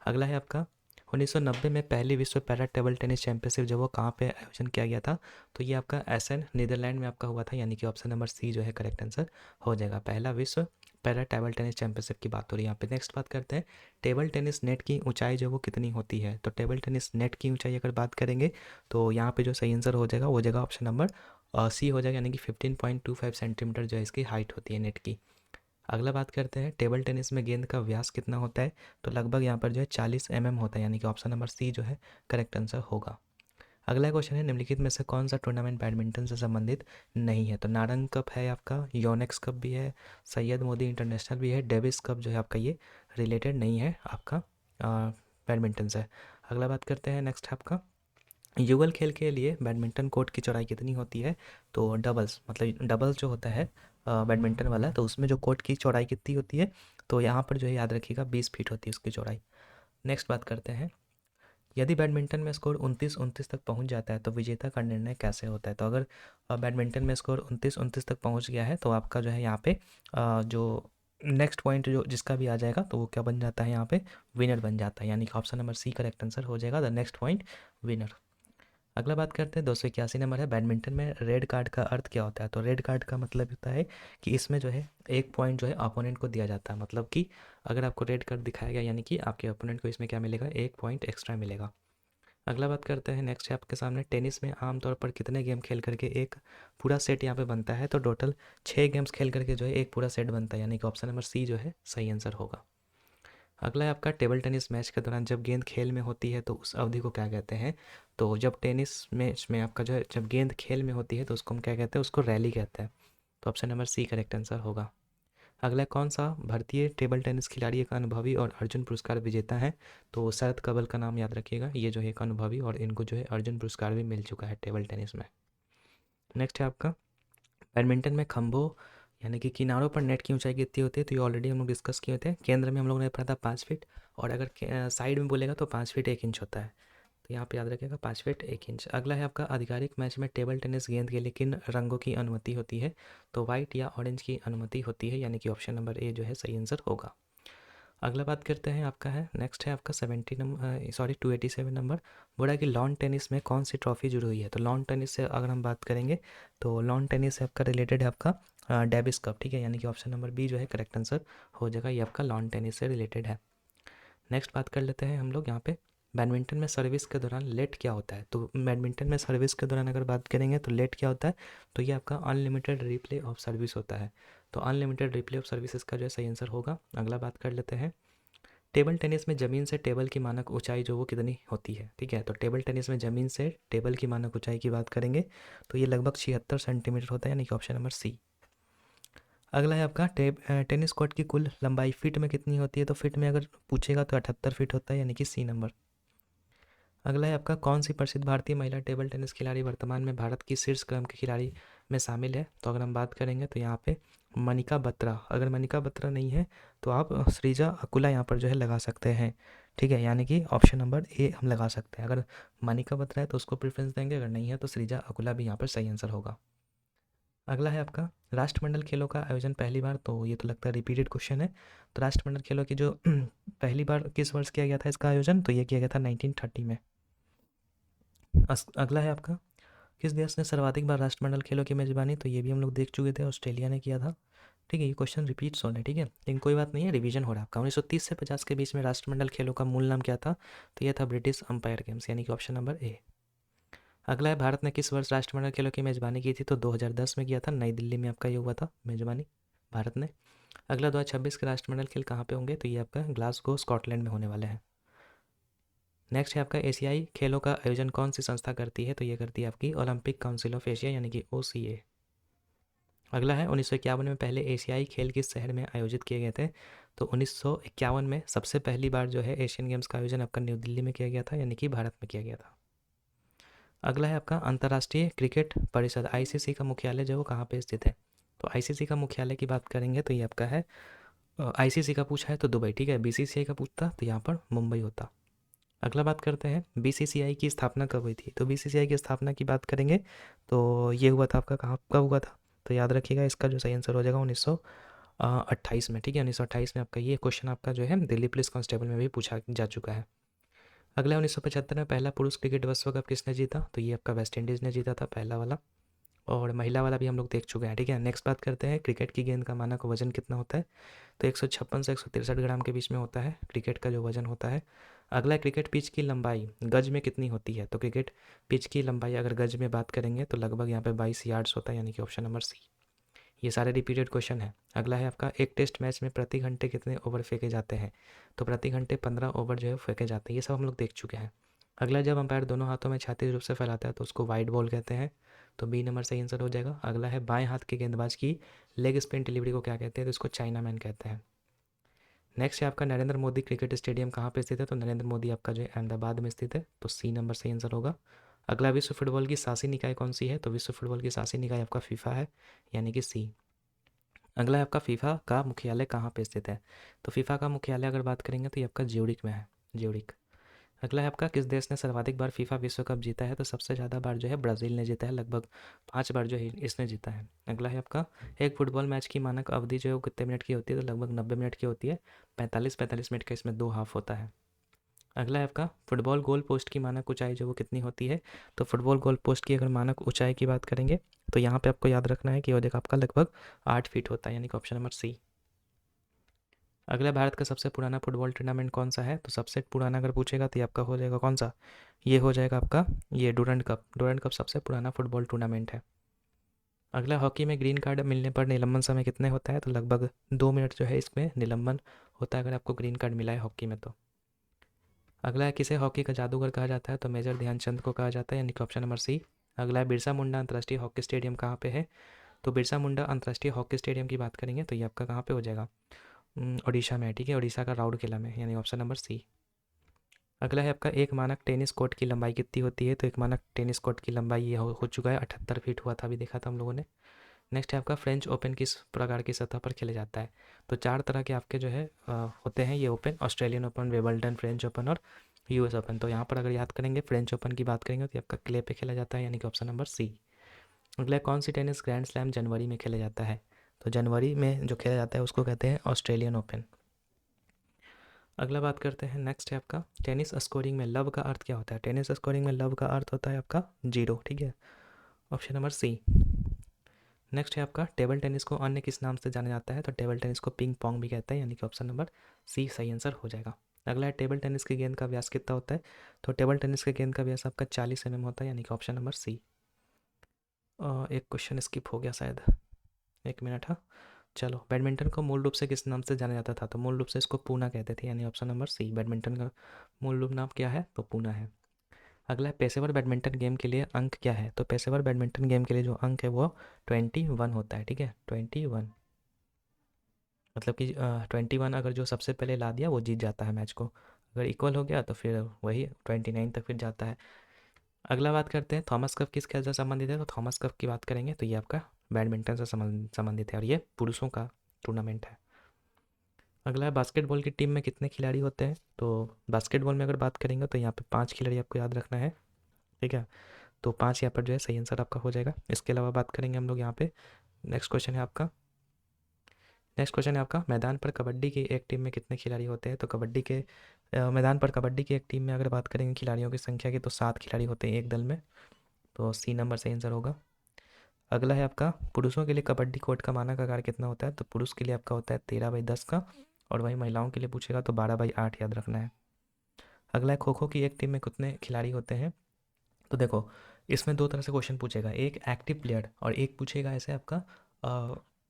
अगला है आपका 1990 में पहली विश्व पैरा टेबल टेनिस चैंपियनशिप जो वो कहाँ पे आयोजन किया गया था। तो ये आपका एसन नीदरलैंड में आपका हुआ था, यानी कि ऑप्शन नंबर सी जो है करेक्ट आंसर हो जाएगा। पहला विश्व पैरा टेबल टेनिस चैंपियनशिप की बात हो रही है यहाँ पे। नेक्स्ट बात करते हैं टेबल टेनिस नेट की ऊंचाई जो वो कितनी होती है। तो टेबल टेनिस नेट की ऊंचाई अगर बात करेंगे तो यहाँ पे जो सही आंसर हो जाएगा वो हो जाएगा ऑप्शन नंबर सी हो जाएगा, यानी कि 15.25 सेंटीमीटर जो है इसकी हाइट होती है नेट की। अगला बात करते हैं टेबल टेनिस में गेंद का व्यास कितना होता है। तो लगभग यहाँ पर जो है 40 होता है, यानी कि ऑप्शन नंबर सी जो है करेक्ट आंसर होगा। अगला क्वेश्चन है निम्नलिखित में से कौन सा टूर्नामेंट बैडमिंटन से संबंधित नहीं है। तो नारंग कप है आपका, योनेक्स कप भी है, सैयद मोदी इंटरनेशनल भी है, डेविस कप जो है आपका ये रिलेटेड नहीं है आपका बैडमिंटन से। अगला बात करते हैं नेक्स्ट आपका युगल खेल के लिए बैडमिंटन कोर्ट की चौड़ाई कितनी होती है। तो डबल्स मतलब डबल्स जो होता है बैडमिंटन वाला, तो उसमें जो कोर्ट की चौड़ाई कितनी होती है। तो यहाँ पर जो है याद रखिएगा 20 फीट होती है उसकी चौड़ाई। नेक्स्ट बात करते हैं यदि बैडमिंटन में स्कोर 29-29 तक पहुंच जाता है तो विजेता का निर्णय कैसे होता है? तो अगर बैडमिंटन में स्कोर 29-29 तक पहुंच गया है तो आपका जो है यहाँ पे जो नेक्स्ट पॉइंट जो जिसका भी आ जाएगा तो वो क्या बन जाता है यहाँ पे, विनर बन जाता है, यानी कि option number C correct answer हो जाएगा, द नेक्स्ट पॉइंट विनर। अगला बात करते हैं 281 नंबर है, बैडमिंटन में रेड कार्ड का अर्थ क्या होता है? तो रेड कार्ड का मतलब होता है कि इसमें जो है एक पॉइंट जो है अपोनेंट को दिया जाता है, मतलब कि अगर आपको रेड कार्ड दिखाया गया यानी कि आपके अपोनेंट को इसमें क्या मिलेगा, एक पॉइंट एक्स्ट्रा मिलेगा। अगला बात करते हैं, नेक्स्ट है आपके सामने, टेनिस में आमतौर पर कितने गेम खेल करके एक पूरा सेट यहाँ पे बनता है? तो टोटल 6 गेम्स खेल करके जो है एक पूरा सेट बनता है, यानी कि ऑप्शन नंबर सी जो है सही आंसर होगा। अगला है आपका, टेबल टेनिस मैच के दौरान जब गेंद खेल में होती है तो उस अवधि को क्या कहते हैं? तो जब टेनिस मैच में आपका जो है जब गेंद खेल में होती है तो उसको हम क्या कहते हैं, उसको रैली कहते हैं, तो option number C correct answer होगा। अगला कौन सा भारतीय टेबल टेनिस खिलाड़ी एक अनुभवी और अर्जुन पुरस्कार विजेता है? तो शरद कमल का नाम याद रखिएगा, ये जो है एक अनुभवी और इनको जो है अर्जुन पुरस्कार भी मिल चुका है टेबल टेनिस में। नेक्स्ट है आपका, बैडमिंटन में खंभों यानी कि किनारों पर नेट की ऊंचाई कितनी होती है? तो ये ऑलरेडी हम लोग डिस्कस किए थे, केंद्र में हम लोगों ने पढ़ा था 5 फीट, और अगर साइड में बोलेगा तो 5 फीट 1 इंच होता है, तो यहाँ पे याद रखिएगा 5 फीट 1 इंच। अगला है आपका, आधिकारिक मैच में टेबल टेनिस गेंद के लिए किन रंगों की अनुमति होती है? तो वाइट या ऑरेंज की अनुमति होती है, यानी कि ऑप्शन नंबर ए जो है सही आंसर होगा। अगला बात करते हैं आपका है, नेक्स्ट है आपका 287 नंबर, बोला कि लॉन टेनिस में कौन सी ट्रॉफी जुड़ी हुई है? तो लॉन टेनिस से अगर हम बात करेंगे तो लॉन टेनिस से आपका रिलेटेड है आपका डेविस कप, ठीक है, यानी कि ऑप्शन नंबर बी जो है करेक्ट आंसर हो जाएगा, ये आपका लॉन टेनिस से रिलेटेड है। नेक्स्ट बात कर लेते हैं हम लोग यहाँ पे, बैडमिंटन में सर्विस के दौरान लेट क्या होता है? तो बैडमिंटन में सर्विस के दौरान अगर बात करेंगे तो लेट क्या होता है? तो ये आपका अनलिमिटेड रिप्ले ऑफ सर्विस होता है, तो अनलिमिटेड रिप्ले ऑफ सर्विस इसका जो है सही आंसर होगा। अगला बात कर लेते हैं, टेबल टेनिस में ज़मीन से टेबल की मानक ऊंचाई जो वो कितनी होती है? ठीक है, तो टेबल टेनिस में ज़मीन से टेबल की मानक ऊंचाई की बात करेंगे तो ये लगभग 76 सेंटीमीटर होता है, यानी कि ऑप्शन नंबर सी। अगला है आपका, टेनिस कोर्ट की कुल लंबाई फीट में कितनी होती है? तो फीट में अगर पूछेगा तो 78 फीट होता है, यानी कि सी नंबर। अगला है आपका, कौन सी प्रसिद्ध भारतीय महिला टेबल टेनिस खिलाड़ी वर्तमान में भारत की शीर्ष क्रम के खिलाड़ी में शामिल है? तो अगर हम बात करेंगे तो यहाँ पे मनिका बत्रा, अगर मनिका बत्रा नहीं है तो आप श्रीजा अकुला यहाँ पर जो है लगा सकते हैं, ठीक है, यानी कि ऑप्शन नंबर ए हम लगा सकते हैं। अगर मनिका बत्रा है तो उसको प्रेफरेंस देंगे, अगर नहीं है तो श्रीजा अकुला भी यहाँ पर सही आंसर होगा। अगला है आपका, राष्ट्रमंडल खेलों का आयोजन पहली बार, तो ये तो लगता है रिपीटेड क्वेश्चन है, तो राष्ट्रमंडल खेलों की जो पहली बार किस वर्ष किया गया था इसका आयोजन? तो ये किया गया था 1930 में। अगला है आपका, किस देश ने सर्वाधिक बार राष्ट्रमंडल खेलों की मेजबानी? तो ये भी हम लोग देख चुके थे, ऑस्ट्रेलिया ने किया था, ठीक है, ये क्वेश्चन रिपीट्स हो रहे हैं, ठीक है, लेकिन कोई बात नहीं है, रिवीजन हो रहा है आपका। 1930 से 50 के बीच में राष्ट्रमंडल खेलों का मूल नाम क्या था? तो ये था ब्रिटिश अंपायर गेम्स, यानी कि ऑप्शन नंबर ए। अगला है, भारत ने किस वर्ष राष्ट्रमंडल खेलों की मेजबानी की थी? तो 2010 में किया था, नई दिल्ली में आपका ये हुआ था मेजबानी भारत ने। अगला 2026 के राष्ट्रमंडल खेल कहाँ पे होंगे? तो ये आपका ग्लासगो स्कॉटलैंड में होने वाले हैं। नेक्स्ट है आपका, एशियाई खेलों का आयोजन कौन सी संस्था करती है? तो ये करती है आपकी ओलंपिक काउंसिल ऑफ एशिया, यानी कि OCA। अगला है, 1951 में पहले एशियाई खेल किस शहर में आयोजित किए गए थे? तो 1951 में सबसे पहली बार जो है एशियन गेम्स का आयोजन आपका न्यू दिल्ली में किया गया था, यानी कि भारत में किया गया था। अगला है आपका, अंतर्राष्ट्रीय क्रिकेट परिषद ICC का मुख्यालय जो है वो कहाँ पे स्थित है? तो ICC का मुख्यालय की बात करेंगे तो ये आपका है, ICC का पूछा है तो दुबई, ठीक है, BCCI का पूछता तो यहाँ पर मुंबई होता। अगला बात करते हैं, BCCI की स्थापना कब हुई थी? तो BCCI की स्थापना की बात करेंगे तो ये हुआ था आपका, कहाँ कब हुआ था? तो याद रखिएगा इसका जो सही आंसर हो जाएगा 1928 में, ठीक है, 1928 में आपका ये क्वेश्चन आपका जो है दिल्ली पुलिस कांस्टेबल में भी पूछा जा चुका है। अगला 1975 में पहला पुरुष क्रिकेट विश्व कप किसने जीता? तो ये आपका वेस्ट इंडीज़ ने जीता था पहला वाला, और महिला वाला भी हम लोग देख चुके हैं, ठीक है। नेक्स्ट बात करते हैं, क्रिकेट की गेंद का मानक वजन कितना होता है? तो 156 से 163 ग्राम के बीच में होता है क्रिकेट का जो वजन होता है। अगला, क्रिकेट पिच की लंबाई गज में कितनी होती है? तो क्रिकेट पिच की लंबाई अगर गज में बात करेंगे तो लगभग यहाँ पे 22 यार्ड्स होता है, यानी कि ऑप्शन नंबर सी। ये सारे रिपीटेड क्वेश्चन है। अगला है आपका, एक टेस्ट मैच में प्रति घंटे कितने ओवर फेंके जाते हैं? तो प्रति घंटे 15 ओवर जो है फेंके जाते हैं, ये सब हम लोग देख चुके हैं। अगला, जब अंपायर दोनों हाथों में छाती रूप से फैलाता है तो उसको वाइड बॉल कहते हैं, तो बी नंबर सही आंसर हो जाएगा। अगला है, बाएं हाथ के गेंदबाज की लेग स्पिन डिलीवरी को क्या कहते हैं? तो इसको चाइना मैन कहते हैं। नेक्स्ट है आपका, नरेंद्र मोदी क्रिकेट स्टेडियम कहाँ पे स्थित है? तो नरेंद्र मोदी आपका जो है अहमदाबाद में स्थित है, तो सी नंबर सही आंसर होगा। अगला, विश्व फुटबॉल की शासी निकाय कौन सी है? तो विश्व फुटबॉल की शासी निकाय आपका फीफा है, यानी कि सी। अगला है आपका, फीफा का मुख्यालय कहाँ पे स्थित है? तो फीफा का मुख्यालय अगर बात करेंगे तो ये आपका ज्यूरिख में है, ज्यूरिख। अगला है आपका, किस देश ने सर्वाधिक बार फीफा विश्व कप जीता है? तो सबसे ज़्यादा बार जो है ब्राज़ील ने जीता है, लगभग 5 बार जो है इसने जीता है। अगला है आपका, एक फुटबॉल मैच की मानक अवधि जो है वो कितने मिनट की होती है? तो लगभग 90 मिनट की होती है। 45-45 मिनट का इसमें 2 हाफ होता है। अगला है आपका, फुटबॉल गोल पोस्ट की मानक ऊंचाई जो वो कितनी होती है? तो फुटबॉल गोल पोस्ट की अगर मानक ऊंचाई की बात करेंगे तो यहाँ पे आपको याद रखना है कि वो देखो आपका लगभग 8 फीट होता है, यानी कि ऑप्शन नंबर सी। अगला, भारत का सबसे पुराना फुटबॉल टूर्नामेंट कौन सा है? तो सबसे पुराना अगर पूछेगा तो ये आपका हो जाएगा कौन सा? ये हो जाएगा आपका ये डूरंड कप। डूरंड कप सबसे पुराना फुटबॉल टूर्नामेंट है। अगला, हॉकी में ग्रीन कार्ड मिलने पर निलंबन समय कितने होता है? तो लगभग 2 मिनट जो है इसमें निलंबन होता है अगर आपको ग्रीन कार्ड मिला है हॉकी में तो। अगला है, किसे हॉकी का जादूगर कहा जाता है? तो मेजर ध्यानचंद को कहा जाता है, यानी कि ऑप्शन नंबर सी। अगला है, बिरसा मुंडा अंतर्राष्ट्रीय हॉकी स्टेडियम कहाँ पे है? तो बिरसा मुंडा अंतर्राष्ट्रीय हॉकी स्टेडियम की बात करेंगे तो ये आपका कहाँ पे हो जाएगा? उड़ीसा में है, ठीक है, उड़ीसा का राउरकेला में, यानी ऑप्शन नंबर सी। अगला है आपका, एक मानक टेनिस कोर्ट की लंबाई कितनी होती है? तो एक मानक टेनिस कोर्ट की लंबाई ये हो चुका है 78 फीट हुआ था, अभी देखा था हम लोगों ने। नेक्स्ट है आपका, फ्रेंच ओपन किस प्रकार की सतह पर खेला जाता है? तो 4 तरह के आपके जो है होते हैं ये open, Australian open, Wimbledon, French open और यूएस ओपन। तो यहाँ पर अगर याद करेंगे फ्रेंच ओपन की बात करेंगे तो ये आपका क्ले पे खेला जाता है, यानी कि ऑप्शन नंबर सी। अगला, कौन सी टेनिस ग्रैंड स्लैम जनवरी में खेला जाता है? तो जनवरी में जो खेला जाता है उसको कहते हैं ऑस्ट्रेलियन ओपन। अगला बात करते हैं, नेक्स्ट है आपका, टेनिस स्कोरिंग में लव का अर्थ क्या होता है? टेनिस स्कोरिंग में लव का अर्थ होता है आपका 0, ठीक है, ऑप्शन नंबर सी। नेक्स्ट है आपका, टेबल टेनिस को अन्य किस नाम से जाना जाता है? तो टेबल टेनिस को पिंग पोंग भी कहते हैं, यानी कि ऑप्शन नंबर सी सही आंसर हो जाएगा। अगला है, टेबल टेनिस की गेंद का व्यास कितना होता है? तो टेबल टेनिस के गेंद का व्यास आपका 40 mm होता है, यानी कि ऑप्शन नंबर सी। एक क्वेश्चन स्किप हो गया शायद, 1 मिनट, हाँ। चलो, बैडमिंटन को मूल रूप से किस नाम से जाना जाता था? तो मूल रूप से इसको पूना कहते थे, यानी ऑप्शन नंबर सी। बैडमिंटन का मूल रूप नाम क्या है? तो पूना है। अगला है, पेशेवर बैडमिंटन गेम के लिए अंक क्या है? तो पेशेवर बैडमिंटन गेम के लिए जो अंक है वो 21 होता है, ठीक है, 21। मतलब कि 21 अगर जो सबसे पहले ला दिया वो जीत जाता है मैच को। अगर इक्वल हो गया तो फिर वही 29 तक फिर जाता है। अगला बात करते हैं, थॉमस कप किस खेल से संबंधित है? तो थॉमस कप की बात करेंगे तो ये आपका बैडमिंटन से संबंधित है और ये पुरुषों का टूर्नामेंट है। अगला है, बास्केटबॉल की टीम में कितने खिलाड़ी होते हैं? तो बास्केटबॉल में अगर बात करेंगे तो यहाँ पे 5 खिलाड़ी आपको याद रखना है, ठीक है। तो 5 यहाँ पर जो है सही आंसर आपका हो जाएगा। इसके अलावा बात करेंगे हम लोग यहाँ पे, नेक्स्ट क्वेश्चन है आपका, मैदान पर कबड्डी की एक टीम में कितने खिलाड़ी होते हैं? तो मैदान पर कबड्डी की एक टीम में अगर बात करेंगे खिलाड़ियों की संख्या की तो 7 खिलाड़ी होते हैं एक दल में। तो सी नंबर सही आंसर होगा। अगला है आपका, पुरुषों के लिए कबड्डी कोर्ट का मानक आकार कितना होता है? तो पुरुष के लिए आपका होता है 13/10 का, और वही महिलाओं के लिए पूछेगा तो 12/8 याद रखना है। अगला है, खो खो की एक टीम में कितने खिलाड़ी होते हैं? तो देखो, इसमें 2 तरह से क्वेश्चन पूछेगा, एक एक्टिव प्लेयर और एक पूछेगा ऐसे आपका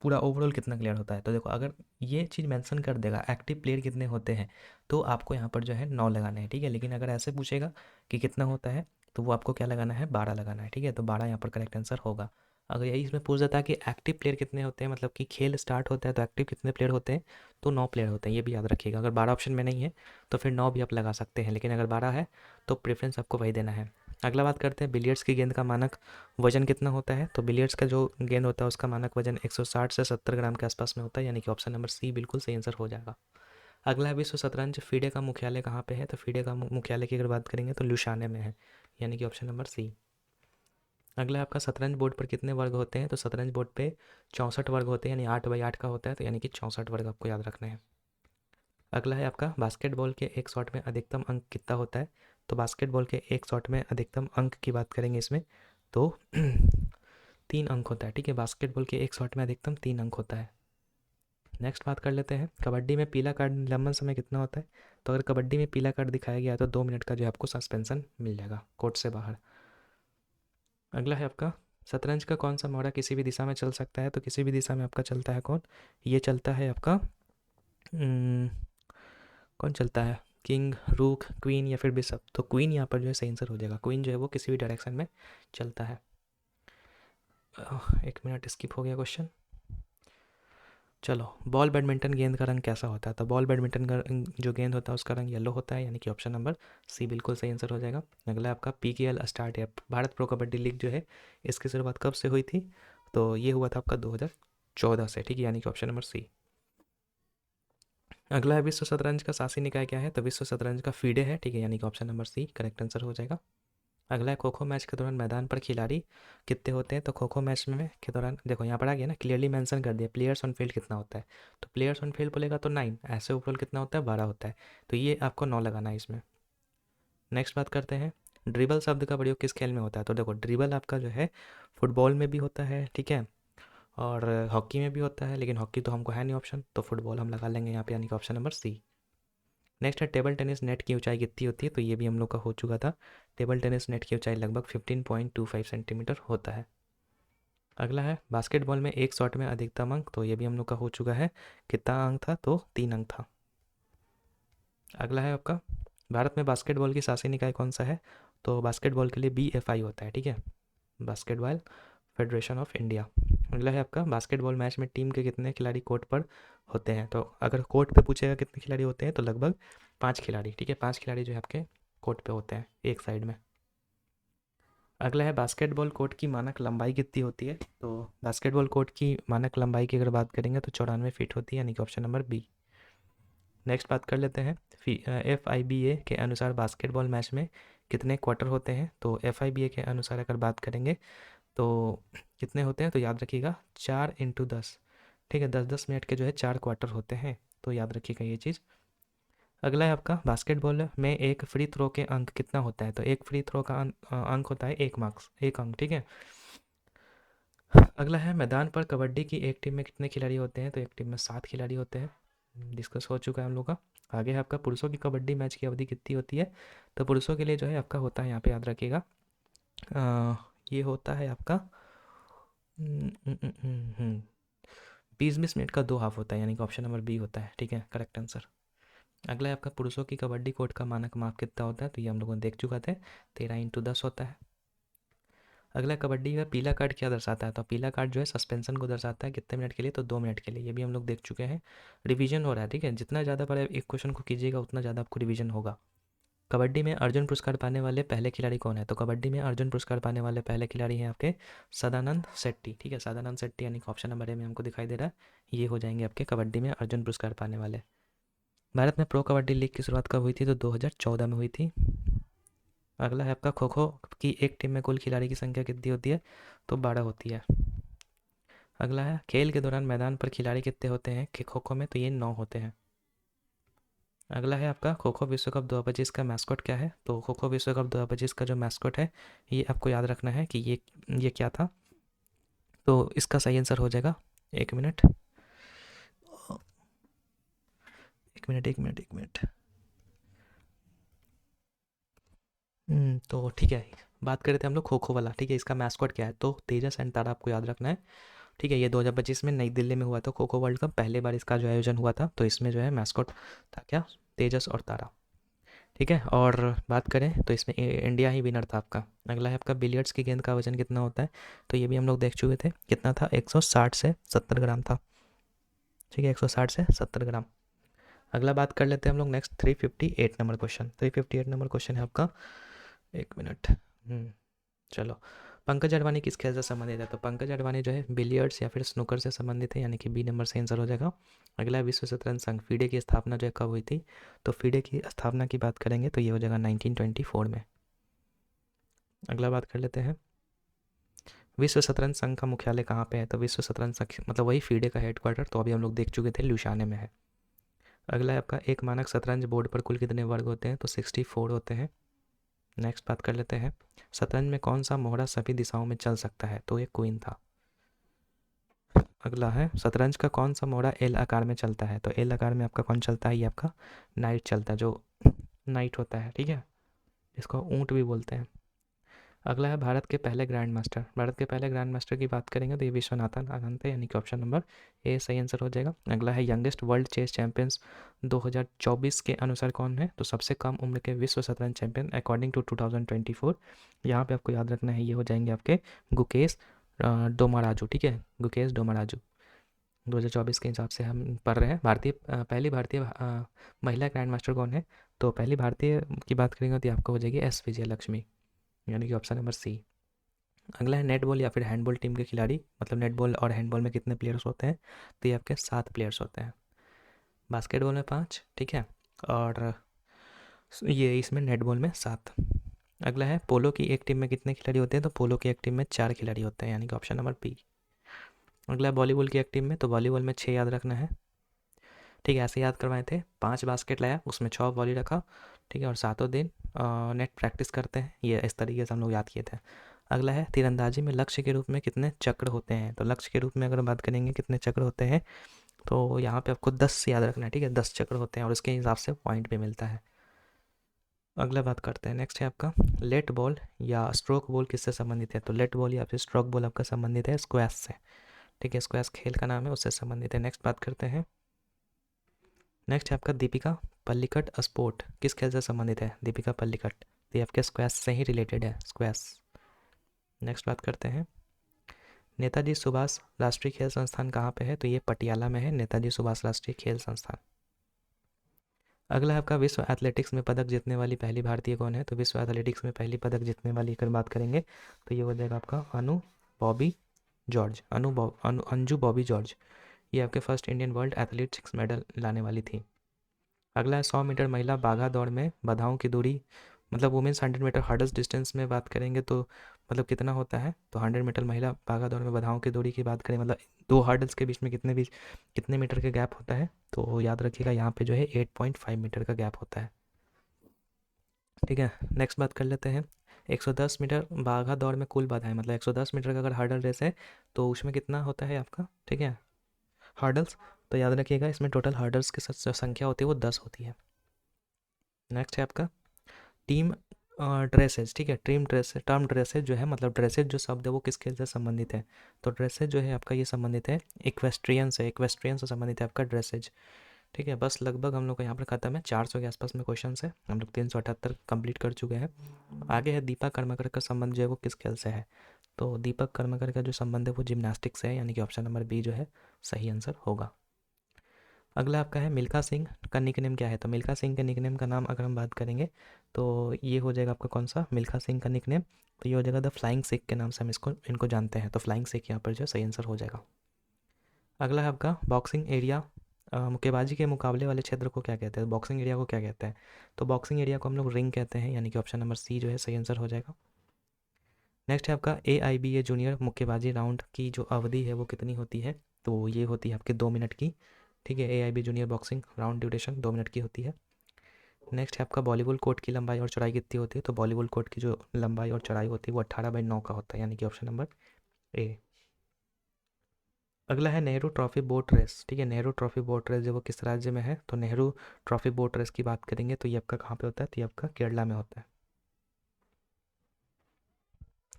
पूरा ओवरऑल कितना क्लियर होता है। तो देखो, अगर ये चीज़ मेंशन कर देगा एक्टिव प्लेयर कितने होते हैं तो आपको यहाँ पर जो है 9 लगाना है, ठीक है। लेकिन अगर ऐसे पूछेगा कि कितना होता है तो वो आपको क्या लगाना है? 12 लगाना है, ठीक है। तो 12 यहाँ पर करेक्ट आंसर होगा। अगर यही इसमें पूछ देता है कि एक्टिव प्लेयर कितने होते हैं, मतलब कि खेल स्टार्ट होता है तो एक्टिव कितने प्लेयर होते हैं, तो 9 प्लेयर होते हैं, ये भी याद रखिएगा। अगर 12 ऑप्शन में नहीं है तो फिर 9 भी आप लगा सकते हैं, लेकिन अगर 12 है तो प्रेफरेंस आपको वही देना है। अगला बात करते हैं, बिलियर्ड्स की गेंद का मानक वजन कितना होता है? तो बिलियर्ड्स का जो गेंद होता है उसका मानक वजन 160 से 70 ग्राम के आसपास में होता है, यानी कि ऑप्शन नंबर सी बिल्कुल सही आंसर हो जाएगा। अगला है, विश्व शतरंज फीडे का मुख्यालय कहाँ पे है? तो फीडे का मुख्यालय की अगर बात करेंगे तो लुसाने में है, यानी कि ऑप्शन नंबर सी। अगला है आपका, शतरंज बोर्ड पर कितने वर्ग होते हैं? तो शतरंज बोर्ड पे 64 वर्ग होते हैं, यानी 8/8 का होता है, तो यानी कि 64 वर्ग आपको याद रखना है। अगला है आपका, बास्केटबॉल के एक शॉट में अधिकतम अंक कितना होता है? तो बास्केटबॉल के एक शॉट में अधिकतम अंक की बात करेंगे इसमें तो 3 अंक होता है, ठीक है। बास्केटबॉल के एक शॉट में अधिकतम 3 अंक होता है। नेक्स्ट बात कर लेते हैं, कबड्डी में पीला कार्ड निलंबन समय कितना होता है? तो अगर कबड्डी में पीला कार्ड दिखाया गया तो 2 मिनट का जो है आपको सस्पेंशन मिल जाएगा कोर्ट से बाहर। अगला है आपका, शतरंज का कौन सा मोड़ा किसी भी दिशा में चल सकता है? तो किसी भी दिशा में आपका चलता है कौन? ये चलता है आपका कौन चलता है, किंग, रूक, क्वीन या फिर बिशप? तो क्वीन यहाँ पर जो है सही आंसर हो जाएगा। क्वीन जो है वो किसी भी डायरेक्शन में चलता है। 1 मिनट स्किप हो गया क्वेश्चन। चलो, बॉल बैडमिंटन गेंद का रंग कैसा होता है? तो बॉल बैडमिंटन का जो गेंद होता है उसका रंग येलो होता है, यानी कि ऑप्शन नंबर सी बिल्कुल सही आंसर हो जाएगा। अगला आपका, PKL स्टार्ट है, भारत प्रो कबड्डी लीग जो है इसकी शुरुआत कब से हुई थी? तो ये हुआ था आपका 2014 से, ठीक है, यानी कि ऑप्शन नंबर सी। अगला है विश्व शतरंज का शासी निकाय क्या है, तो विश्व शतरंज का फीडे है, ठीक है, यानी कि option number C correct answer हो जाएगा। अगला है खो खो मैच के दौरान मैदान पर खिलाड़ी कितने होते हैं, तो खो खो मैच में के दौरान देखो यहाँ पर आ गया ना, क्लियरली मेंशन कर दिया प्लेयर्स ऑन फील्ड कितना होता है, तो प्लेयर्स ऑन फील्ड बोलेगा तो 9, ऐसे ओवरऑल कितना होता है 12 होता है, तो ये आपको 9 लगाना है इसमें। नेक्स्ट बात करते हैं ड्रिबल शब्द का प्रयोग किस खेल में होता है, तो देखो ड्रिबल आपका जो है फुटबॉल में भी होता है, ठीक है, और हॉकी में भी होता है, लेकिन हॉकी तो हमको है नहीं ऑप्शन, तो फुटबॉल हम लगा लेंगे यहाँ पे, यानी कि ऑप्शन नंबर सी। नेक्स्ट है टेबल टेनिस नेट की ऊंचाई कितनी होती है, तो ये भी हम लोग का हो चुका था, टेबल टेनिस नेट की ऊंचाई लगभग 15.25 सेंटीमीटर होता है। अगला है बास्केटबॉल में एक शॉट में अधिकतम अंक, तो ये भी हम लोग का हो चुका है, कितना अंक था, तो 3 अंक था। अगला है आपका भारत में बास्केटबॉल की शासी निकाय कौन सा है, तो बास्केटबॉल के लिए BFI होता है, ठीक है, बास्केटबॉल फेडरेशन ऑफ इंडिया। अगला है आपका बास्केटबॉल मैच में टीम के कितने खिलाड़ी कोर्ट पर होते हैं, तो अगर कोर्ट पे पूछेगा कितने खिलाड़ी होते हैं, तो लगभग 5 खिलाड़ी, ठीक है, 5 खिलाड़ी जो है आपके कोर्ट पे होते हैं एक साइड में। अगला है बास्केटबॉल कोर्ट की मानक लंबाई कितनी होती है, तो बास्केटबॉल कोर्ट की मानक लंबाई की अगर बात करेंगे तो 94 फीट होती है, यानी कि ऑप्शन नंबर बी। नेक्स्ट बात कर लेते हैं FIBA के अनुसार बास्केटबॉल मैच में कितने क्वार्टर होते हैं, तो FIBA के अनुसार अगर बात करेंगे तो कितने होते हैं, तो याद रखिएगा 4 × 10, ठीक है, 10-10 मिनट के जो है 4 क्वार्टर होते हैं, तो याद रखिएगा ये चीज़। अगला है आपका बास्केटबॉल में एक फ्री थ्रो के अंक कितना होता है, तो एक फ्री थ्रो का अंक होता है 1 मार्क्स, 1 अंक, ठीक है। अगला है मैदान पर कबड्डी की एक टीम में कितने खिलाड़ी होते हैं, तो एक टीम में 7 खिलाड़ी होते हैं, डिस्कस हो चुका है हम लोग का। आगे है आपका पुरुषों की कबड्डी मैच की अवधि कितनी होती है, तो पुरुषों के लिए जो है आपका होता है, यहाँ पे याद रखिएगा ये होता है आपका 20-20 मिनट का 2 हाफ होता है, यानी कि ऑप्शन नंबर बी होता है, ठीक है, करेक्ट आंसर। अगला है आपका पुरुषों की कबड्डी कोर्ट का मानक माप कितना होता है, तो ये हम लोगों ने देख चुका थे, 13 × 10 होता है। अगला कबड्डी का पीला कार्ड क्या दर्शाता है, तो पीला कार्ड जो है सस्पेंशन को दर्शाता है, कितने मिनट के लिए, तो 2 मिनट के लिए, ये भी हम लोग देख चुके हैं। रिवीजन हो रहा है, ठीक है, जितना ज़्यादा बार एक क्वेश्चन को कीजिएगा उतना ज़्यादा आपको रिवीजन होगा। कबड्डी में अर्जुन पुरस्कार पाने वाले पहले खिलाड़ी कौन है, तो कबड्डी में अर्जुन पुरस्कार पाने वाले पहले खिलाड़ी हैं आपके सदानंद शेट्टी, ठीक है, सदानंद शेट्टी, यानी कि ऑप्शन नंबर ए में हमको दिखाई दे रहा है, ये हो जाएंगे आपके कबड्डी में अर्जुन पुरस्कार पाने वाले। भारत में प्रो कबड्डी लीग की शुरुआत कब हुई थी, तो 2014 में हुई थी। अगला है आपका खो खो की एक टीम में कुल खिलाड़ी की संख्या कितनी होती है, तो 12 होती है। अगला है खेल के दौरान मैदान पर खिलाड़ी कितने होते हैं कि खो खो में, तो ये 9 होते हैं। अगला है आपका खो खो विश्व कप 2025 का मैस्कॉट क्या है, तो खो खो विश्व कप 2025 का जो मैस्कॉट है ये आपको याद रखना है कि ये क्या था, तो इसका सही आंसर हो जाएगा, 1 मिनट, 1 मिनट, 1 मिनट, 1 मिनट, तो ठीक है, बात कर रहे थे हम लोग खो खो वाला, ठीक है, इसका मैस्कॉट क्या है, तो तेजस एंड तारा आपको याद रखना है, ठीक है, ये 2025 में नई दिल्ली में हुआ था खो खो वर्ल्ड कप, पहले बार इसका जो आयोजन हुआ था, तो इसमें जो है मैस्कॉट था क्या, तेजस और तारा, ठीक है। और बात करें तो इसमें इंडिया ही विनर था आपका। अगला है आपका बिलियर्ड्स की गेंद का वजन कितना होता है, तो ये भी हम लोग देख चुके थे, कितना था, 160 से 70 ग्राम था, ठीक है, 160 से 70 ग्राम। अगला बात कर लेते हैं हम लोग next 358 number question, 358 number question है आपका, 1 मिनट, चलो, पंकज अडवाणी किस खेल से संबंधित है, तो पंकज अडवाणी जो है बिलियर्ड्स या फिर स्नूकर से संबंधित है, यानी कि बी नंबर से आंसर हो जाएगा। अगला विश्व शतरंज संघ फीडे की स्थापना जो है कब हुई थी, तो फीडे की स्थापना की बात करेंगे तो ये हो जाएगा 1924 में। अगला बात कर लेते हैं विश्व शतरंज संघ का मुख्यालय कहाँ पे है, तो विश्व शतरंज संघ मतलब वही फीडे का हेडक्वार्टर, तो अभी हम लोग देख चुके थे लुसाने में है। अगला है आपका एक मानक शतरंज बोर्ड पर कुल कितने वर्ग होते हैं, तो 64 होते हैं। नेक्स्ट बात कर लेते हैं शतरंज में कौन सा मोहरा सभी दिशाओं में चल सकता है, तो ये क्वीन था। अगला है शतरंज का कौन सा मोहरा एल आकार में चलता है, तो एल आकार में आपका कौन चलता है, ये आपका नाइट चलता है, जो नाइट होता है, ठीक है, इसको ऊंट भी बोलते हैं। अगला है भारत के पहले ग्रैंड मास्टर, भारत के पहले ग्रैंड मास्टर की बात करेंगे तो ये विश्वनाथन आनंद है, यानी कि ऑप्शन नंबर ए सही आंसर हो जाएगा। अगला है यंगेस्ट वर्ल्ड चेस चैंपियंस 2024 के अनुसार कौन है, तो सबसे कम उम्र के विश्व शतरंज चैंपियन अकॉर्डिंग टू 2024, यहाँ पे आपको याद रखना है, ये हो जाएंगे आपके गुकेश डोमाराजू, ठीक है, गुकेश डोमाराजू। 2024 के हिसाब से हम पढ़ रहे हैं। पहली भारतीय महिला ग्रैंड मास्टर कौन है, तो पहली भारतीय की बात करेंगे तो आपको हो जाएगी एस विजयलक्ष्मी, यानी कि ऑप्शन नंबर सी। अगला है नेटबॉल या फिर हैंडबॉल टीम के खिलाड़ी, मतलब नेटबॉल और हैंडबॉल में कितने प्लेयर्स होते हैं, तो ये आपके 7 प्लेयर्स होते हैं। बास्केटबॉल में 5, ठीक है, और ये इसमें नेटबॉल में 7। अगला है पोलो की एक टीम में कितने खिलाड़ी होते हैं, तो पोलो की एक टीम में 4 खिलाड़ी होते हैं, यानी कि ऑप्शन नंबर बी। अगला है वॉलीबॉल की एक टीम में, तो वॉलीबॉल में 6 याद रखना है, ठीक है, ऐसे याद करवाए थे। 5 बास्केट लाया, उसमें 6 वॉली रखा, ठीक है, और 7 दिन नेट प्रैक्टिस करते हैं, ये इस तरीके से हम लोग याद किए थे। अगला है तीरंदाजी में लक्ष्य के रूप में कितने चक्र होते हैं, तो लक्ष्य के रूप में अगर बात करेंगे कितने चक्र होते हैं, तो यहाँ पे आपको 10 याद रखना है, ठीक है, 10 चक्र होते हैं और उसके हिसाब से पॉइंट भी मिलता है। अगला बात करते हैं, नेक्स्ट है आपका लेट बॉल या स्ट्रोक बॉल किससे संबंधित है, तो लेट बॉल या फिर स्ट्रोक बॉल आपका संबंधित है स्क्वैश से, ठीक है, स्क्वैश खेल का नाम है, उससे संबंधित है। नेक्स्ट बात करते हैं, नेक्स्ट है आपका दीपिका पल्लिकट स्पोर्ट किस खेल से संबंधित है, दीपिका पल्लिकट, तो ये आपके स्क्वैश से ही रिलेटेड है, स्क्वैश। नेक्स्ट बात करते हैं, नेताजी सुभाष राष्ट्रीय खेल संस्थान कहाँ पे है, तो ये पटियाला में है, नेताजी सुभाष राष्ट्रीय खेल संस्थान। अगला है आपका विश्व एथलेटिक्स में पदक जीतने वाली पहली भारतीय कौन है, तो विश्व एथलेटिक्स में पहली पदक जीतने वाली अगर बात करेंगे तो ये हो जाएगा आपका बॉबी जॉर्ज, अंजू बॉबी जॉर्ज, ये आपके first Indian world athlete 6 medal लाने वाली थी। अगला है 100 मीटर महिला बाघा दौड़ में बाधाओं की दूरी, मतलब वुमेंस 100 मीटर हर्डल्स डिस्टेंस में बात करेंगे तो मतलब कितना होता है, तो 100 मीटर महिला बाघा दौड़ में बाधाओं की दूरी की बात करें मतलब 2 हर्डल्स के बीच में कितने मीटर का गैप होता है, तो याद रखिएगा यहाँ पे जो है 8.5 मीटर का गैप होता है, ठीक है। नेक्स्ट बात कर लेते हैं, 110 मीटर बाघा दौड़ में कुल बाधाएं, मतलब 110 मीटर का अगर हर्डल रेस है तो उसमें कितना होता है आपका, ठीक है, हर्डल्स, तो याद रखिएगा इसमें टोटल हर्डल्स की संख्या होती है वो 10 होती है। नेक्स्ट है आपका टीम ड्रेसेज, ठीक है, टीम ड्रेस टर्म ड्रेसेज जो है, मतलब ड्रेसेज जो शब्द है वो किस खेल से संबंधित है, तो ड्रेसेज जो है आपका ये संबंधित है इक्वेस्ट्रियन से, इक्वेस्ट्रियन से संबंधित है आपका ड्रेसेज, ठीक है। बस लगभग हम लोग का यहाँ पर खत्म है, 400 के आसपास में क्वेश्चन है, हम लोग 378 कंप्लीट कर चुके हैं। आगे है दीपक कर्मकर का संबंध जो है वो किस खेल से है, तो दीपक कर्मकर का जो संबंध है वो जिम्नास्टिक्स से है, यानी कि ऑप्शन नंबर बी जो है सही आंसर होगा। अगला आपका है मिल्खा सिंह का निकनेम क्या है, तो मिल्खा सिंह के निकनेम का नाम अगर हम बात करेंगे तो ये हो जाएगा आपका कौन सा, मिल्खा सिंह का निकनेम, तो ये हो जाएगा द फ्लाइंग सिख के नाम से हम इनको जानते हैं, तो फ्लाइंग सिख यहाँ पर जो सही आंसर हो जाएगा। अगला है आपका बॉक्सिंग एरिया, मुक्केबाजी के मुकाबले वाले क्षेत्र को क्या कहते हैं, बॉक्सिंग एरिया को क्या कहते हैं, तो बॉक्सिंग एरिया को हम लोग रिंग कहते हैं, यानी कि ऑप्शन नंबर सी जो है सही आंसर हो जाएगा। नेक्स्ट है आपका AIBA जूनियर मुक्केबाजी राउंड की जो अवधि है वो कितनी होती है, तो ये होती है आपके 2 मिनट की, ठीक है, AIB junior boxing round duration 2 minute की होती है। नेक्स्ट है आपका वॉलीबॉल कोर्ट की लंबाई और चौड़ाई कितनी होती है, तो वॉलीबॉल कोर्ट की जो लंबाई और चौड़ाई होती है वो 18/9 का होता है, यानी कि ऑप्शन नंबर ए। अगला है नेहरू ट्रॉफी बोट रेस, ठीक है, नेहरू ट्रॉफी बोट रेस जो वो किस राज्य में है, तो नेहरू ट्रॉफी बोट रेस की बात करेंगे तो ये आपका कहाँ पे होता है, तो ये आपका केरला में होता है।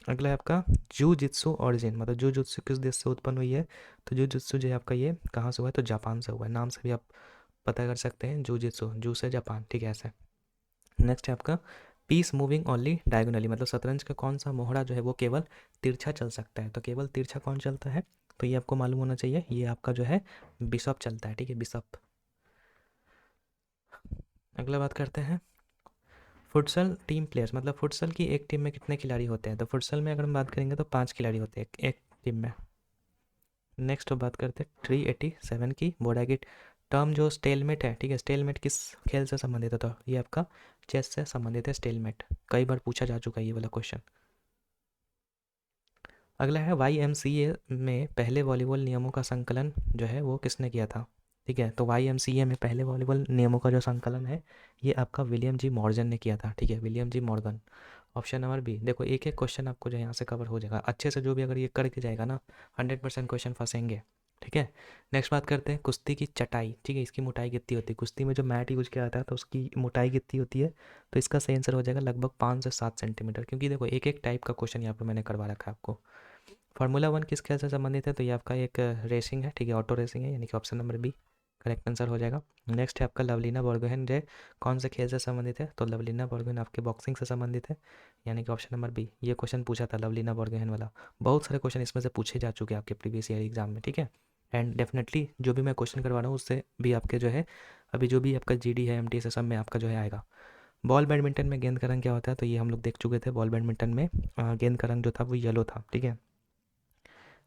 अगला है आपका जू जित्सु ऑरिजिन, मतलब जू जित्सु किस देश से उत्पन्न हुई है, तो जू जित्सु जो है आपका ये कहाँ से हुआ है, तो जापान से हुआ है, नाम से भी आप पता कर सकते हैं, जू जित्सु, जू से जापान, ठीक है ऐसे। नेक्स्ट है आपका पीस मूविंग ओनली डायगोनली, मतलब शतरंज का कौन सा मोहरा जो है वो केवल तिरछा चल सकता है, तो केवल तिरछा कौन चलता है, तो ये आपको मालूम होना चाहिए, ये आपका जो है बिशप चलता है, ठीक है, बिशप। अगला बात करते हैं फुटसल टीम प्लेयर्स, मतलब फुटसल की एक टीम में कितने खिलाड़ी होते हैं, तो फुटसल में अगर हम बात करेंगे तो 5 खिलाड़ी होते हैं एक टीम में। नेक्स्ट बात करते हैं 387 की बोर्डा की टर्म जो स्टेलमेट है, ठीक है, स्टेलमेट किस खेल से संबंधित है, तो ये आपका चेस से संबंधित है स्टेलमेट, कई बार पूछा जा चुका है ये वाला क्वेश्चन। अगला है YMCA में पहले वॉलीबॉल नियमों का संकलन जो है वो किसने किया था, ठीक है, तो YMCA में पहले वॉलीबॉल नियमों का जो संकलन है ये आपका विलियम जी मॉर्गन ने किया था, ठीक है, William G Morgan, option number B. देखो एक एक क्वेश्चन आपको जो यहाँ से कवर हो जाएगा अच्छे से, जो भी अगर ये करके जाएगा ना 100% क्वेश्चन फंसेंगे, ठीक है। नेक्स्ट बात करते हैं कुश्ती की चटाई, ठीक है, इसकी मोटाई कितनी होती है, कुश्ती में जो मैट यूज किया जाता है तो उसकी मोटाई कितनी होती है, तो इसका सही आंसर हो जाएगा लगभग 5 से 7 सेंटीमीटर, क्योंकि देखो एक एक टाइप का क्वेश्चन यहाँ पर मैंने करवा रखा है आपको। फार्मूला 1 किस खेल से संबंधित है, तो ये आपका एक रेसिंग है, ठीक है, ऑटो रेसिंग है, यानी कि option number B correct answer हो जाएगा। नेक्स्ट है आपका लवलीना बोर्गोहेन जो कौन से खेल से संबंधित है, तो लवलीना बोर्गोहेन आपके बॉक्सिंग से संबंधित है, यानी कि ऑप्शन नंबर बी। ये क्वेश्चन पूछा था लवलीना बोर्गोहेन वाला, बहुत सारे क्वेश्चन इसमें से पूछे जा चुके हैं आपके प्रीवियस ईयर एग्जाम में, ठीक है। एंड डेफिनेटली जो भी मैं क्वेश्चन करवा रहा हूँ उससे भी आपके जो है अभी जो भी आपका GD है MTS सब में आपका जो है आएगा। बॉल बैडमिंटन में गेंद का रंग क्या होता है, तो ये हम लोग देख चुके थे, बॉल बैडमिंटन में गेंद का रंग जो था वो येलो था, ठीक है।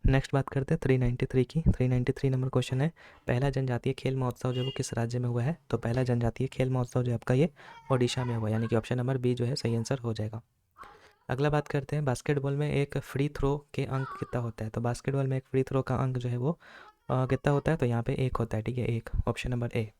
नेक्स्ट बात करते हैं 393 की। 393 नंबर क्वेश्चन है, पहला जनजातीय खेल महोत्सव जो वो किस राज्य में हुआ है? तो पहला जनजातीय खेल महोत्सव जो आपका ये ओडिशा में हुआ, यानी कि ऑप्शन नंबर बी जो है सही आंसर हो जाएगा। अगला बात करते हैं, बास्केटबॉल में एक फ्री थ्रो के अंक कितना होता है? तो बास्केटबॉल में एक फ्री थ्रो का अंक जो है वो कितना होता है? तो यहाँ पे एक होता है, ठीक है, एक, ऑप्शन नंबर ए।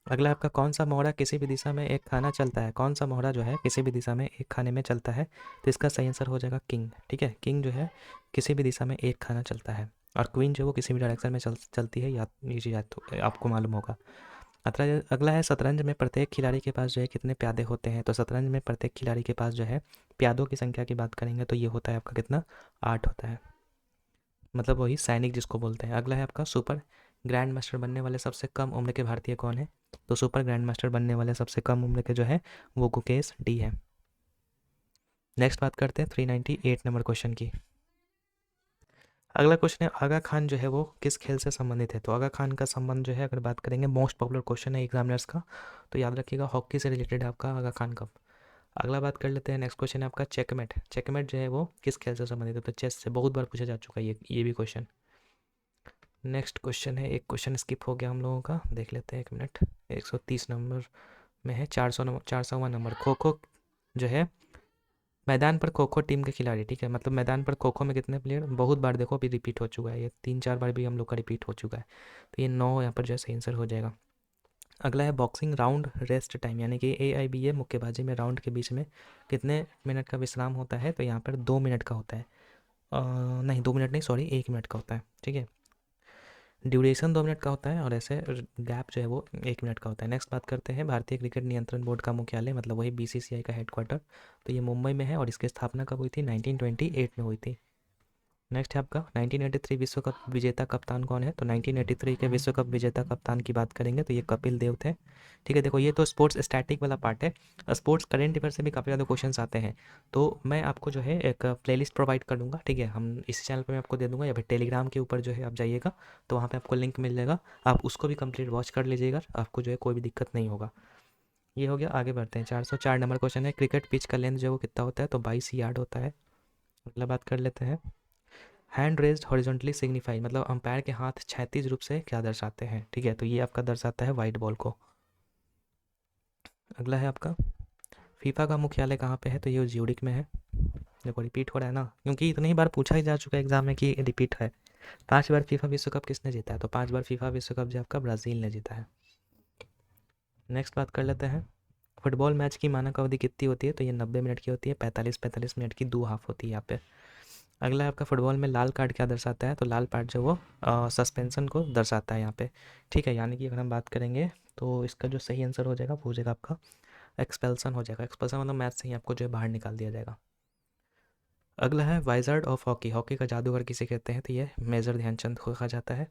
अगला आपका, कौन सा मोहरा किसी भी दिशा में एक खाना चलता है? कौन सा मोहरा जो है किसी भी दिशा में एक खाने में चलता है? तो इसका सही आंसर हो जाएगा किंग, ठीक है। किंग जो है किसी भी दिशा में एक खाना चलता है, और क्वीन जो है वो किसी भी डायरेक्शन में चलती है, या ये चीज़ तो आपको मालूम होगा। अगला है, शतरंज में प्रत्येक खिलाड़ी के पास जो है कितने प्यादे होते हैं? तो शतरंज में प्रत्येक खिलाड़ी के पास जो है प्यादों की संख्या की बात करेंगे तो ये होता है आपका कितना? 8 होता है, मतलब वही सैनिक जिसको बोलते हैं। अगला है आपका, सुपर ग्रैंड मास्टर बनने वाले सबसे कम उम्र के भारतीय कौन है? तो सुपर ग्रैंड मास्टर बनने वाले सबसे कम उम्र के जो है वो गुकेश डी है। नेक्स्ट बात करते हैं 398 नंबर क्वेश्चन की। अगला क्वेश्चन है, आगा खान जो है वो किस खेल से संबंधित है? तो आगा खान का संबंध जो है, अगर बात करेंगे, मोस्ट पॉपुलर क्वेश्चन है एग्जामिनर्स का, तो याद रखिएगा हॉकी से रिलेटेड है आपका आगा खान कब। अगला बात कर लेते हैं, नेक्स्ट क्वेश्चन है आपका चेकमेट। चेकमेट जो है वो किस खेल से संबंधित है? तो चेस से, बहुत बार पूछा जा चुका है ये भी क्वेश्चन। नेक्स्ट क्वेश्चन है, एक क्वेश्चन स्किप हो गया हम लोगों का, देख लेते हैं, एक मिनट। 130 नंबर में है, 400वां नंबर, खो खो जो है, मैदान पर खो खो टीम के खिलाड़ी, ठीक है, मतलब मैदान पर खो खो में कितने प्लेयर? बहुत बार देखो अभी रिपीट हो चुका है, ये 3-4 बार भी हम लोग का रिपीट हो चुका है, तो ये 9 यहाँ पर जो है सही आंसर हो जाएगा। अगला है बॉक्सिंग राउंड रेस्ट टाइम, यानी कि AIBA मुक्केबाजी में राउंड के बीच में कितने मिनट का विश्राम होता है? तो यहाँ पर 2 मिनट का होता है, नहीं 2 मिनट नहीं, सॉरी 1 मिनट का होता है, ठीक है। ड्यूरेशन 2 मिनट का होता है, और ऐसे गैप जो है वो 1 मिनट का होता है। नेक्स्ट बात करते हैं, भारतीय क्रिकेट नियंत्रण बोर्ड का मुख्यालय, मतलब वही BCCI का हेडक्वार्टर, तो ये मुंबई में है, और इसकी स्थापना कब हुई थी? 1928 में हुई थी। नेक्स्ट है आपका 1983 विश्व कप विजेता कप्तान कौन है? तो 1983 के विश्व कप विजेता कप्तान की बात करेंगे तो ये कपिल देव थे, ठीक है। देखो ये तो स्पोर्ट्स स्टैटिक वाला पार्ट है, स्पोर्ट्स करंट अफेयर से भी काफ़ी ज़्यादा क्वेश्चंस आते हैं, तो मैं आपको जो है एक प्लेलिस्ट प्रोवाइड कर दूंगा, ठीक है, हम इस चैनल पर मैं आपको दे दूंगा, या फिर टेलीग्राम के ऊपर जो है आप जाइएगा तो वहाँ पर आपको लिंक मिल जाएगा, आप उसको भी कंप्लीट वॉच कर लीजिएगा, आपको जो है कोई भी दिक्कत नहीं होगा। ये हो गया, आगे बढ़ते हैं। 404 नंबर क्वेश्चन है, क्रिकेट पिच का लेंथ जो है वो कितना होता है? तो 22 यार्ड होता है। अगला बात कर लेते हैं, हैंड रेज्ड हॉरिजॉन्टली सिग्निफाई, मतलब अंपायर के हाथ क्षैतिज रूप से क्या दर्शाते हैं? ठीक है, तो ये आपका दर्शाता है वाइट बॉल को। अगला है आपका, फीफा का मुख्यालय कहाँ पे है? तो ये ज्यूरिख में है। देखो रिपीट हो रहा है ना, क्योंकि इतनी बार पूछा ही जा चुका है एग्जाम में कि रिपीट है। 5 बार फीफा विश्व कप किसने जीता है? तो 5 बार फीफा विश्व कप जो आपका ब्राज़ील ने जीता है। नेक्स्ट बात कर लेते हैं, फुटबॉल मैच की मानक अवधि कितनी होती है? तो ये 90 मिनट की होती है, 45 मिनट की 2 हाफ होती है यहाँ पे। अगला है आपका, फुटबॉल में लाल कार्ड क्या दर्शाता है? तो लाल कार्ड जो वो सस्पेंशन को दर्शाता है यहाँ पे, ठीक है, यानी कि अगर हम बात करेंगे तो इसका जो सही आंसर हो जाएगा वो हो जाएगा आपका एक्सपेल्सन हो जाएगा। एक्सपेल्सन मतलब मैच से ही आपको जो है बाहर निकाल दिया जाएगा। अगला है वाइजर्ड ऑफ हॉकी, हॉकी का जादूगर किसे कहते हैं? तो ये मेजर ध्यानचंद को कहा जाता है।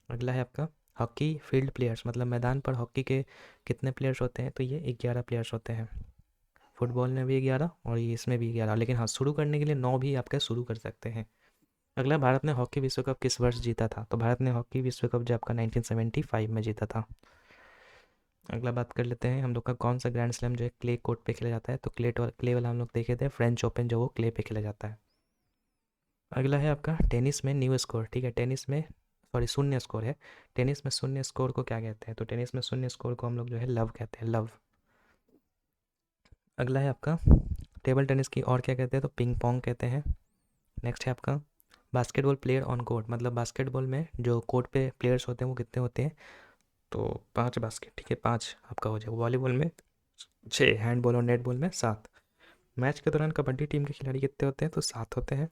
अगला है आपका, हॉकी फील्ड प्लेयर्स, मतलब मैदान पर हॉकी के कितने प्लेयर्स होते हैं? तो ये 11 प्लेयर्स होते हैं। फुटबॉल में भी 11 और ये इसमें भी 11, लेकिन हाँ शुरू करने के लिए 9 भी आपका शुरू कर सकते हैं। अगला, भारत ने हॉकी विश्व कप किस वर्ष जीता था? तो भारत ने हॉकी विश्व कप जो आपका 1975 में जीता था। अगला बात कर लेते हैं हम लोग का, कौन सा ग्रैंड स्लैम जो है क्ले कोर्ट पे खेला जाता है? तो क्ले वाला हम लोग देखे थे, फ्रेंच ओपन जो वो क्ले पे खेला जाता है। अगला है आपका, टेनिस में न्यू स्कोर, ठीक है, टेनिस में, सॉरी शून्य स्कोर है, टेनिस में शून्य स्कोर को क्या कहते हैं? तो टेनिस में शून्य स्कोर को हम लोग जो है लव कहते हैं, लव। अगला है आपका, टेबल टेनिस की और क्या कहते हैं? तो पिंग पोंग कहते हैं। नेक्स्ट है आपका, बास्केटबॉल प्लेयर ऑन कोर्ट, मतलब बास्केटबॉल में जो कोर्ट पे प्लेयर्स होते हैं वो कितने होते हैं? तो 5 बास्केट, ठीक है, 5 आपका हो जाएगा। वॉलीबॉल में 6, हैंडबॉल और नेटबॉल में 7। मैच के दौरान कबड्डी टीम के खिलाड़ी कितने होते हैं? तो 7 होते हैं।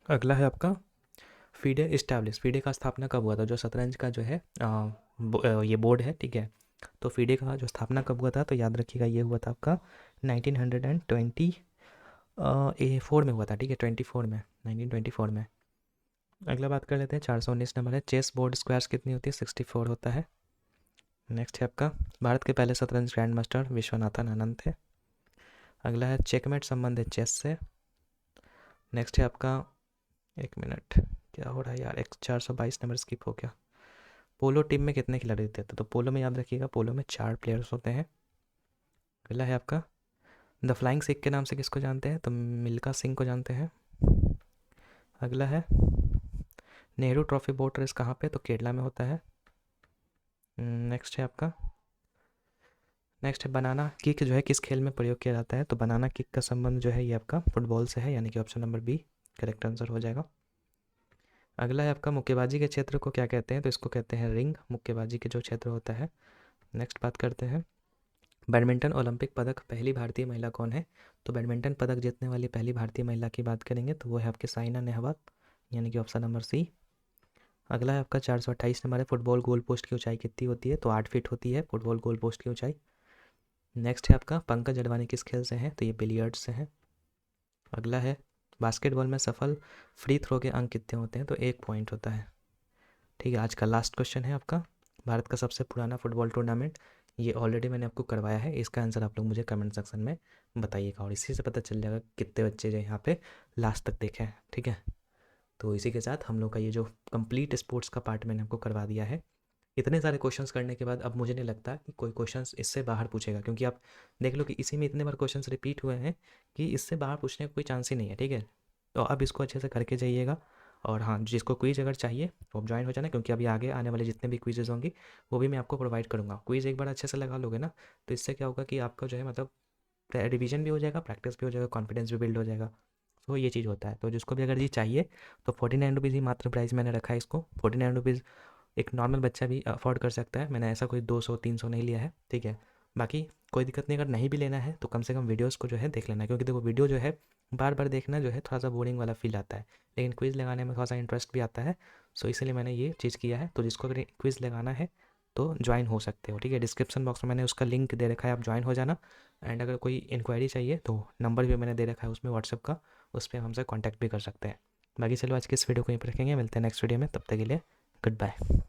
अगला है आपका, फीडे इस्टेब्लिश, फीडे का स्थापना कब हुआ था? जो शतरंज का जो है ये बोर्ड है, ठीक है, तो फीडे का जो स्थापना कब हुआ था? तो याद रखिएगा ये हुआ था आपका 1924 में हुआ था, ठीक है, 24 में, 1924 में। अगला बात कर लेते हैं, 419 नंबर है, चेस बोर्ड स्क्वायर्स कितनी होती है? 64 होता है। नेक्स्ट है आपका, भारत के पहले शतरंज ग्रैंड मास्टर विश्वनाथन आनंद थे। अगला है, चेकमेट संबंधित चेस से। नेक्स्ट है आपका, एक मिनट, क्या हो रहा है यार, 422 नंबर स्किप हो गया। पोलो टीम में कितने खिलाड़ी होते हैं? तो पोलो में याद रखिएगा पोलो में 4 प्लेयर्स होते हैं। अगला है आपका, द फ्लाइंग सिख के नाम से किसको जानते हैं? तो मिल्खा सिंह को जानते हैं। अगला है नेहरू ट्रॉफी बोट रेस कहाँ पे, तो केरला में होता है। नेक्स्ट है आपका, नेक्स्ट है बनाना किक जो है किस खेल में प्रयोग किया जाता है, तो बनाना किक का संबंध जो है ये आपका फुटबॉल से है, यानी कि option number B correct answer हो जाएगा। अगला है आपका मुक्केबाजी के क्षेत्र को क्या कहते हैं, तो इसको कहते हैं रिंग, मुक्केबाजी के जो क्षेत्र होता है। नेक्स्ट बात करते हैं बैडमिंटन ओलंपिक पदक पहली भारतीय महिला कौन है, तो बैडमिंटन पदक जीतने वाली पहली भारतीय महिला की बात करेंगे तो वो है आपके साइना नेहवाल, यानी कि ऑप्शन नंबर सी। अगला है आपका 428 नंबर है फुटबॉल गोल पोस्ट की ऊंचाई कितनी होती है, तो 8 फीट होती है फुटबॉल गोल पोस्ट की ऊंचाई। नेक्स्ट है आपका पंकज अडवाणी किस खेल से हैं, तो ये बिलियर्ड्स से हैं। अगला है बास्केटबॉल में सफल फ्री थ्रो के अंक कितने होते हैं, तो 1 पॉइंट होता है। ठीक है, आज का लास्ट क्वेश्चन है आपका, भारत का सबसे पुराना फुटबॉल टूर्नामेंट, ये ऑलरेडी मैंने आपको करवाया है, इसका आंसर आप लोग मुझे कमेंट सेक्शन में बताइएगा और इसी से पता चल जाएगा कितने बच्चे जो यहाँ पे लास्ट तक देखे हैं। ठीक है, तो इसी के साथ हम लोग का ये जो कंप्लीट स्पोर्ट्स का पार्ट मैंने आपको करवा दिया है। इतने सारे क्वेश्चंस करने के बाद अब मुझे नहीं लगता कि कोई क्वेश्चंस इससे बाहर पूछेगा, क्योंकि आप देख लो कि इसी में इतने बार क्वेश्चंस रिपीट हुए हैं कि इससे बाहर पूछने का कोई चांस ही नहीं है। ठीक है, तो अब इसको अच्छे से करके जाइएगा और हाँ, जिसको क्विज़ अगर चाहिए तो आप ज्वाइन हो जाना, क्योंकि अभी आगे आने वाले जितने भी क्विजेज़ होंगी वो भी मैं आपको प्रोवाइड करूँगा। क्विज़ एक बार अच्छे से लगा लोगे ना, तो इससे क्या होगा कि आपका जो है मतलब रिवीजन भी हो जाएगा, प्रैक्टिस भी हो जाएगा, कॉन्फिडेंस भी बिल्ड हो जाएगा। तो ये चीज़ होता है, तो जिसको भी अगर ये चाहिए तो 49 रुपीज़ ही मात्र प्राइस मैंने रखा है इसको। 49 रुपीज़ एक नॉर्मल बच्चा भी अफोर्ड कर सकता है, मैंने ऐसा कोई 200-300 नहीं लिया है। ठीक है, बाकी कोई दिक्कत नहीं, अगर नहीं भी लेना है तो कम से कम वीडियोस को जो है देख लेना, क्योंकि देखो वीडियो जो है बार बार देखना जो है थोड़ा सा बोरिंग वाला फील आता है, लेकिन क्विज़ लगाने में थोड़ा सा इंटरेस्ट भी आता है। सो इसलिए मैंने ये चीज़ किया है, तो जिसको अगर क्विज़ लगाना है तो ज्वाइन हो सकते हो। ठीक है, डिस्क्रिप्शन बॉक्स में मैंने उसका लिंक दे रखा है, आप ज्वाइन हो जाना। एंड अगर कोई इंक्वायरी चाहिए तो नंबर भी मैंने दे रखा है उसमें व्हाट्सअप का, उस पर हमसे कॉन्टैक्ट भी कर सकते हैं। बाकी चलो आज की इस वीडियो को यहीं पर रखेंगे, मिलते हैं नेक्स्ट वीडियो में, तब तक के लिए गुड बाय।